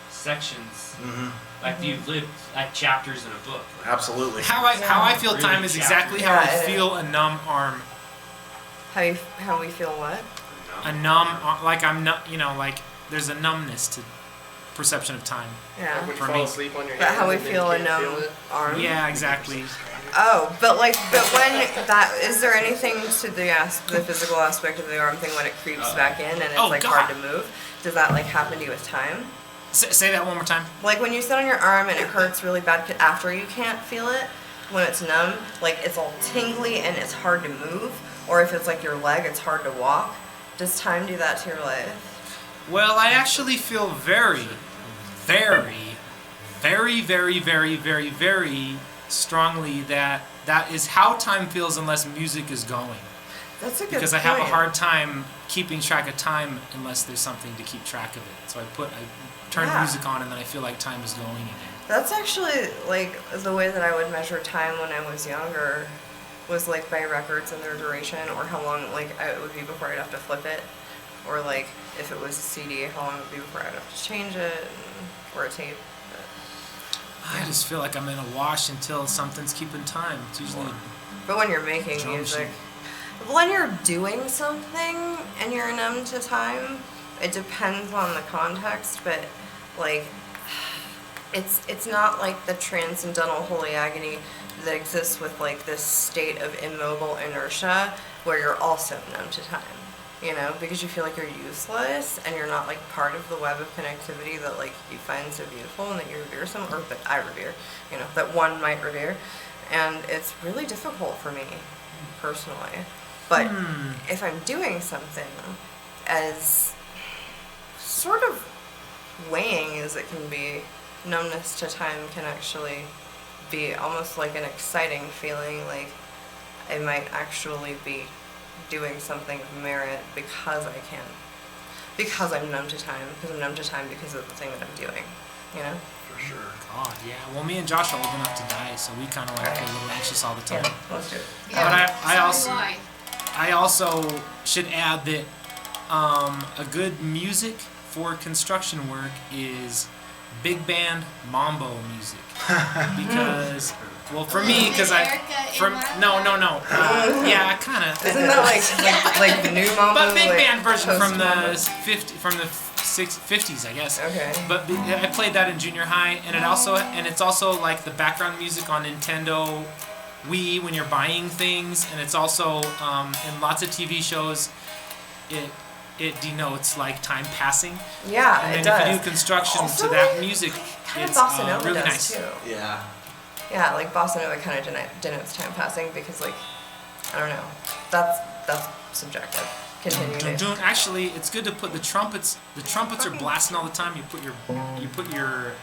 sections. Mm-hmm. Like you've lived like chapters in a book. Absolutely. How I feel Really time is exactly chapters. how I Yeah, feel a numb arm. How we feel what? A numb, like I'm not, like there's a numbness to perception of time. Yeah. When you For fall me. asleep on your But hands how we and then feel you a can't numb feel it. arm. Yeah, exactly. Oh, but when that is there anything to the physical aspect of the arm thing when it creeps back in and it's Oh, like God. hard to move? Does that like happen to you with time? Say that one more time. Like when you sit on your arm and it hurts really bad after you can't feel it, when it's numb, like it's all tingly and it's hard to move, or if it's like your leg, it's hard to walk. Does time do that to your life? Well, I actually feel very, very, very, very, very, very, very strongly that is how time feels unless music is going. That's a good Because I have a point. hard time keeping track of time unless there's something to keep track of it. So I turn Yeah. music on and then I feel like time is going again. That's actually like the way that I would measure time when I was younger was like by records and their duration or how long it would be before I'd have to flip it, or like if it was a CD, how long it would be before I'd have to change it, or a tape. I just feel like I'm in a wash until something's keeping time. It's usually But when you're making Drum music, machine. when you're doing something and you're numb to time, it depends on the context, but like it's not like the transcendental holy agony that exists with like this state of immobile inertia where you're also numb to time, you know, because you feel like you're useless and you're not like part of the web of connectivity that like you find so beautiful and that you revere or that I revere, you know, that one might revere. And it's really difficult for me personally. But if I'm doing something as sort of weighing as it can be, numbness to time can actually be almost like an exciting feeling, like I might actually be doing something of merit because I can. Because I'm numb to time. Because I'm numb to time because of the thing that I'm doing. You know? For sure. God, yeah. Well, me and Josh are old enough to die, so we kind of like get a little anxious all the time. Yeah, let's do it. But I also should add that a good music for construction work is big band mambo music. Because, well, for me, because yeah, kind of. Isn't that like the new mambo? But big like band version from the post-mambo? 50s, I guess. Okay. But I played that in junior high, and it's also like the background music on Nintendo Wii when you're buying things, and it's also in lots of TV shows. It denotes like time passing. Yeah, and it then if does. you do construction Also, to that music, kind of it's bossa nova really does nice. too. Yeah. Yeah, like bossa nova kind of denotes time passing because, like, I don't know, that's subjective. Continue. Dun, Dave. dun. Actually, it's good to put the trumpets. The trumpets are blasting all the time. You put your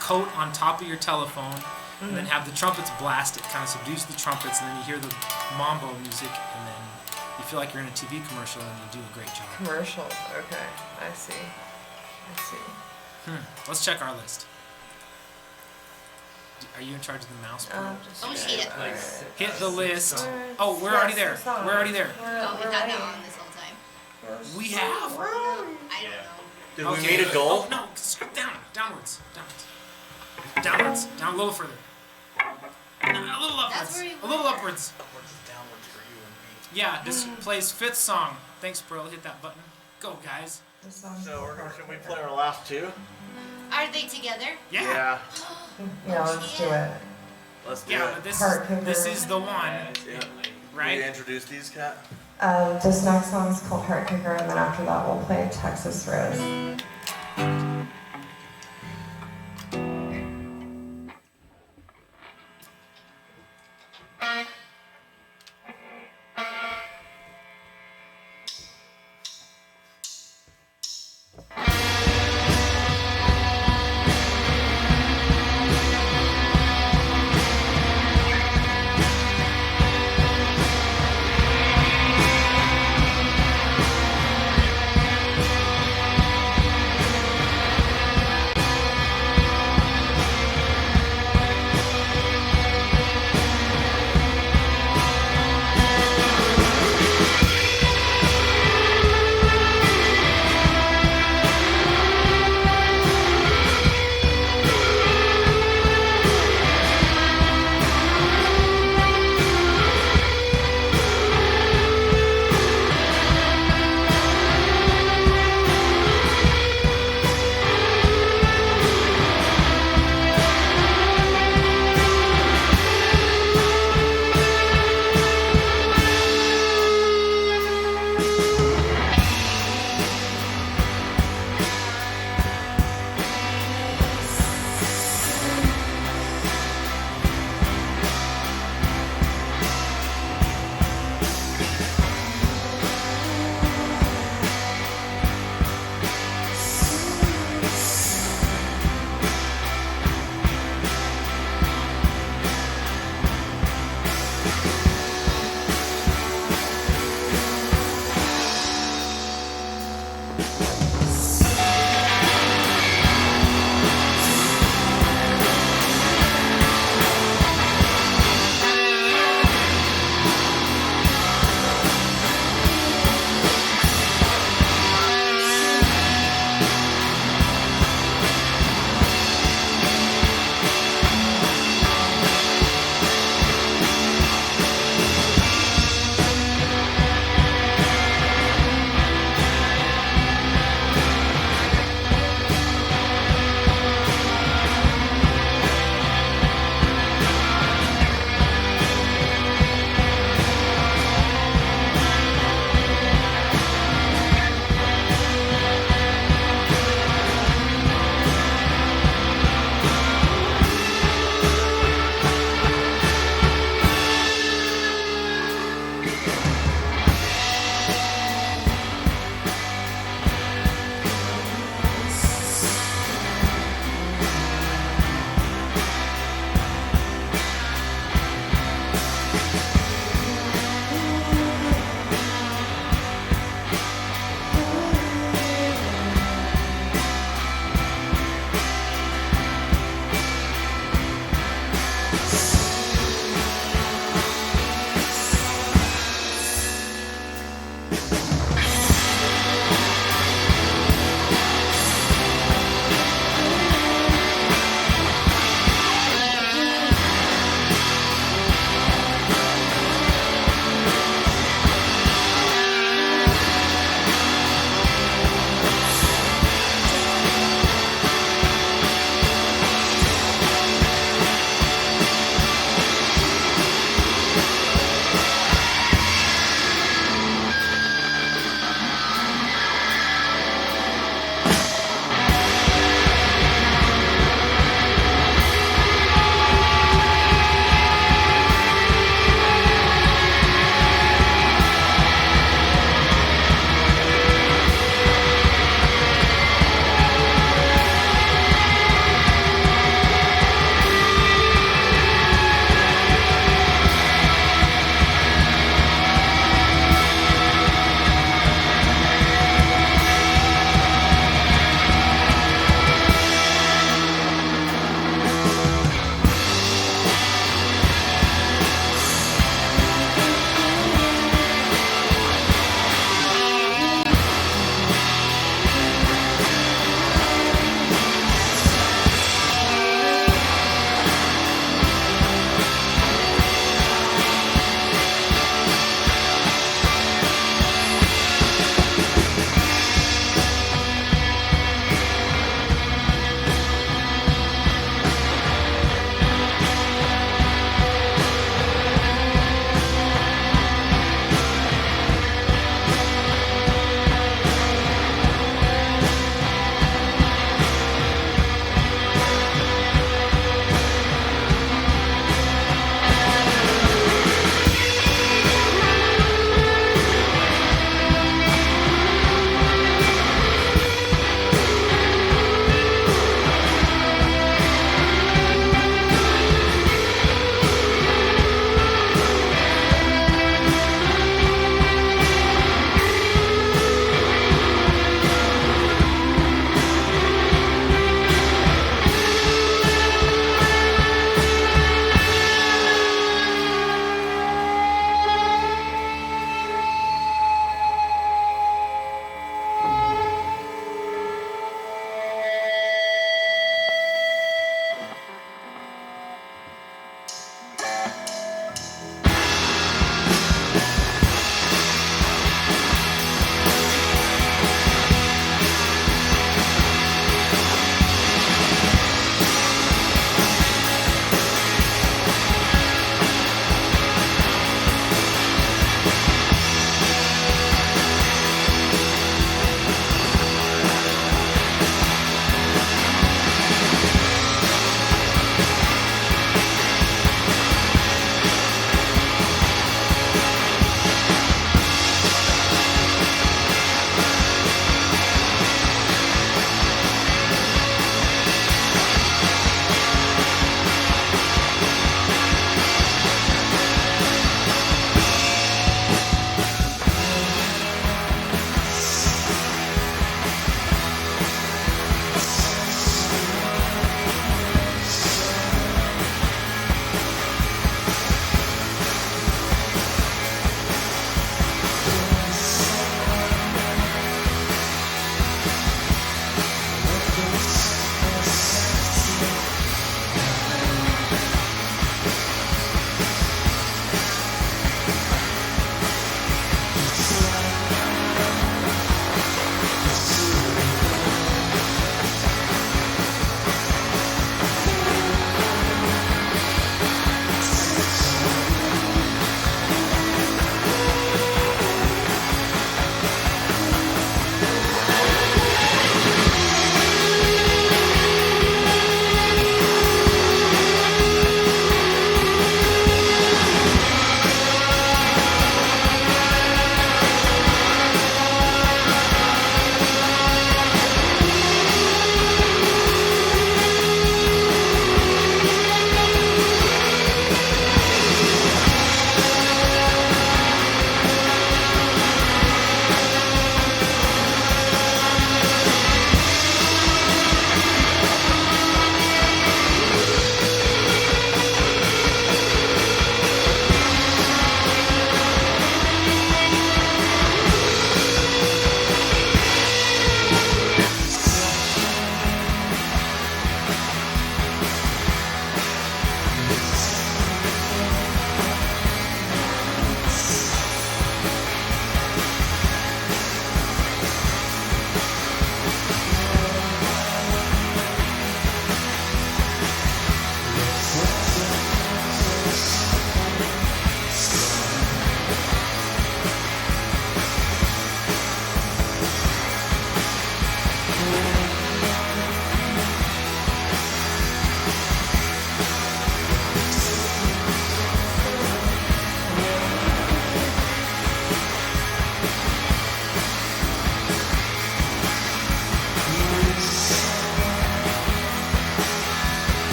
coat on top of your telephone, and then have the trumpets blast. It kind of subdues the trumpets, and then you hear the mambo music, and then you feel like you're in a TV commercial, and you do a great job. Commercials. Okay, I see. Let's check our list. Are you in charge of the mouse? Hit the list. Oh, we're already there. We're already there. Oh, we've had that on this whole time. We have. I don't know. Did we meet a goal? Oh, no, downwards. Down a little further. A little upwards. A little upwards. Downwards for you and me. Yeah, this plays fifth song. Thanks, Pearl. Hit that button. Go, guys. So should we play our last two? Are they together? Yeah. Yeah, let's do it. Let's do Yeah, it. but this is the one, Yeah. right? Will you introduce these, Kat? This next song is called Heart Kicker, and then after that we'll play Texas Rose. Heart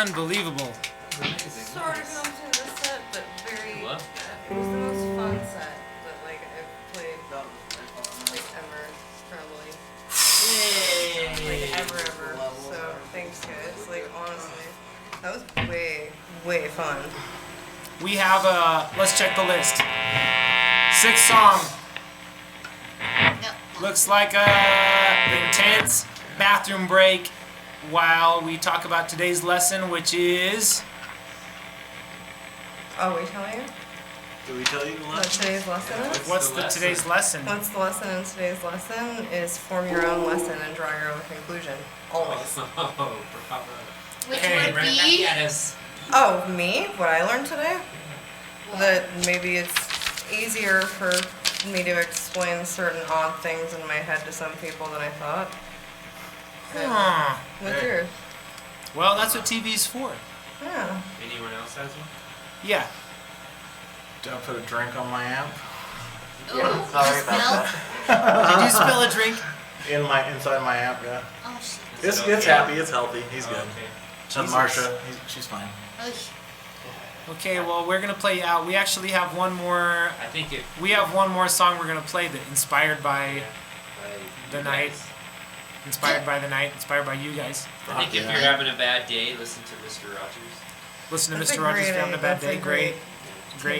Unbelievable. Sort of going through the set, but very. Love It was the most fun set that like I've played like ever, probably. Like ever. So thanks guys. Like honestly, that was way fun. We have let's check the list. 6th song. Looks like a intense bathroom break while we talk about today's lesson, which is... Oh, we tell you? Did we tell you the What lesson? today's lesson is? What's today's lesson? What's the lesson in today's lesson is form your own lesson and draw your own conclusion. Always. Oh, bravo. Which Okay, would Right be. back at us. Oh, me? What I learned today? That maybe it's easier for me to explain certain odd things in my head to some people than I thought. Huh. What's yours? Well, that's what TV's for. Yeah. Anyone else has one? Yeah. Don't put a drink on my amp. Ooh, Sorry you about spilled? Did you spill a drink? Inside my amp, yeah. Oh shit. It's happy, it's healthy, he's good. Okay. And Marsha, she's fine. Oh, Okay, well, we're gonna play out. We actually have one more. I think it. We have one more song we're gonna play that inspired by the night. Inspired by the night. Inspired by you guys. I think if Yeah. you're having a bad day, listen to Mr. Rogers. Listen to That's a Mr. Rogers if great you're having a bad that's day. a Great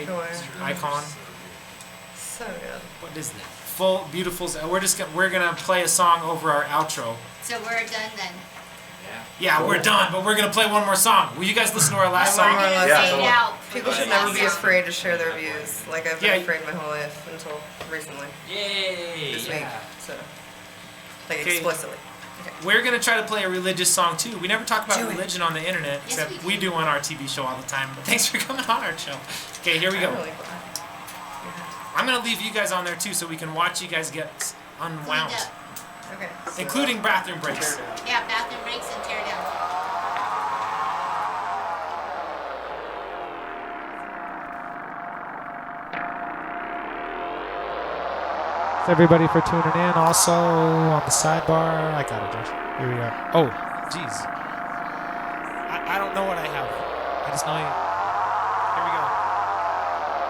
takeaway. icon. So good. What is that? Full beautiful. We're gonna play a song over our outro. so we're done then. Yeah, we're done, but we're gonna play one more song. Will you guys listen to our last One song? more I'm lesson. gonna Yeah, fade totally. out. for People the should never last be song. afraid to share their views. Like I've been Yeah. afraid my whole life until recently. Yay! This week. So like Okay. explicitly. We're gonna try to play a religious song too. We never talk about Do it. religion on the internet, Yes, except we we do on our TV show all the time. But thanks for coming on our show. Okay, here we go. Really. I'm gonna leave you guys on there too, so we can watch you guys get unwound, Cleaned up. Okay. including bathroom breaks. Yeah, bathroom breaks and tear down. Thanks everybody for tuning in. Also on the sidebar, I got it. Here we are. Oh, jeez. I don't know what I have. I just know. Here we go.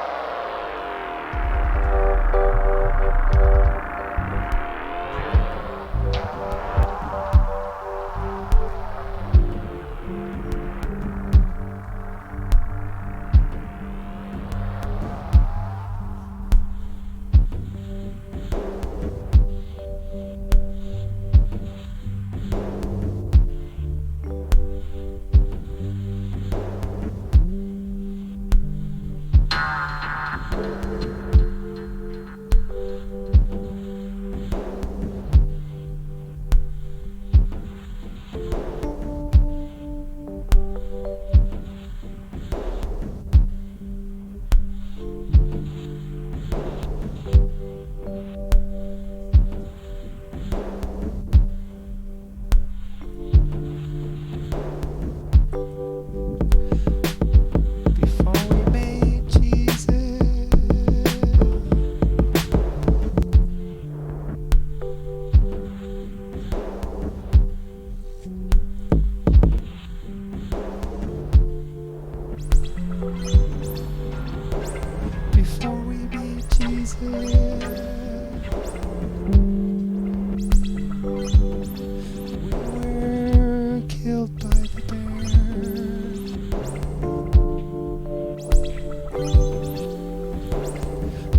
Before we made Jesus, before we made Jesus, we were killed by the bear.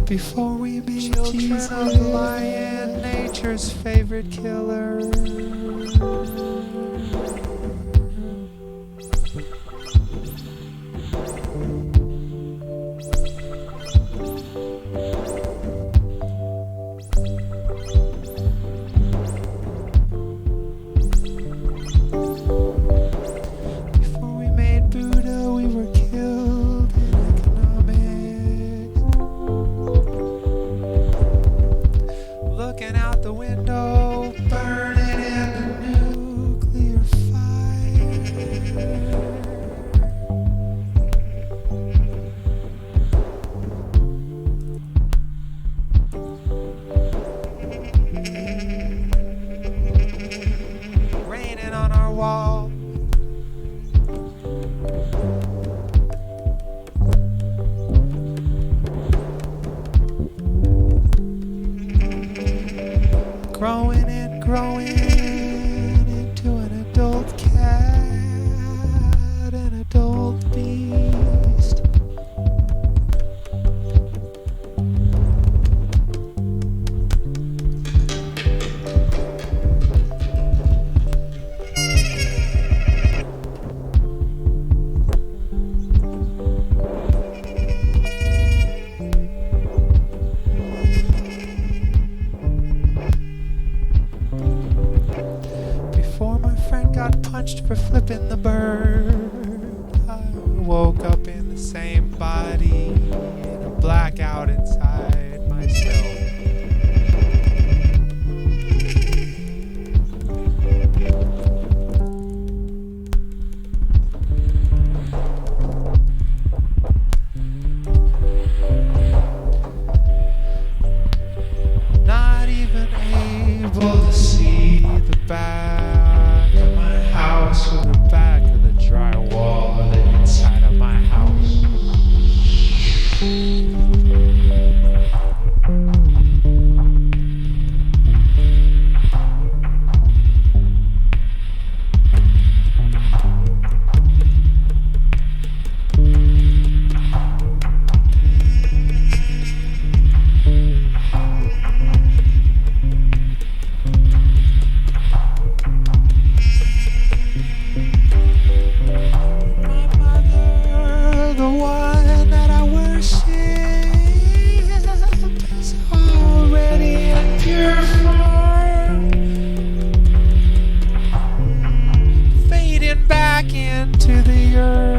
Before we meet Jesus, of the lion, nature's favorite killer. Before we made Buddha, we were killed in economics. Looking out the window, burning in the punched for flipping the bird. I woke up in the same body, in a blackout inside myself. Not even able to see the back of my house or the back of the drywall or the inside of my house. The one that I worship is already in pure form, fading back into the earth.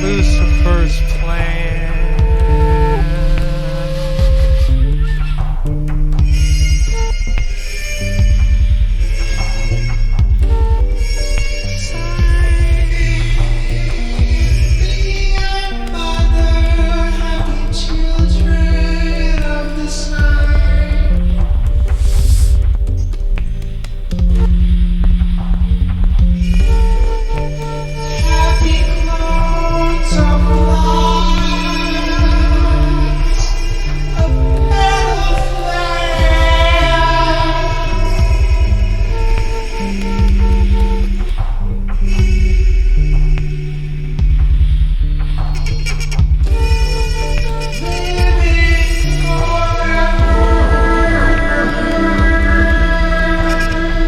Lucifer's plan. Be our mother, happy children of the sun. Happy clones of light, of metal flame. Living forever,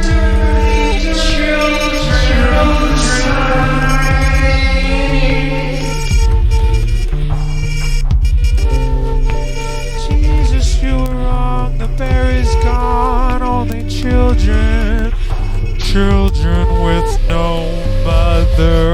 dirty children of the sun. Jesus, you were wrong, the bear is gone, only children, children with no mother.